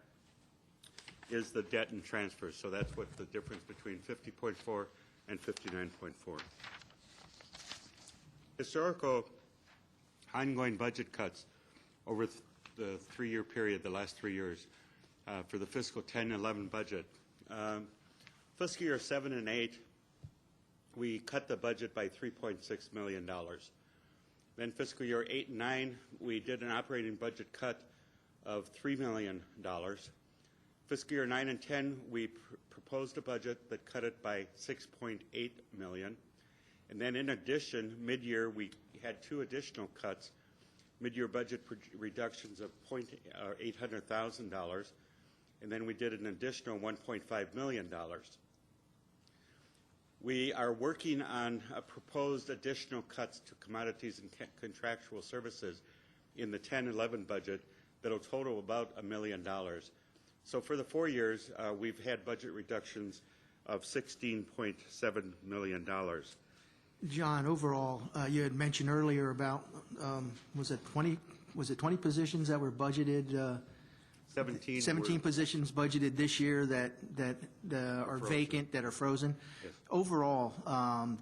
is the debt and transfers. So that's what the difference between 50.4 and 59.4. Historical ongoing budget cuts over the 3-year period, the last 3 years, for the fiscal 10-11 budget. Fiscal year 7 and 8, we cut the budget by $3.6 million. Then fiscal year 8 and 9, we did an operating budget cut of $3 million. Fiscal year 9 and 10, we proposed a budget that cut it by $6.8 million. And then in addition, mid-year, we had 2 additional cuts, mid-year budget reductions of $800,000, and then we did an additional $1.5 million. We are working on a proposed additional cuts to commodities and contractual services in the 10-11 budget that will total about $1 million. So for the 4 years, we've had budget reductions of $16.7 million. John, overall, you had mentioned earlier about, was it 20 positions that were budgeted? 17 positions budgeted this year that are vacant, that are frozen. Yes. Overall,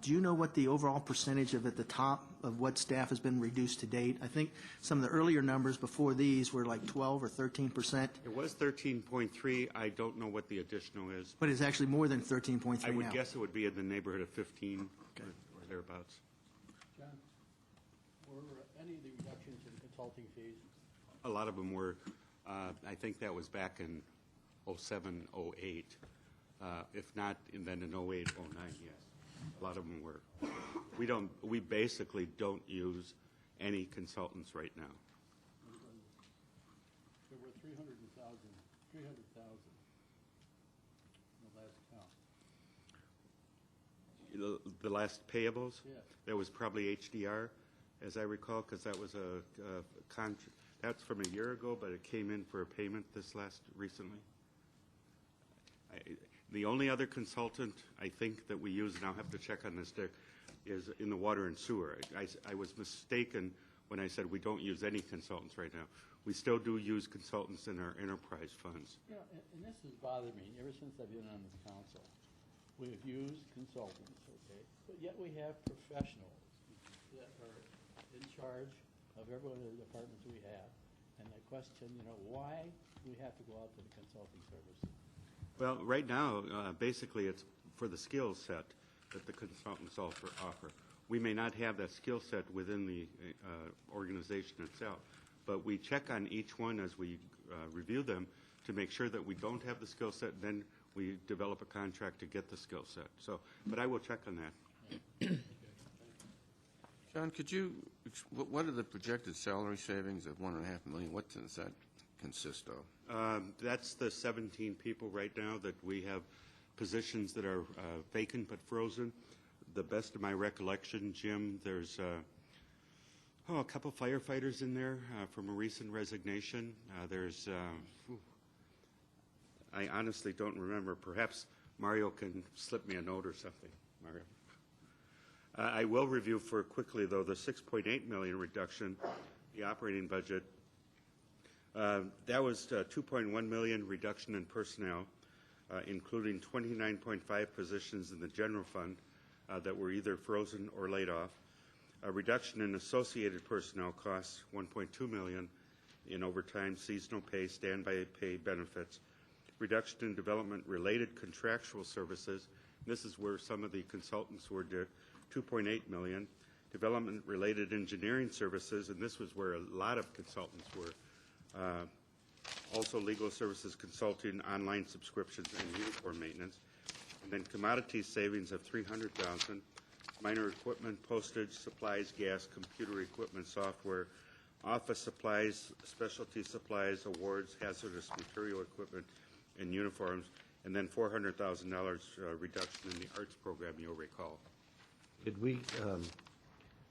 do you know what the overall percentage of at the top of what staff has been reduced to date? I think some of the earlier numbers before these were like 12 or 13%. It was 13.3. I don't know what the additional is. But it's actually more than 13.3 now. I would guess it would be in the neighborhood of 15 or thereabouts. John, were any of the reductions in consulting fees? A lot of them were, I think that was back in '07, '08. If not, then in '08, '09, yes. A lot of them were. We basically don't use any consultants right now. There were 300,000 in the last count. The last payables? Yes. That was probably HDR, as I recall, because that was that's from a year ago, but it came in for a payment recently. The only other consultant I think that we use, and I'll have to check on this, Dick, is in the water and sewer. I was mistaken when I said we don't use any consultants right now. We still do use consultants in our enterprise funds. You know, and this has bothered me ever since I've been on this council. We have used consultants, okay, but yet we have professionals that are in charge of every one of the departments we have. And I question, why we have to go out to the consulting services. Well, right now, basically, it's for the skill set that the consultants offer. We may not have that skill set within the organization itself, but we check on each one as we review them to make sure that we don't have the skill set, and then we develop a contract to get the skill set. So, but I will check on that. John, what are the projected salary savings of $1.5 million? What does that consist of? That's the 17 people right now that we have positions that are vacant but frozen. The best of my recollection, Jim, there's a couple firefighters in there from a recent resignation. I honestly don't remember. Perhaps Mario can slip me a note or something. Mario. I will review for quickly, though, the $6.8 million reduction, the operating budget. That was $2.1 million reduction in personnel, including 29.5 positions in the general fund that were either frozen or laid off. A reduction in associated personnel costs, $1.2 million, in overtime, seasonal pay, standby pay, benefits, reduction in development-related contractual services. This is where some of the consultants were did, $2.8 million. Development-related engineering services, and this was where a lot of consultants were. Also legal services, consulting, online subscriptions, and uniform maintenance. And then commodity savings of $300,000. Minor equipment, postage, supplies, gas, computer equipment, software, office supplies, specialty supplies, awards, hazardous material equipment, and uniforms. And then $400,000 reduction in the arts program, you'll recall. Did we,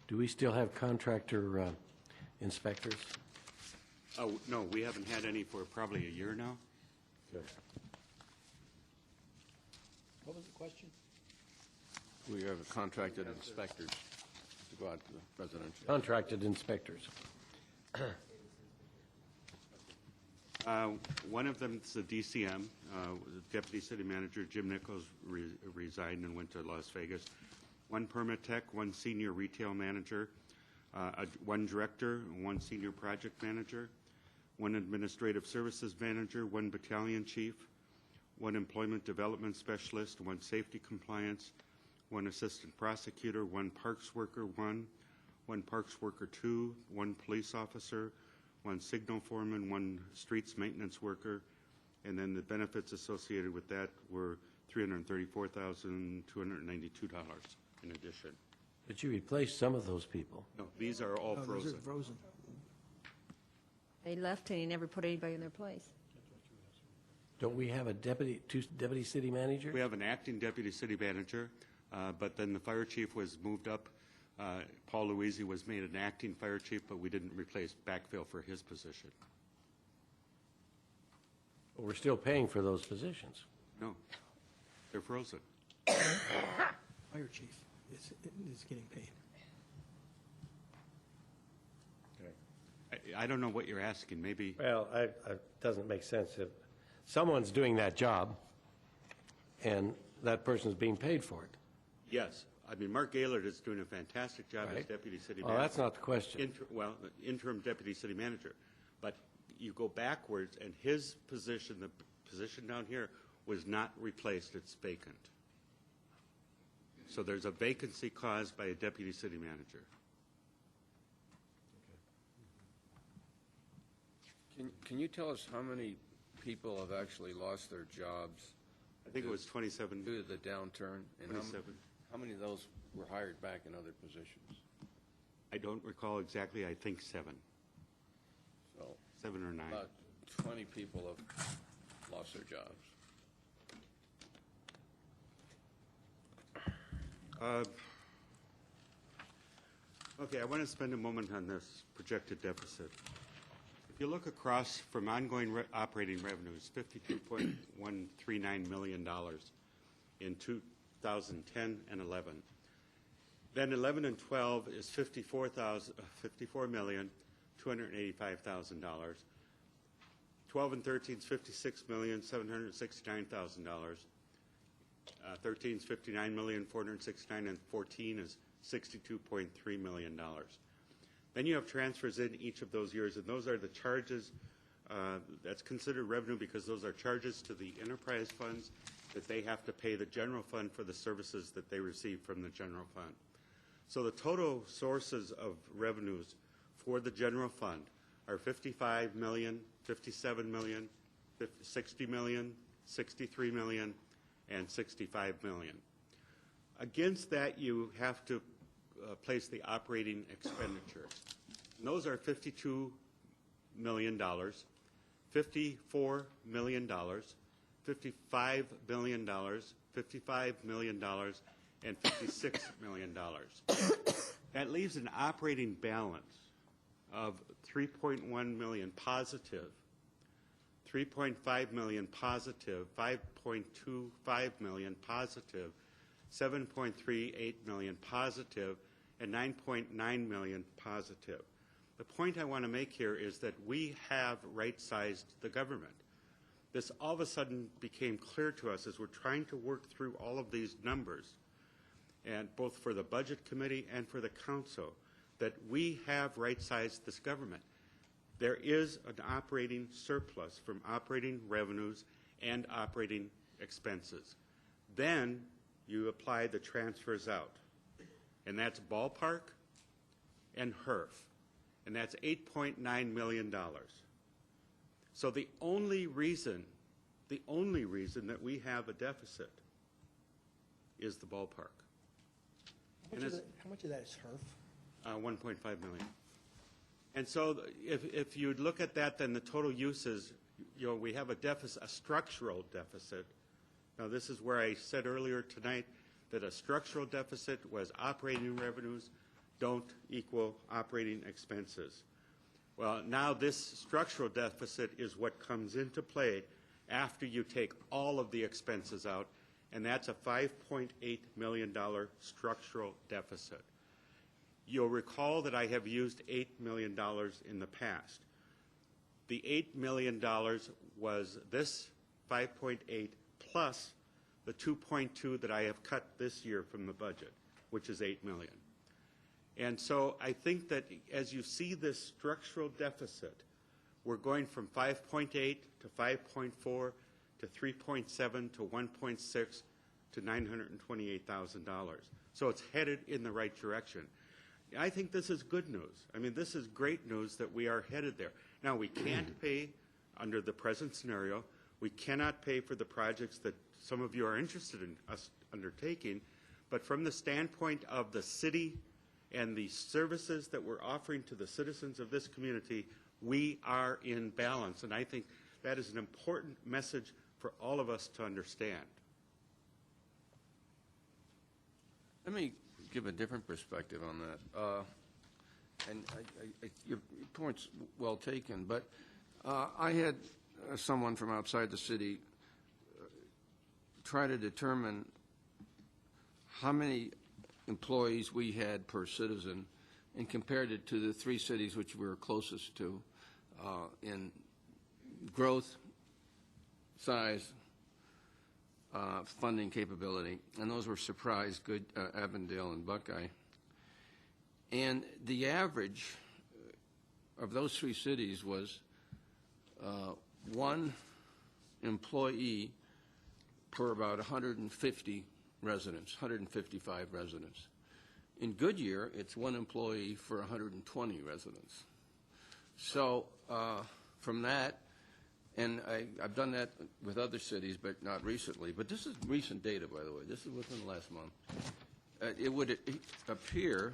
do we still have contractor inspectors? Oh, no, we haven't had any for probably a year now. Good. What was the question? We have contracted inspectors to go out to the residential. Contracted inspectors. One of them is the DCM, Deputy City Manager Jim Nichols resigned and went to Las Vegas. One permit tech, one senior retail manager, one director, one senior project manager, one administrative services manager, one battalion chief, one employment development specialist, one safety compliance, one assistant prosecutor, one parks worker, one parks worker 2, one police officer, one signal foreman, one streets maintenance worker, and then the benefits associated with that were $334,292 in addition. But you replaced some of those people. No, these are all Oh, those frozen. are frozen. They left and he never put anybody in their place. Don't we have a two deputy city manager? We have an acting deputy city manager, but then the fire chief was moved up. Paul Louisi was made an acting fire chief, but we didn't replace backfill for his position. But we're still paying for those positions. No, they're frozen. Fire chief is getting paid. I don't know what you're asking. Maybe Well, it doesn't make sense if someone's doing that job and that person's being paid for it. yes. I mean, Mark Gaylord is doing a fantastic job as Right. deputy city Well, manager. that's not the question. Interim deputy city manager. But you go backwards, and his position, the position down here, was not replaced. It's vacant. So there's a vacancy caused by a deputy city manager. Can you tell us how many people have actually lost their jobs I think it was 27. due to the downturn? And 27. how many of those were hired back in other positions? I don't recall exactly. I think 7. So 7 or 9. about 20 people have lost their jobs. Okay, I want to spend a moment on this projected deficit. If you look across from ongoing operating revenues, $52.139 million in 2010 and 11. Then 11 and 12 is $54,285,000. 12 and 13 is $56,769,000. 13 is $59,469,000, and 14 is $62.3 million. Then you have transfers in each of those years, and those are the charges. That's considered revenue because those are charges to the enterprise funds that they have to pay the general fund for the services that they receive from the general fund. So the total sources of revenues for the general fund are $55 million, $57 million, $60 million, $63 million, and $65 million. Against that, you have to place the operating expenditures. And those are $52 million, $54 million, $55 billion, $55 million, and $56 million. That leaves an operating balance of $3.1 million positive, $3.5 million positive, $5.25 million positive, $7.38 million positive, and $9.9 million positive. The point I want to make here is that we have right-sized the government. This all of a sudden became clear to us as we're trying to work through all of these numbers, and both for the Budget Committee and for the Council, that we have right-sized this government. there is an operating surplus from operating revenues and operating expenses. Then you apply the transfers out, and that's ballpark and HERF, and that's $8.9 million. So the only reason that we have a deficit is the ballpark. How much of that is HERF? 1.5 million. And so if you look at that, then the total uses, we have a deficit, a structural deficit. Now, this is where I said earlier tonight that a structural deficit was operating revenues don't equal operating expenses. Well, now this structural deficit is what comes into play after you take all of the expenses out, and that's a $5.8 million structural deficit. You'll recall that I have used $8 million in the past. The $8 million was this 5.8 plus the 2.2 that I have cut this year from the budget, which is $8 million. And so I think that as you see this structural deficit, we're going from 5.8 to 5.4 to 3.7 to 1.6 to $928,000. So it's headed in the right direction. I think this is good news. I mean, this is great news that we are headed there. Now, we can't pay, under the present scenario, we cannot pay for the projects that some of you are interested in us undertaking, but from the standpoint of the city and the services that we're offering to the citizens of this community, we are in balance, and I think that is an important message for all of us to understand. Let me give a different perspective on that. And your point's well taken, but I had someone from outside the city try to determine how many employees we had per citizen and compared it to the three cities which we were closest to in growth, size, funding capability, and those were Surprise, Avondale, and Buckeye. And the average of those three cities was one employee per about 150 residents, 155 residents. In Goodyear, it's one employee for 120 residents. So from that, and I've done that with other cities, but not recently. But this is recent data, by the way. This is within the last month. It would appear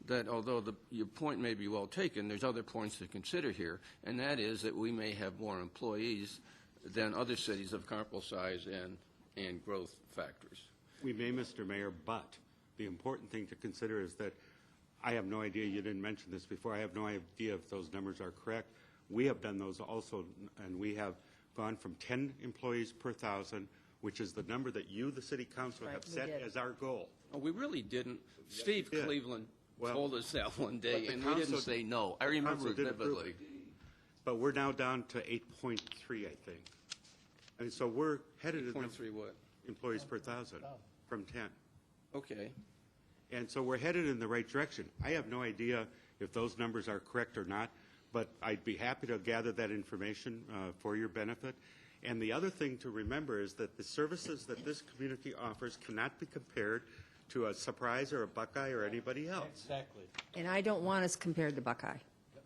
that although your point may be well taken, there's other points to consider here, and that is that we may have more employees than other cities of comparable size and growth factors. We may, Mr. Mayor, but the important thing to consider is that I have no idea, you didn't mention this before, I have no idea if those numbers are correct. We have done those also, and we have gone from 10 employees per 1,000, which is the number that you, the city council, have set as our goal. Oh, we really didn't. Steve Cleveland told us that one day, but the and we didn't say no. I remember it vividly. But we're now down to 8.3, I think. And so we're headed at 8.3 what? employees per 1,000 from 10. Okay. And so we're headed in the right direction. I have no idea if those numbers are correct or not, but I'd be happy to gather that information for your benefit. And the other thing to remember is that the services that this community offers cannot be compared to a Surprise or a Buckeye or anybody else. Exactly. And I don't want us compared to Buckeye.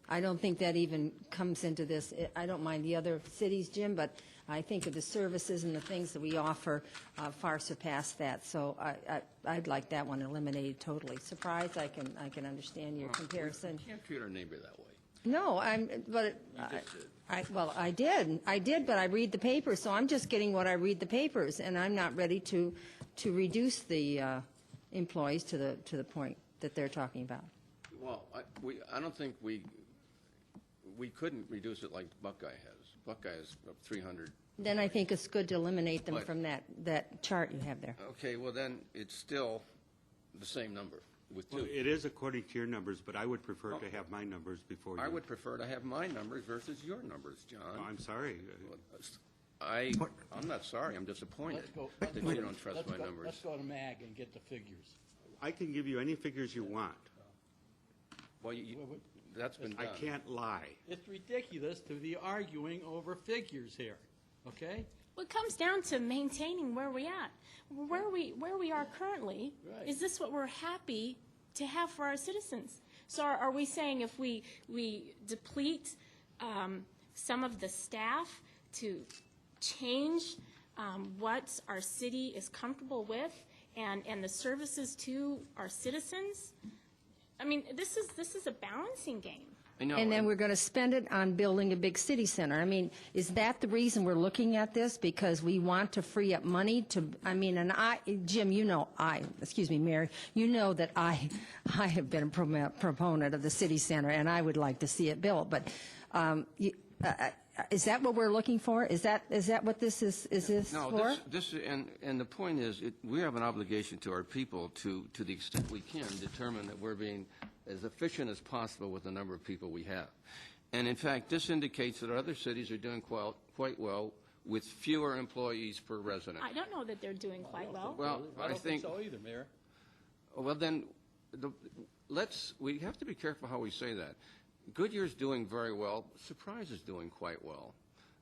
I don't think that even comes into this. I don't mind the other cities, Jim, but I think of the services and the things that we offer far surpass that. So I'd like that one eliminated totally. Surprise, I can understand your comparison. You can't treat our neighbor that way. No, I did, but I read the papers, so I'm just getting what I read the papers, and I'm not ready to reduce the employees to the point that they're talking about. Well, I don't think we couldn't reduce it like Buckeye has. Buckeye is 300. Then I think it's good to eliminate them from that chart you have there. Okay, well then it's still the same number with two. Well, it is according to your numbers, but I would prefer to have my numbers before you. I would prefer to have my numbers versus your numbers, John. Oh, I'm sorry. I'm not sorry. I'm disappointed that you don't trust my numbers. Let's go to MAG and get the figures. I can give you any figures you want. Well, that's been done. I can't lie. It's ridiculous to be arguing over figures here, okay? Well, it comes down to maintaining where we at, where we are currently. Right. Is this what we're happy to have for our citizens? So are we saying if we deplete some of the staff to change what our city is comfortable with and the services to our citizens? I mean, this is a balancing game. I know. And then we're going to spend it on building a big city center. I mean, is that the reason we're looking at this? Because we want to free up money to, I mean, and Jim, Mayor, you know that I have been a proponent of the city center, and I would like to see it built. But is that what we're looking for? Is that what this is No, for? and the point is, we have an obligation to our people to the extent we can determine that we're being as efficient as possible with the number of people we have. And in fact, this indicates that other cities are doing quite well with fewer employees per resident. I don't know that they're doing quite well. Well, I don't think so either, Mayor. Well, then, we have to be careful how we say that. Goodyear's doing very well. Surprise is doing quite well.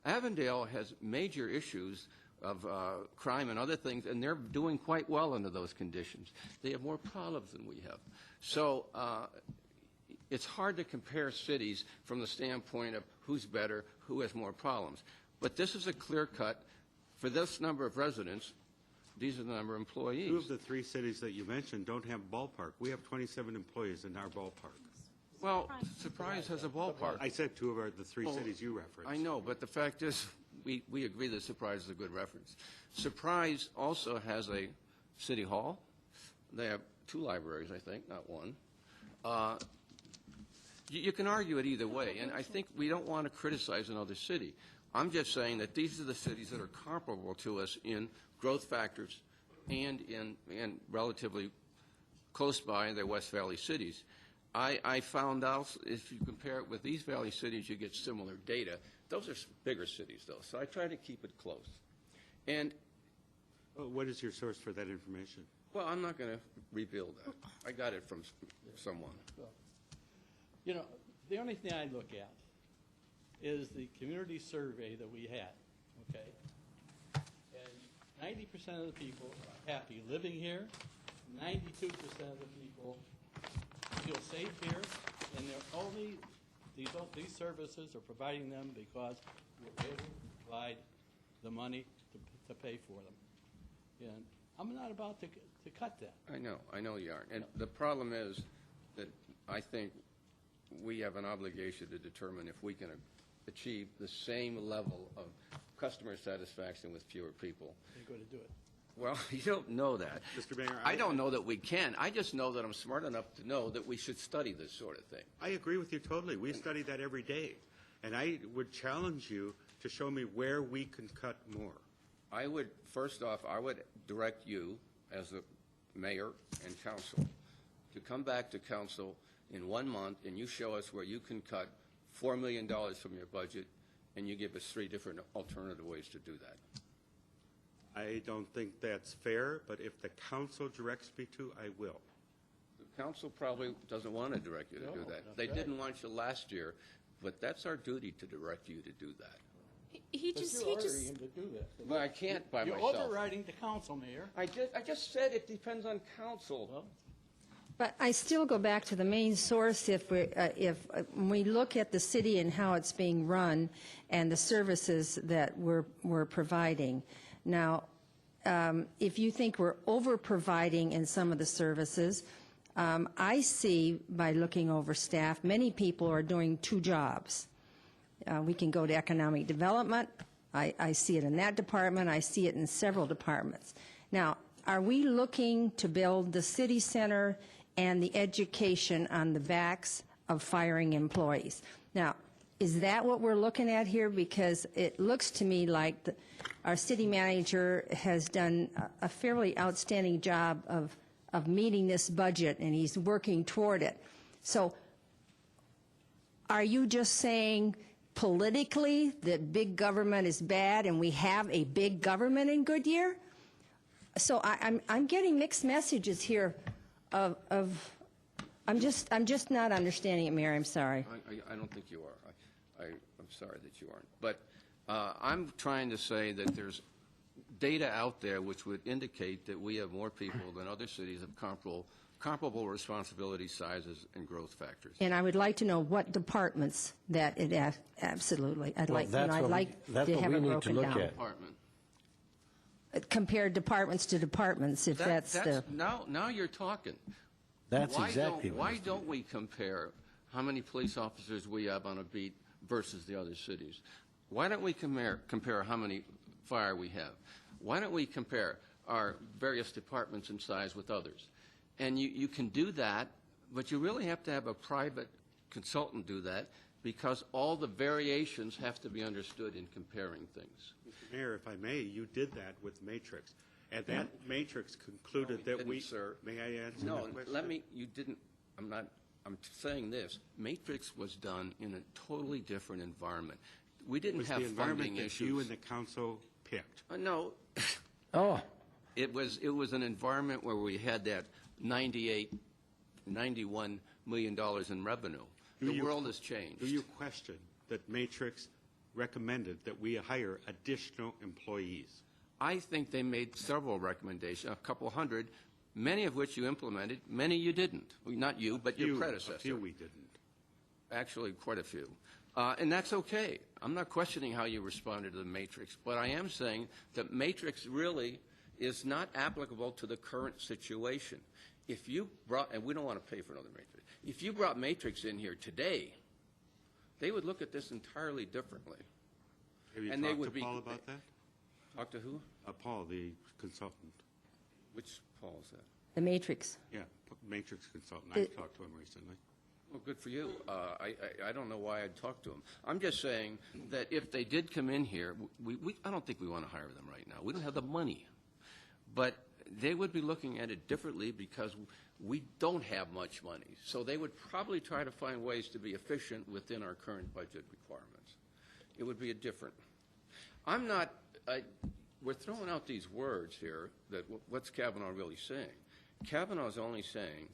Avondale has major issues of crime and other things, and they're doing quite well under those conditions. They have more problems than we have. So it's hard to compare cities from the standpoint of who's better, who has more problems. But this is a clear cut. For this number of residents, these are the number of employees. 2 of the 3 cities that you mentioned don't have ballpark. We have 27 employees in our ballpark. Well, Surprise has a ballpark. I said 2 of the 3 cities you referenced. I know, but the fact is, we agree that Surprise is a good reference. Surprise also has a city hall. They have 2 libraries, I think, not 1. You can argue it either way, and I think we don't want to criticize another city. I'm just saying that these are the cities that are comparable to us in growth factors and in relatively close by their West Valley cities. I found out if you compare it with these Valley cities, you get similar data. Those are bigger cities, though, so I try to keep it close. And what is your source for that information? well, I'm not going to reveal that. I got it from someone. You know, the only thing I look at is the community survey that we had, okay? And 90% of the people are happy living here. 92% of the people feel safe here, and they're only, these services are providing them because we're able to provide the money to pay for them. And I'm not about to cut that. I know you aren't. And the problem is that I think we have an obligation to determine if we can achieve the same level of customer satisfaction with fewer people. They're going to do it. Well, you don't know that. Mr. Mayor, I don't know that we can. I just know that I'm smart enough to know that we should study this sort of thing. I agree with you totally. We study that every day. And I would challenge you to show me where we can cut more. First off, I would direct you as the mayor and council to come back to council in 1 month and you show us where you can cut $4 million from your budget and you give us 3 different alternative ways to do that. I don't think that's fair, but if the council directs me to, I will. The council probably doesn't want to direct you to do that. They didn't want you last year, but that's our duty to direct you to do that. He But just, you're ordering him to do that. But I can't by You're myself. overriding the council, Mayor. I just said it depends on council. Well, But I still go back to the main source. If when we look at the city and how it's being run and the services that we're providing. Now, if you think we're over-providing in some of the services, I see by looking over staff, many people are doing 2 jobs. We can go to economic development. I see it in that department. I see it in several departments. Now, are we looking to build the city center and the education on the backs of firing employees? Now, is that what we're looking at here? Because it looks to me like our city manager has done a fairly outstanding job of meeting this budget, and he's working toward it. So are you just saying politically that big government is bad and we have a big government in Goodyear? So I'm getting mixed messages here of I'm just not understanding it, Mayor, I'm sorry. I don't think you are. I'm sorry that you aren't. But I'm trying to say that there's data out there which would indicate that we have more people than other cities of comparable responsibility sizes and growth factors. And I would like to know what departments that it absolutely, I'd Well, like, you know, I'd like that's to what have we it need to broken look down. at. Department. Compare departments to departments, if that's the, Now you're talking. That's Why exactly don't- what Why needs to be don't we compare how many police officers we have on a beat versus the other cities? Why don't we compare how many fire we have? Why don't we compare our various departments in size with others? And you can do that, but you really have to have a private consultant do that because all the variations have to be understood in comparing things. Mr. Mayor, if I may, you did that with Matrix. And that Matrix concluded No, we that we... didn't, sir. May I answer No, the question? let me, you didn't, I'm saying this. Matrix was done in a totally different environment. We It didn't was have the environment funding that you and issues. the council picked. No, Oh, it was an environment where we had that $91 million in revenue. The world has changed. Do you question that Matrix recommended that we hire additional employees? I think they made several recommendations, a couple hundred, many of which you implemented, many you didn't. Well, not you, but your predecessor. A few we didn't. Actually, quite a few. And that's okay. I'm not questioning how you responded to the Matrix, but I am saying that Matrix really is not applicable to the current situation. If you brought, and we don't want to pay for another Matrix, if you brought Matrix in here today, they would look at this entirely differently. Have you And they talked would to be- Paul about that? Talk to who? Paul, the consultant. Which Paul is that? the matrix. Yeah, Matrix consultant. I talked to him recently. Well, good for you. I don't know why I'd talk to them. I'm just saying that if they did come in here, I don't think we want to hire them right now. We don't have the money. But they would be looking at it differently because we don't have much money. So they would probably try to find ways to be efficient within our current budget requirements. It would be a different. I'm not, we're throwing out these words here that what's Kavanaugh really saying? Kavanaugh is only saying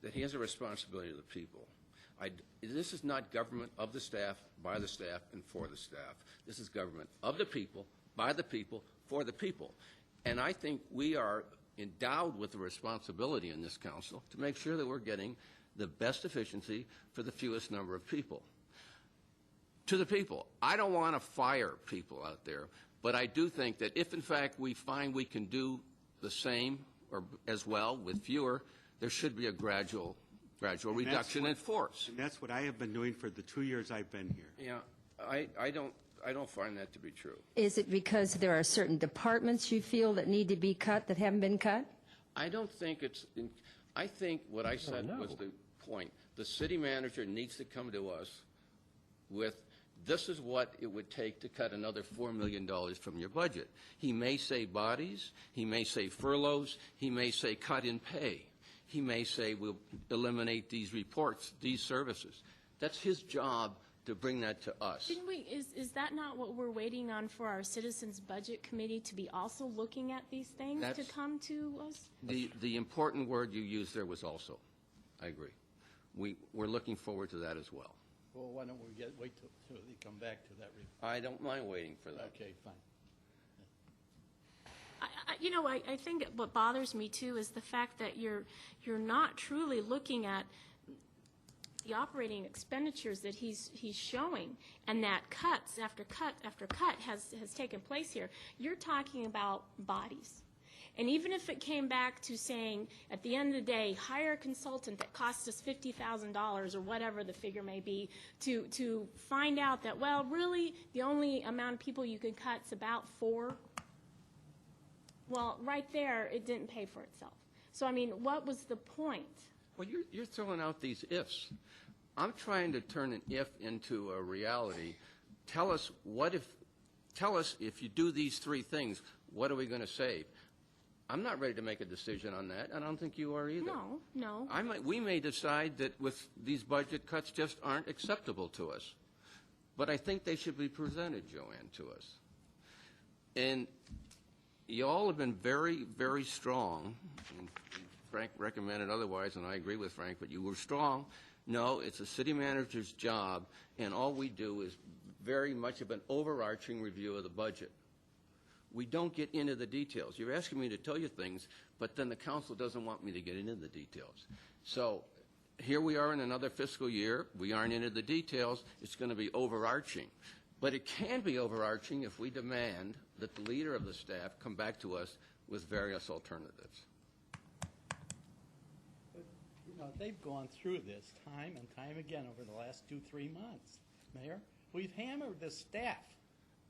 that he has a responsibility to the people. This is not government of the staff, by the staff, and for the staff. This is government of the people, by the people, for the people. And I think we are endowed with the responsibility in this council to make sure that we're getting the best efficiency for the fewest number of people. To the people, I don't want to fire people out there, but I do think that if, in fact, we find we can do the same or as well with fewer, there should be a gradual reduction in force. And that's what I have been doing for the 2 years I've been here. Yeah, I don't find that to be true. Is it because there are certain departments you feel that need to be cut that haven't been cut? I don't think I think what I said was the point. The city manager needs to come to us with, this is what it would take to cut another $4 million from your budget. He may say bodies, he may say furloughs, he may say cut in pay. He may say we'll eliminate these reports, these services. That's his job to bring that to us. Didn't we, is that not what we're waiting on for our Citizens Budget Committee to be also looking at these things to That's- come to us? The important word you used there was also. I agree. We're looking forward to that as well. Well, why don't we wait till they come back to that? I don't mind waiting for that. Okay, fine. I think what bothers me too is the fact that you're not truly looking at the operating expenditures that he's showing, and that cuts after cut after cut has taken place here. You're talking about bodies. And even if it came back to saying, at the end of the day, hire a consultant that costs us $50,000 or whatever the figure may be, to find out that, well, really, the only amount of people you can cut is about 4. Well, right there, it didn't pay for itself. So, I mean, what was the point? Well, you're throwing out these ifs. I'm trying to turn an if into a reality. Tell us if you do these 3 things, what are we going to save? I'm not ready to make a decision on that. I don't think you are either. No. We may decide that with these budget cuts just aren't acceptable to us. But I think they should be presented, Joanne, to us. And you all have been very, very strong in Frank recommended otherwise, and I agree with Frank, but you were strong. No, it's a city manager's job, and all we do is very much of an overarching review of the budget. We don't get into the details. You're asking me to tell you things, but then the council doesn't want me to get into the details. So here we are in another fiscal year. We aren't into the details. It's going to be overarching. But it can be overarching if we demand that the leader of the staff come back to us with various alternatives. You know, they've gone through this time and time again over the last 2-3 months, Mayor. We've hammered the staff.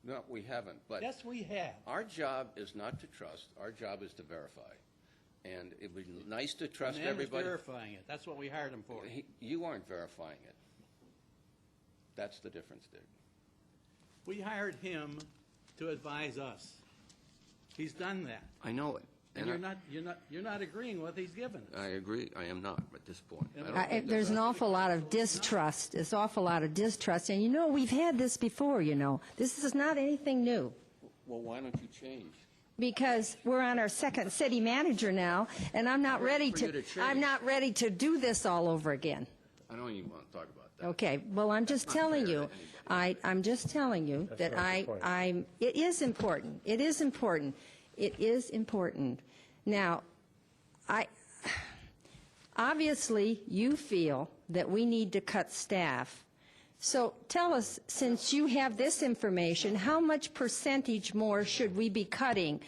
No, we haven't. But Yes, we have. our job is not to trust. Our job is to verify. And it would be nice to trust The man was everybody. verifying it. That's what we hired him for. You aren't verifying it. That's the difference, Dick. We hired him to advise us. He's done that. I know it. And you're not agreeing with what he's given us. I agree. I am not at this point. I don't think There's that's an awful lot of distrust. There's an awful lot of distrust. And, you know, we've had this before, you know. This is not anything new. Well, why don't you change? Because we're on our second city manager now, and I'm not ready for you to to, change. I'm not ready to do this all over again. I don't even want to talk about that. Okay, well, I'm just That's not telling fair you, to anybody. I'm just telling you that not the point. it is important. It is important. It is important. Now, obviously, you feel that we need to cut staff. So tell us, since you have this information, how much percentage more should we be cutting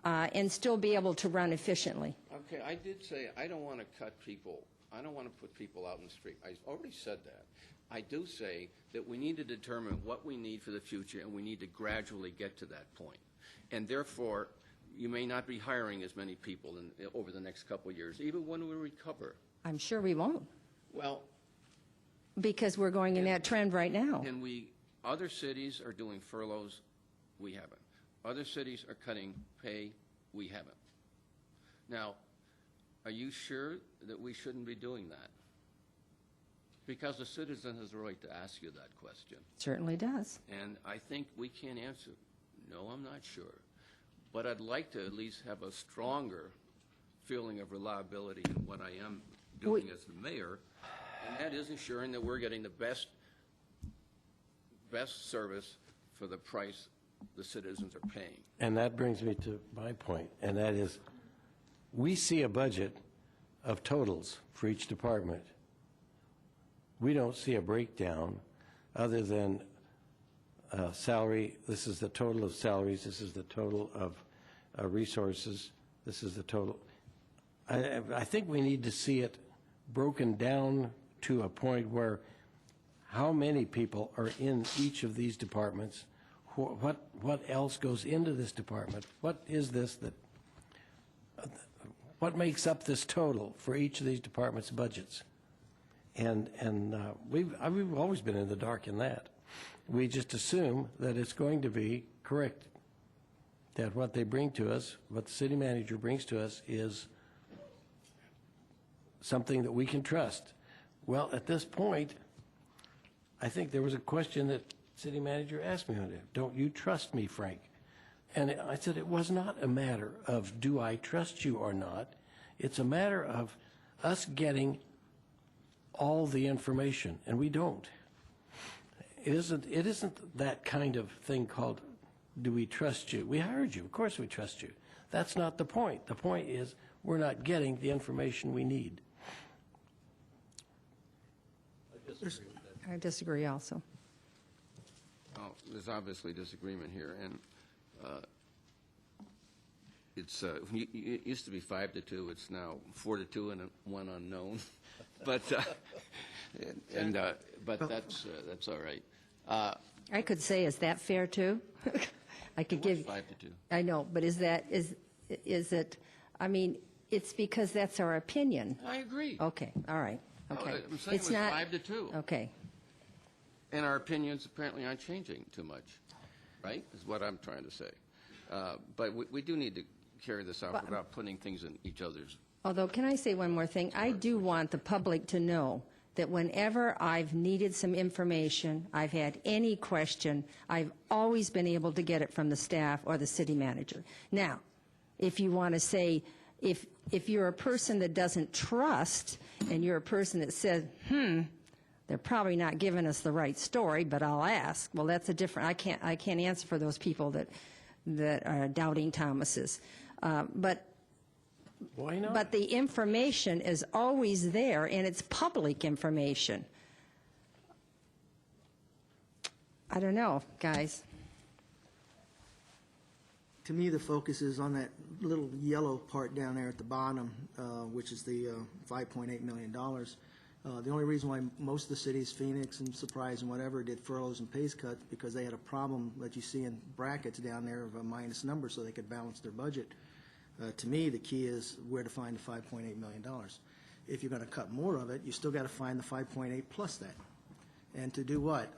and still be able to run efficiently? Okay, I did say I don't want to cut people. I don't want to put people out in the street. I already said that. I do say that we need to determine what we need for the future, and we need to gradually get to that point. And therefore, you may not be hiring as many people over the next couple of years, even when we recover. I'm sure we won't, Well, because we're going in that trend right now. and other cities are doing furloughs, we haven't. Other cities are cutting pay, we haven't. Now, are you sure that we shouldn't be doing that? Because the citizen has a right to ask you that question. Certainly does. And I think we can't answer, no, I'm not sure. But I'd like to at least have a stronger feeling of reliability in what I am doing as the mayor, and that is ensuring that we're getting the best service for the price the citizens are paying. And that brings me to my point, and that is, we see a budget of totals for each department. We don't see a breakdown other than salary. This is the total of salaries. This is the total of resources. This is the total. I think we need to see it broken down to a point where how many people are in each of these departments, what else goes into this department, what is this that, what makes up this total for each of these departments' budgets? And we've always been in the dark in that. We just assume that it's going to be correct, that what they bring to us, what the city manager brings to us is something that we can trust. Well, at this point, I think there was a question that city manager asked me, don't you trust me, Frank? And I said, it was not a matter of do I trust you or not. It's a matter of us getting all the information, and we don't. It isn't that kind of thing called, do we trust you? We hired you. Of course we trust you. That's not the point. The point is we're not getting the information we need. I disagree also. Oh, there's obviously disagreement here, and it used to be 5-2. It's now 4-2 and 1 unknown. But but that's all right. I could say, is that fair too? I could give. 5-2. I know, but is it? I mean, it's because that's our opinion. I agree. Okay, all right. Okay, I'm saying it's it was not 5-2. Okay. And our opinions apparently aren't changing too much, right? Is what I'm trying to say. But we do need to carry this out without putting things in each other's. Although, can I say one more thing? I do want the public to know that whenever I've needed some information, I've had any question, I've always been able to get it from the staff or the city manager. Now, if you want to say If you're a person that doesn't trust, and you're a person that says, they're probably not giving us the right story, but I'll ask. Well, that's a different. I can't answer for those people that are doubting Thomases. But Why not? But the information is always there, and it's public information. I don't know, guys. To me, the focus is on that little yellow part down there at the bottom, which is the $5.8 million. The only reason why most of the cities, Phoenix and Surprise and whatever, did furloughs and pays cuts because they had a problem that you see in brackets down there of a minus number so they could balance their budget. To me, the key is where to find the $5.8 million. If you're going to cut more of it, you still got to find the 5.8 plus that. And to do what?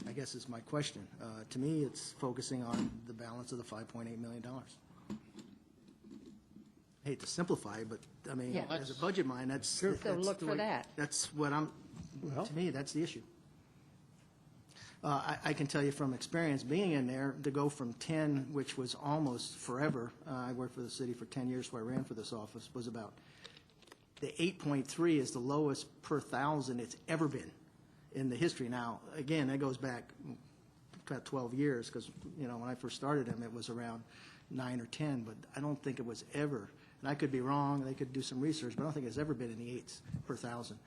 I guess is my question. To me, it's focusing on the balance of the $5.8 million. I hate to simplify, but I mean, Yeah. as a budget mind, that's So look the for way- that. That's what to me, that's the issue. I can tell you from experience, being in there, to go from 10, which was almost forever, I worked for the city for 10 years before I ran for this office, was about, the 8.3 is the lowest per thousand it's ever been in the history. Now, again, that goes back about 12 years, because, when I first started them, it was around 9 or 10, but I don't think it was ever, and I could be wrong, they could do some research, but I don't think it's ever been in the 8s per thousand.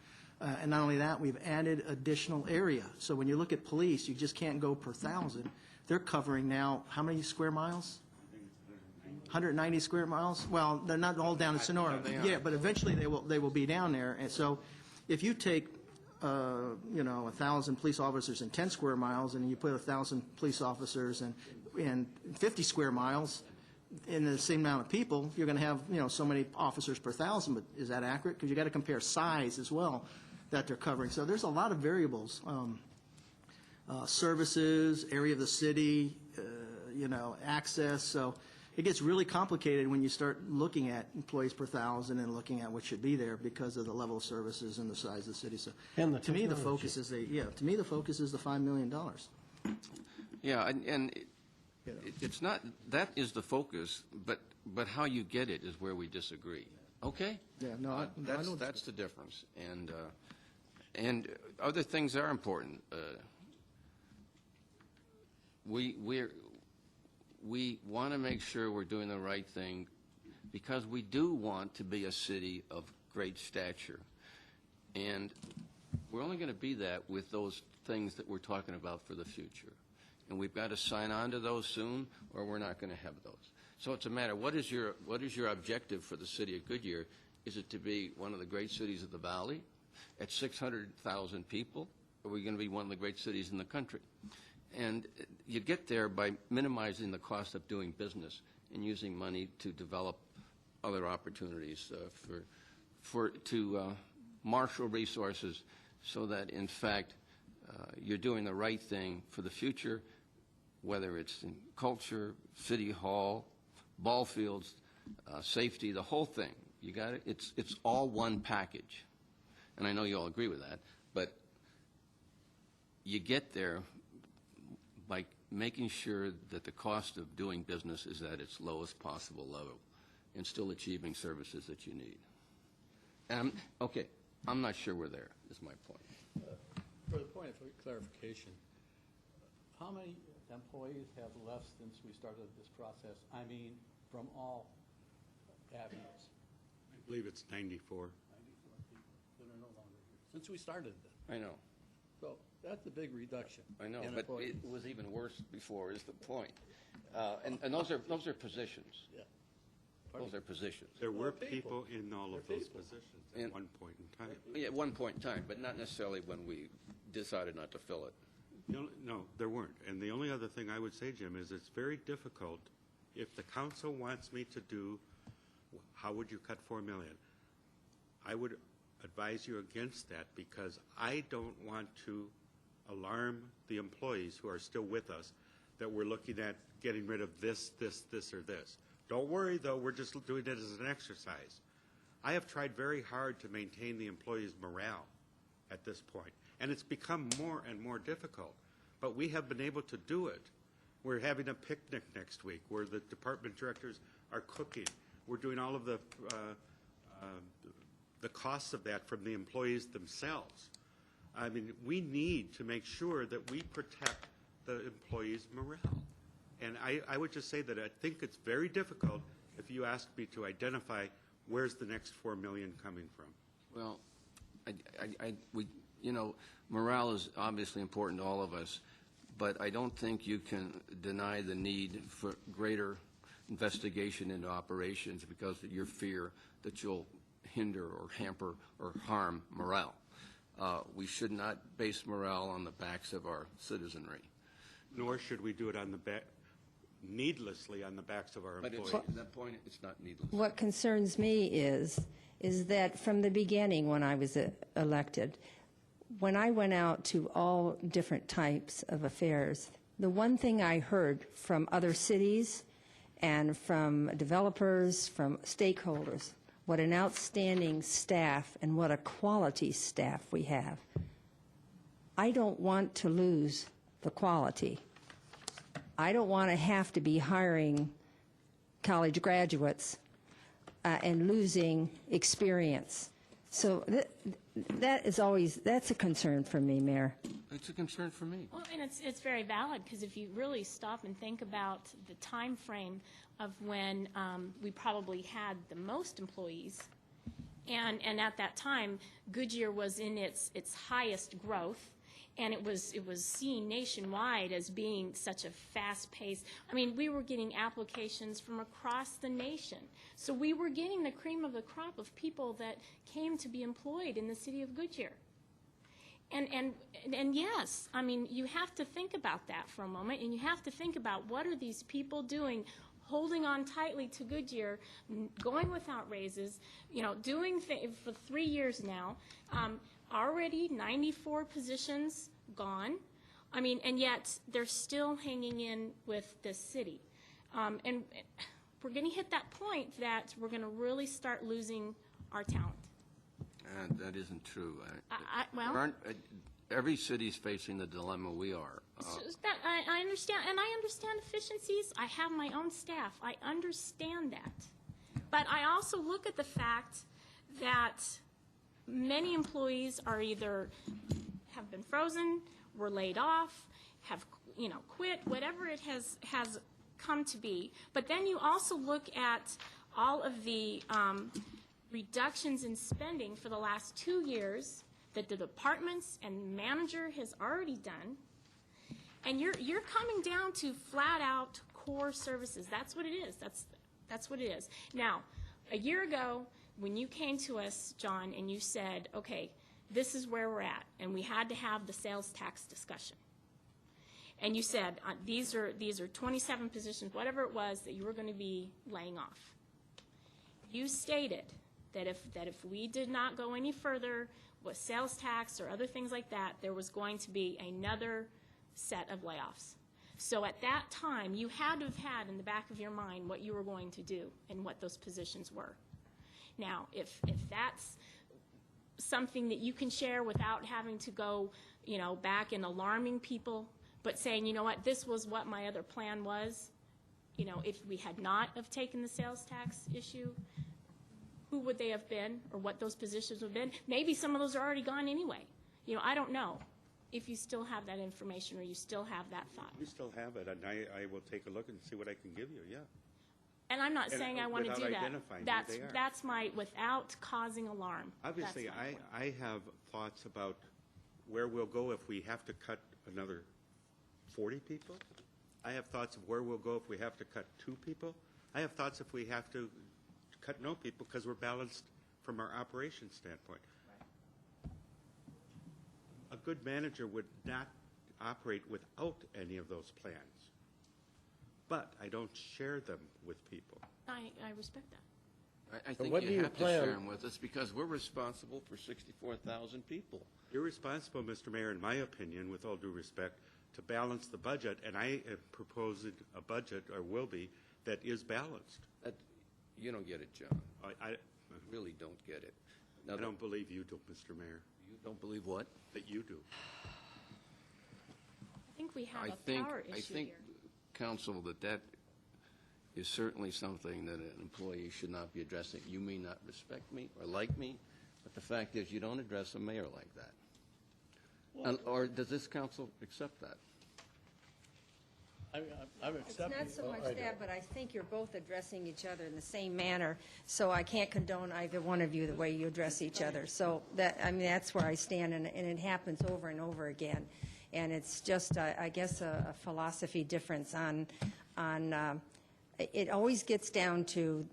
And not only that, we've added additional area. So when you look at police, you just can't go per thousand. They're covering now, how many square miles? 190 square miles? Well, they're not all down in Sonora. Yeah, but eventually they will be down there. And so if you take, 1,000 police officers in 10 square miles, and you put 1,000 police officers in 50 square miles, in the same amount of people, you're going to have, so many officers per thousand, but is that accurate? Because you got to compare size as well that they're covering. So there's a lot of variables, services, area of the city, access. So it gets really complicated when you start looking at employees per thousand and looking at what should be there because of the level of services and the size of the city. So And the to me, the technology. focus is the $5 million. Yeah, and it's not, that is the focus, but how you get it is where we disagree. Okay? Yeah, no, I know That's the difference. And other things are important. We want to make sure we're doing the right thing because we do want to be a city of great stature. And we're only going to be that with those things that we're talking about for the future. And we've got to sign on to those soon, or we're not going to have those. So it's a matter, what is your objective for the city of Goodyear? Is it to be one of the great cities of the valley at 600,000 people? Or are we going to be one of the great cities in the country? And you get there by minimizing the cost of doing business and using money to develop other opportunities to marshal resources so that, in fact, you're doing the right thing for the future, whether it's in culture, city hall, ball fields, safety, the whole thing. You got it? It's all one package. And I know you all agree with that, but you get there by making sure that the cost of doing business is at its lowest possible level and still achieving services that you need. And I'm not sure we're there, is my point. For the point of clarification, how many employees have left since we started this process? I mean, from all avenues? I believe it's 94. 94 people that are no longer here, since we started this. I know. So that's a big reduction. I know, in but employees. it was even worse before is the point. And those are positions. Yeah. Those are positions. There were people. people in all of those positions at And- one point in time. Yeah, at one point in time, but not necessarily when we decided not to fill it. No, there weren't. And the only other thing I would say, Jim, is it's very difficult. If the council wants me to do, how would you cut $4 million? I would advise you against that because I don't want to alarm the employees who are still with us that we're looking at getting rid of this, or this. Don't worry, though, we're just doing it as an exercise. I have tried very hard to maintain the employees' morale at this point, and it's become more and more difficult. But we have been able to do it. We're having a picnic next week where the department directors are cooking. we're doing all of the costs of that from the employees themselves. I mean, we need to make sure that we protect the employees' morale. And I would just say that I think it's very difficult if you ask me to identify where's the next $4 million coming from. Well, morale is obviously important to all of us, but I don't think you can deny the need for greater investigation into operations because of your fear that you'll hinder or hamper or harm morale. We should not base morale on the backs of our citizenry. Nor should we do it on the back, needlessly on the backs of our But employees. at that point, it's not needless. What concerns me is that from the beginning when I was elected, when I went out to all different types of affairs, the one thing I heard from other cities and from developers, from stakeholders, what an outstanding staff and what a quality staff we have. I don't want to lose the quality. I don't want to have to be hiring college graduates and losing experience. So that's a concern for me, Mayor. It's a concern for me. Well, and it's very valid, because if you really stop and think about the time frame of when we probably had the most employees, and at that time, Goodyear was in its highest growth, and it was seen nationwide as being such a fast-paced. I mean, we were getting applications from across the nation. So we were getting the cream of the crop of people that came to be employed in the city of Goodyear. And yes, I mean, you have to think about that for a moment, and you have to think about what are these people doing, holding on tightly to Goodyear, going without raises, doing for 3 years now. Already 94 positions gone. I mean, and yet they're still hanging in with this city. And we're going to hit that point that we're going to really start losing our talent. And that isn't true. Well, every city's facing the dilemma we are. I understand, and I understand efficiencies. I have my own staff. I understand that. But I also look at the fact that many employees are either have been frozen, were laid off, have quit, whatever it has come to be. But then you also look at all of the reductions in spending for the last 2 years that the departments and manager has already done, and you're coming down to flat out core services. That's what it is. That's what it is. Now, a year ago, when you came to us, John, and you said, okay, this is where we're at, and we had to have the sales tax discussion. And you said, these are 27 positions, whatever it was, that you were going to be laying off. You stated that if we did not go any further with sales tax or other things like that, there was going to be another set of layoffs. So at that time, you had to have had in the back of your mind what you were going to do and what those positions were. Now, if that's something that you can share without having to go, back and alarming people, but saying, you know what, this was what my other plan was, if we had not have taken the sales tax issue, who would they have been or what those positions would have been? Maybe some of those are already gone anyway. I don't know if you still have that information or you still have that thought. We still have it, and I will take a look and see what I can give you, yeah. And I'm not saying I want to do without that. identifying who they are. That's my, without causing alarm. Obviously, That's my point. I have thoughts about where we'll go if we have to cut another 40 people. I have thoughts of where we'll go if we have to cut 2 people. I have thoughts if we have to cut no people because we're balanced from our operations standpoint. Right. A good manager would not operate without any of those plans. But I don't share them with people. I respect that. I think what do you you have to plan- share them with us because we're responsible for 64,000 people. You're responsible, Mr. Mayor, in my opinion, with all due respect, to balance the budget, and I am proposing a budget, or will be, that is balanced. You don't get it, John. I Really don't get it. Now, I don't believe you do, Mr. Mayor, You don't believe what? that you do. I think we have I a think, power issue I think, here. Counsel, that is certainly something that an employee should not be addressing. You may not respect me or like me, but the fact is you don't address a mayor like that. Or does this council accept that? I'm It's accepting. not so much that, but I think you're both addressing each other in the same manner, so I can't condone either one of you the way you address each other. So that, I mean, that's where I stand, and it happens over and over again. And it's just, I guess, a philosophy difference on, it always gets down to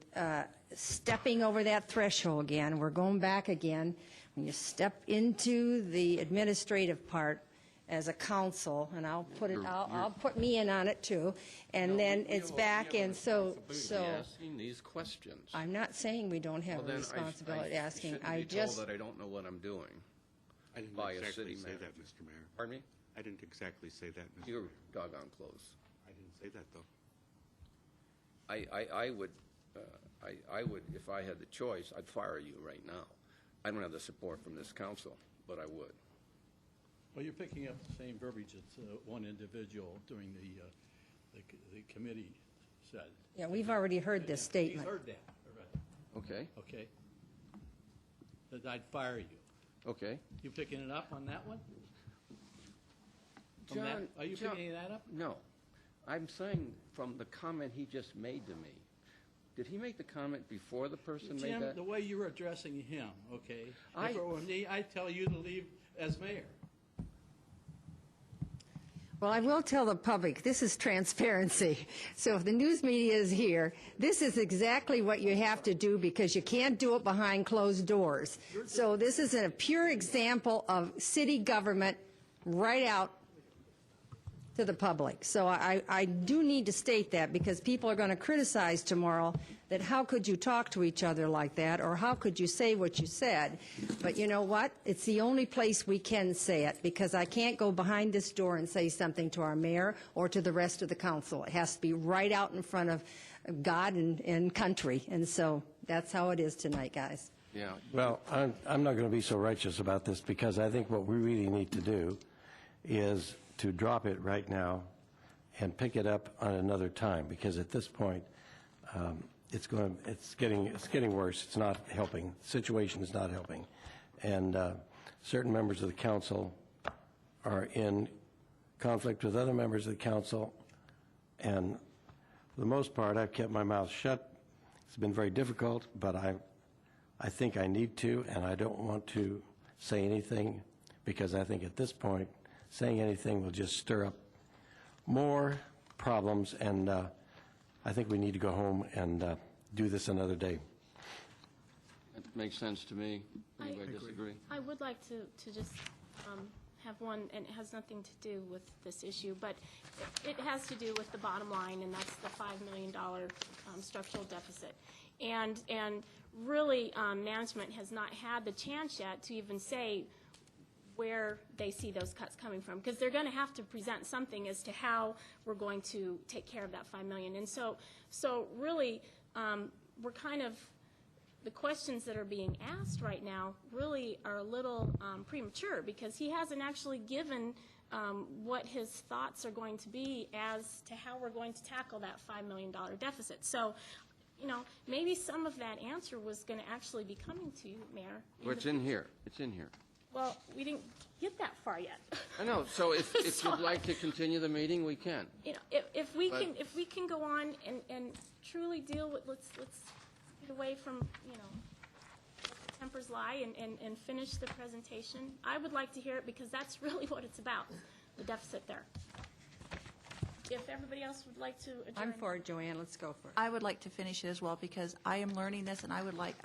stepping over that threshold again. We're going back again. When you step into the administrative part as a council, and I'll put me in on it too, and then it's back, and so. Asking these questions. I'm not saying we don't have Well, a then responsibility I asking. shouldn't I be just, told that I don't know what I'm doing. I didn't By a exactly city say manager. that, Mr. Mayor. Pardon me? I didn't exactly say that, Mr. You're Mayor. doggone close. I didn't say that, though. I would, if I had the choice, I'd fire you right now. I don't have the support from this council, but I would. Well, you're picking up the same verbiage that one individual during the committee said. yeah, we've already heard this statement. He's heard that already, Okay, okay? That I'd fire you. okay. You picking it up on that one? From that- John, Are you picking that up? No. I'm saying from the comment he just made to me, did he make the comment before the person made Jim, that? the way you're addressing him, okay? I- If it were me, I'd tell you to leave as mayor. Well, I will tell the public, this is transparency. So if the news media is here, this is exactly what you have to do because you can't do it behind closed doors. So this is a pure example of city government right out to the public. So I do need to state that because people are going to criticize tomorrow that how could you talk to each other like that or how could you say what you said. But you know what? It's the only place we can say it because I can't go behind this door and say something to our mayor or to the rest of the council. It has to be right out in front of God and country. And so that's how it is tonight, guys. Yeah. Well, I'm not going to be so righteous about this because I think what we really need to do is to drop it right now and pick it up on another time because at this point, it's getting worse. It's not helping. The situation is not helping. And certain members of the council are in conflict with other members of the council. And for the most part, I've kept my mouth shut. It's been very difficult, but I think I need to, and I don't want to say anything because I think at this point, saying anything will just stir up more problems, and I think we need to go home and do this another day. That makes sense to me. Anybody disagree? I would like to just have one, and it has nothing to do with this issue, but it has to do with the bottom line, and that's the $5 million structural deficit. And really, management has not had the chance yet to even say where they see those cuts coming from, because they're going to have to present something as to how we're going to take care of that $5 million. And so really, we're kind of, the questions that are being asked right now really are a little premature, because he hasn't actually given what his thoughts are going to be as to how we're going to tackle that $5 million deficit. So, you know, maybe some of that answer was going to actually be coming to you, Mayor. Well, it's in here. It's in here. Well, we didn't get that far yet. I know. So if you'd like to continue the meeting, we can. You know, if we But- can go on and truly deal with, let's get away from, you know, let the tempers lie and finish the presentation. I would like to hear it because that's really what it's about, the deficit there. If everybody else would like to adjourn. I'm for it, Joanne. Let's go for it. I would like to finish it as well because I am learning this and I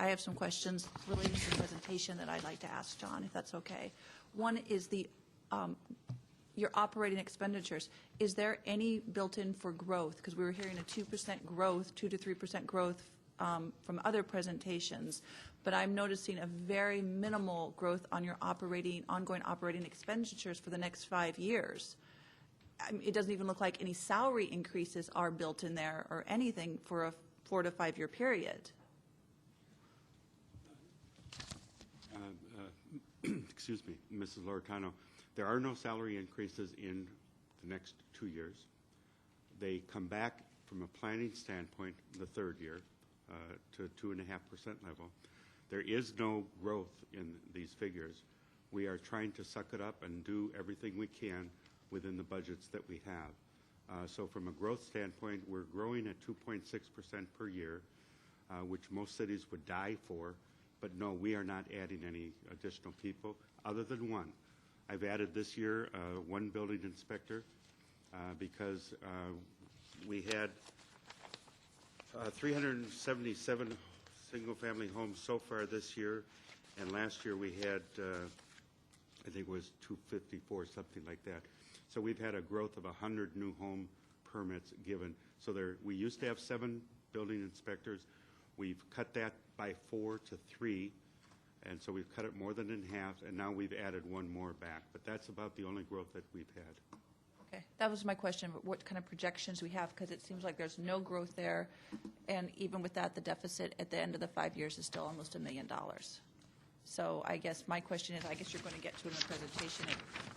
have some questions relating to the presentation that I'd like to ask John, if that's okay. One is your operating expenditures. Is there any built-in for growth? Because we were hearing a 2% growth, 2 to 3% growth from other presentations, but I'm noticing a very minimal growth on your ongoing operating expenditures for the next 5 years. I mean, it doesn't even look like any salary increases are built in there or anything for a 4 to 5 year period. Excuse me, Mrs. Loretano, there are no salary increases in the next 2 years. They come back from a planning standpoint, the third year, to 2.5% level. There is no growth in these figures. We are trying to suck it up and do everything we can within the budgets that we have. So from a growth standpoint, we're growing at 2.6% per year, which most cities would die for. But no, we are not adding any additional people other than one. I've added this year one building inspector because we had 377 single-family homes so far this year, and last year we had, I think it was 254, something like that. So we've had a growth of 100 new home permits given. So we used to have 7 building inspectors. We've cut that by 4 to 3, and so we've cut it more than in half, and now we've added one more back. But that's about the only growth that we've had. Okay, that was my question, what kind of projections we have, because it seems like there's no growth there, and even with that, the deficit at the end of the 5 years is still almost $1 million. So I guess my question is, I guess you're going to get to in the presentation,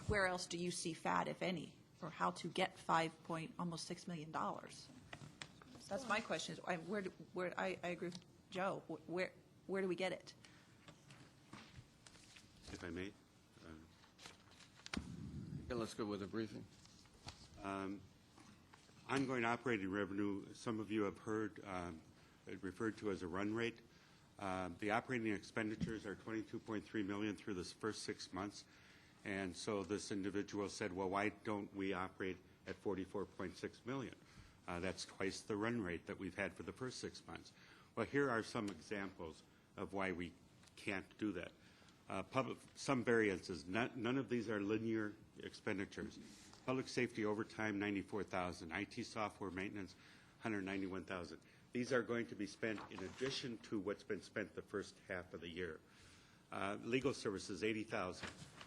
where else do you see fat, if any, or how to get almost $6 million? That's my question, is I agree with Joe, where do we get it? If I may. Yeah, let's go with a briefing. Ongoing operating revenue, some of you have heard it referred to as a run rate. The operating expenditures are $22.3 million through this first 6 months. And so this individual said, well, why don't we operate at $44.6 million? That's twice the run rate that we've had for the first 6 months. Well, here are some examples of why we can't do that. Some variances. None of these are linear expenditures. Public safety overtime, $94,000. IT software maintenance, $191,000. These are going to be spent in addition to what's been spent the first half of the year. Legal services, $80,000.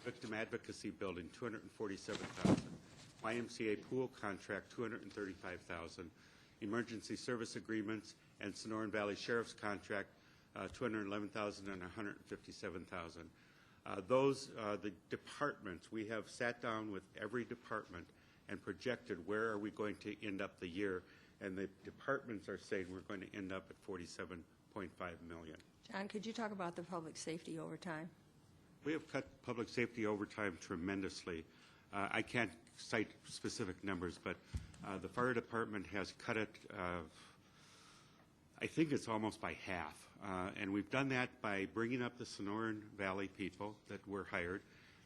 Victim advocacy building, $247,000. YMCA pool contract, $235,000. Emergency service agreements and Sonoran Valley Sheriff's contract, $211,000 and $157,000. The departments, we have sat down with every department and projected where are we going to end up the year, and the departments are saying we're going to end up at $47.5 million. John, could you talk about the public safety overtime? We have cut public safety overtime tremendously. I can't cite specific numbers, but the fire department has cut it, I think it's almost by half. And we've done that by bringing up the Sonoran Valley people that were hired,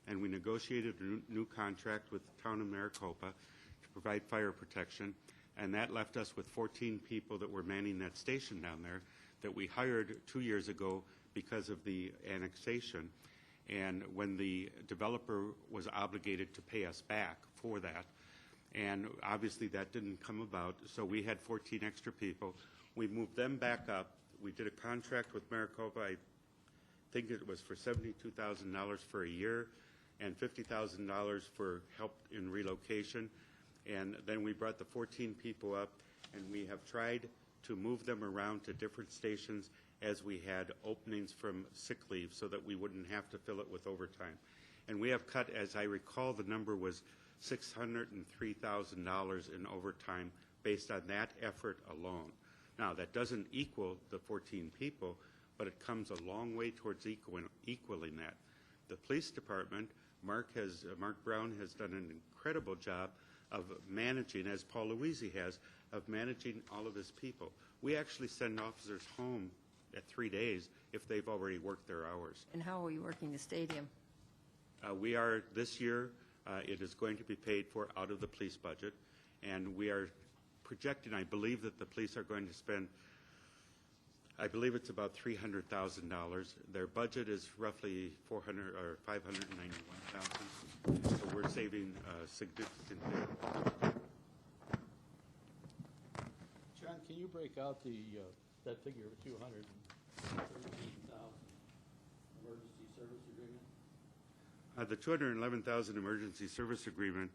and we negotiated a new contract with the town of Maricopa to provide fire protection, and that left us with 14 people that were manning that station down there that we hired 2 years ago because of the annexation. And when the developer was obligated to pay us back for that, and obviously that didn't come about, so we had 14 extra people. We moved them back up. We did a contract with Maricopa, I think it was for $72,000 for a year and $50,000 for help in relocation. And then we brought the 14 people up, and we have tried to move them around to different stations as we had openings from sick leave so that we wouldn't have to fill it with overtime. And we have cut, as I recall, the number was $603,000 in overtime based on that effort alone. Now, that doesn't equal the 14 people, but it comes a long way towards equaling that. The police department, Mark Brown has done an incredible job of managing, as Paul Louisi has, of managing all of his people. We actually send officers home at 3 days if they've already worked their hours. And how are we working the stadium? We are, this year, it is going to be paid for out of the police budget, and we are projecting, I believe that the police are going to spend, I believe it's about $300,000. Their budget is roughly $591,000, so we're saving significantly. John, can you break out that figure of 213,000 emergency service agreement? The $211,000 emergency service agreement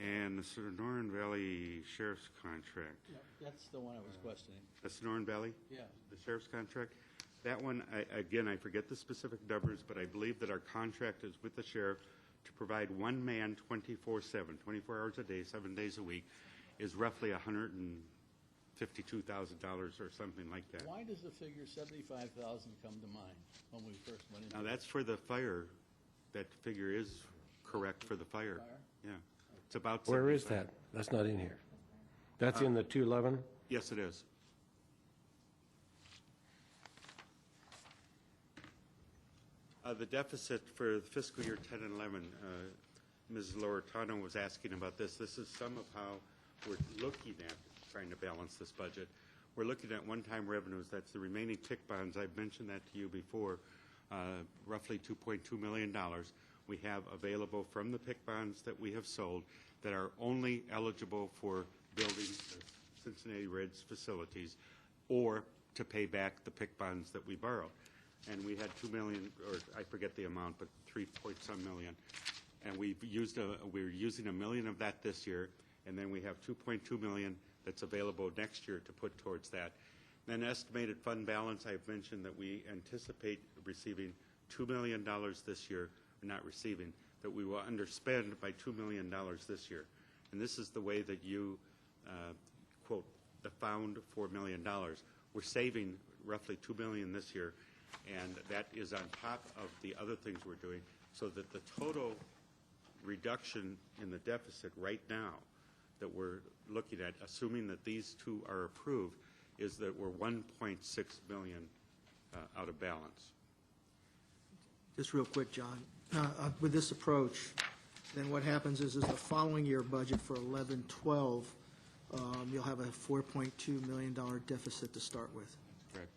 and the Sonoran Valley Sheriff's contract. Yep, that's the one I was questioning. The Sonoran Valley? Yeah. The Sheriff's contract? That one, again, I forget the specific numbers, but I believe that our contract is with the sheriff to provide one man 24/7, 24 hours a day, 7 days a week, is roughly $150,000. $52,000 or something like that. Why does the figure 75,000 come to mind when we first went into Now, it? that's for the fire. That figure is correct for the fire. Fire? Yeah. It's about. Where is 75. that? That's not in here. That's in the 211? Yes, it is. The deficit for fiscal year 10 and 11, Ms. Loretano was asking about this. This is some of how we're looking at trying to balance this budget. We're looking at one-time revenues. That's the remaining TIC bonds. I've mentioned that to you before, roughly $2.2 million we have available from the PIC bonds that we have sold that are only eligible for building the Cincinnati Reds facilities or to pay back the PIC bonds that we borrowed. And we had $2 million, or I forget the amount, but 3-point-some million. And we're using $1 million of that this year, and then we have $2.2 million that's available next year to put towards that. Then estimated fund balance, I've mentioned that we anticipate receiving $2 million this year, not receiving, that we will underspend by $2 million this year. And this is the way that you, quote, the found $4 million. We're saving roughly $2 million this year, and that is on top of the other things we're doing, so that the total reduction in the deficit right now that we're looking at, assuming that these two are approved, is that we're 1.6 million out of balance. Just real quick, John, with this approach, then what happens is the following year budget for 11-12, you'll have a $4.2 million deficit to start with. Correct.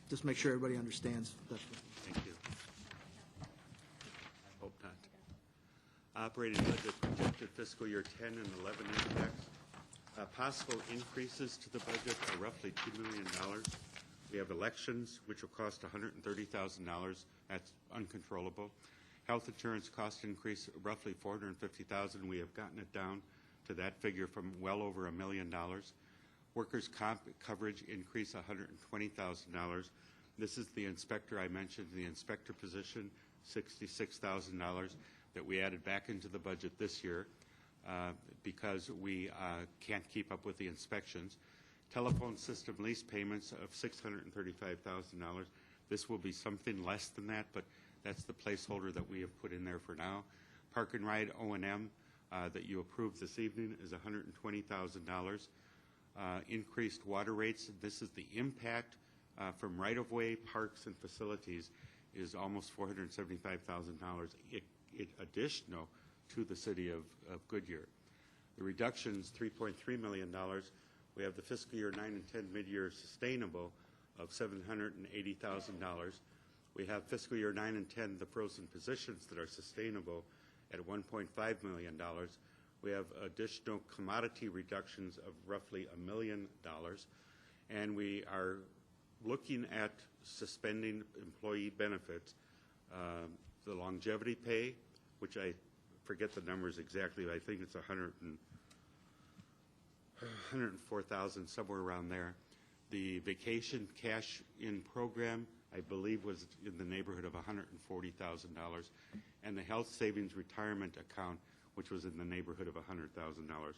Just make sure everybody understands. Thank you. I hope not. Operating budget projected fiscal year 10 and 11 impacts. Possible increases to the budget are roughly $2 million. We have elections, which will cost $130,000. That's uncontrollable. Health insurance cost increase roughly $450,000. We have gotten it down to that figure from well over $1 million. Workers' comp coverage increase $120,000. This is the inspector I mentioned, the inspector position, $66,000 that we added back into the budget this year because we can't keep up with the inspections. Telephone system lease payments of $635,000. This will be something less than that, but that's the placeholder that we have put in there for now. Park and ride O&M that you approved this evening is $120,000. Increased water rates, this is the impact from right-of-way, parks, and facilities is almost $475,000 additional to the city of Goodyear. The reductions, $3.3 million. We have the fiscal year 9 and 10 mid-year sustainable of $780,000. We have fiscal year 9 and 10, the frozen positions that are sustainable at $1.5 million. We have additional commodity reductions of roughly $1 million. And we are looking at suspending employee benefits, the longevity pay, which I forget the numbers exactly, but I think it's 104,000, somewhere around there. The vacation cash-in program, I believe, was in the neighborhood of $140,000, and the health savings retirement account, which was in the neighborhood of $100,000.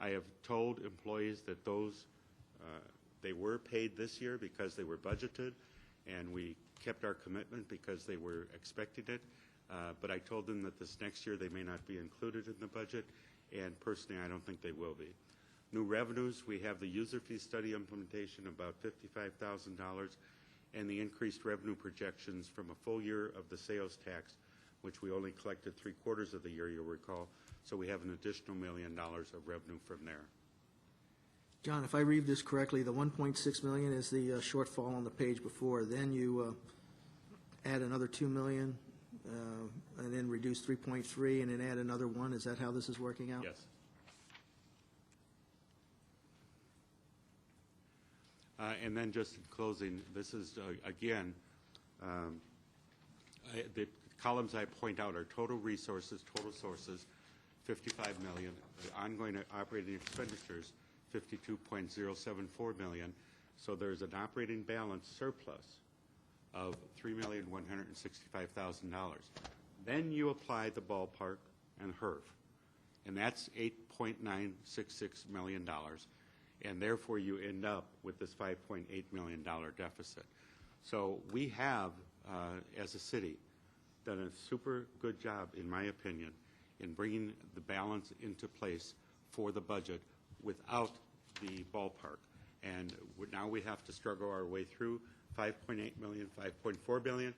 I have told employees that those they were paid this year because they were budgeted, and we kept our commitment because they were expecting it. But I told them that this next year they may not be included in the budget, and personally I don't think they will be. New revenues, we have the user fee study implementation, about $55,000, and the increased revenue projections from a full year of the sales tax, which we only collected 3/4 of the year, you'll recall. So we have an additional $1 million of revenue from there. John, if I read this correctly, the 1.6 million is the shortfall on the page before. Then you add another 2 million, and then reduce 3.3, and then add another 1. Is that how this is working out? Yes. And then just in closing, this is, again, the columns I point out are total resources, total sources, $55 million. The ongoing operating expenditures, $52.074 million. So there's an operating balance surplus of $3,165,000. Then you apply the ballpark and HERF, and that's $8.966 million. and therefore you end up with this $5.8 million deficit. So we have, as a city, done a super good job, in my opinion, in bringing the balance into place for the budget without the ballpark. And now we have to struggle our way through 5.8 million, 5.4 billion,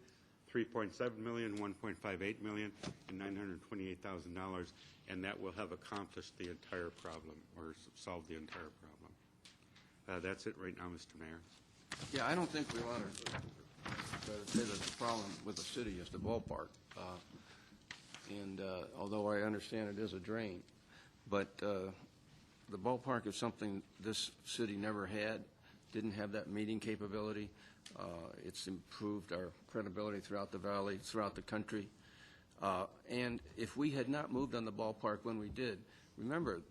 3.7 million, 1.58 million, and $928,000, and that will have accomplished the entire problem, or solved the entire problem. That's it right now, Mr. Mayor. Yeah, I don't think we want to say that the problem with the city is the ballpark. And although I understand it is a drain, but the ballpark is something this city never had, didn't have that meeting capability. It's improved our credibility throughout the valley, throughout the country. And if we had not moved on the ballpark when we did, remember,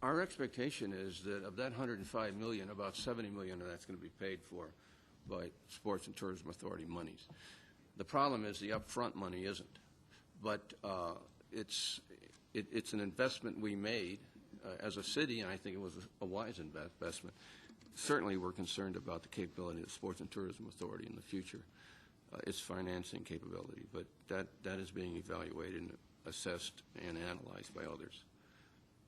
our expectation is that of that 105 million, about 70 million of that's going to be paid for by Sports and Tourism Authority monies. The problem is the upfront money isn't. But it's an investment we made as a city, and I think it was a wise investment. Certainly we're concerned about the capability of the Sports and Tourism Authority in the future, its financing capability, but that is being evaluated and assessed and analyzed by others.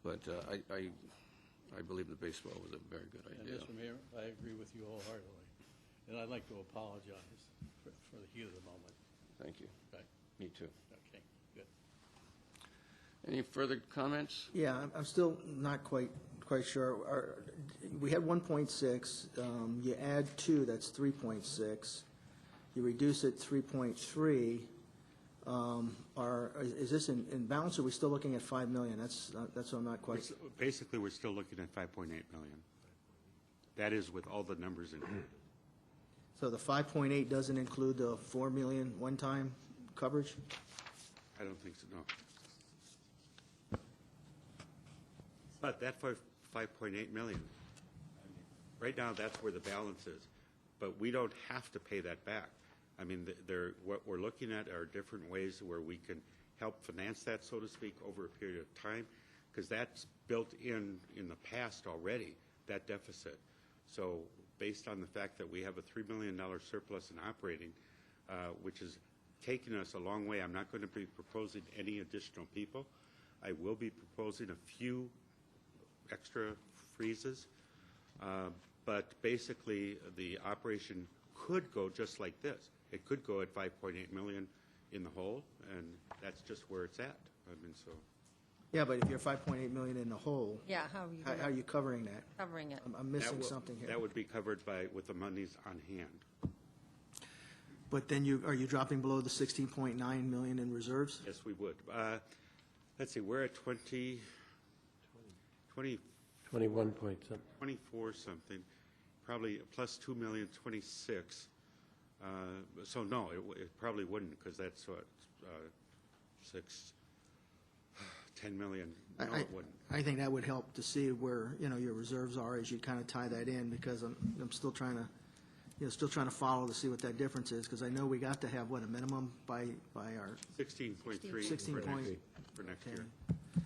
But I believe the baseball was a very good idea. And Mr. Mayor, I agree with you wholeheartedly. And I'd like to apologize for the heat of the moment. Thank you. Okay. Me too. Okay, good. Any further comments? Yeah, I'm still not quite sure. We had 1.6. You add 2, that's 3.6. You reduce it 3.3. Is this in balance, or are we still looking at 5 million? That's what I'm not quite. Basically, we're still looking at 5.8 million. That is with all the numbers in here. So the 5.8 doesn't include the 4 million one-time coverage? I don't think so, no. But that 5.8 million, right now, that's where the balance is. But we don't have to pay that back. I mean, what we're looking at are different ways where we can help finance that, so to speak, over a period of time, because that's built in the past already, that deficit. So based on the fact that we have a $3 million surplus in operating, which is taking us a long way, I'm not going to be proposing any additional people. I will be proposing a few extra freezes, but basically the operation could go just like this. It could go at 5.8 million in the hole, and that's just where it's at. I mean, so. Yeah, but if you're 5.8 million in the hole, Yeah, how are you how are you covering that? covering it? I'm missing something here. That would be covered with the monies on hand. But then are you dropping below the 16.9 million in reserves? Yes, we would. Let's see, we're at 20, 21 point something. 24 something, probably plus 2 million, 26. So no, it probably wouldn't, because that's what, 10 million. No, it wouldn't. I think that would help to see where, your reserves are as you kind of tie that in, because I'm still trying to follow to see what that difference is, because I know we got to have, a minimum by our 16.3 16 for point. next year.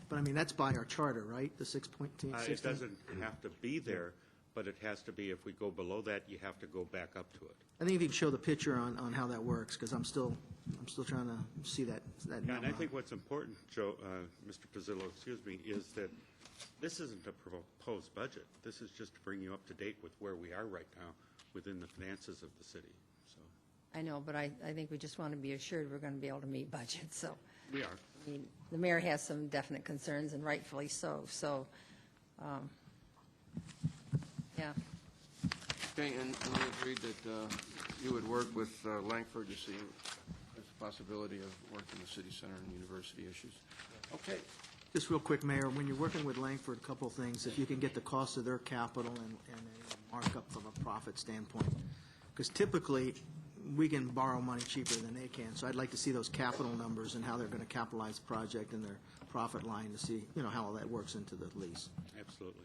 But I mean, that's by our charter, right? The 6.16? It doesn't have to be there, but it has to be, if we go below that, you have to go back up to it. I think if you can show the picture on how that works, because I'm still trying to see that Yeah, and I number. think what's important, Joe, Mr. Pizzillo, excuse me, is that this isn't a proposed budget. This is just to bring you up to date with where we are right now within the finances of the city. So I know, but I think we just want to be assured we're going to be able to meet budget, so. we are. I mean, the mayor has some definite concerns, and rightfully so, yeah. Okay, and we agreed that you would work with Langford to see there's a possibility of working the city center and university issues. Okay. Just real quick, Mayor, when you're working with Langford, a couple of things, if you can get the cost of their capital and a markup from a profit standpoint, because typically, we can borrow money cheaper than they can, so I'd like to see those capital numbers and how they're going to capitalize the project and their profit line to see, how all that works into the lease. Absolutely.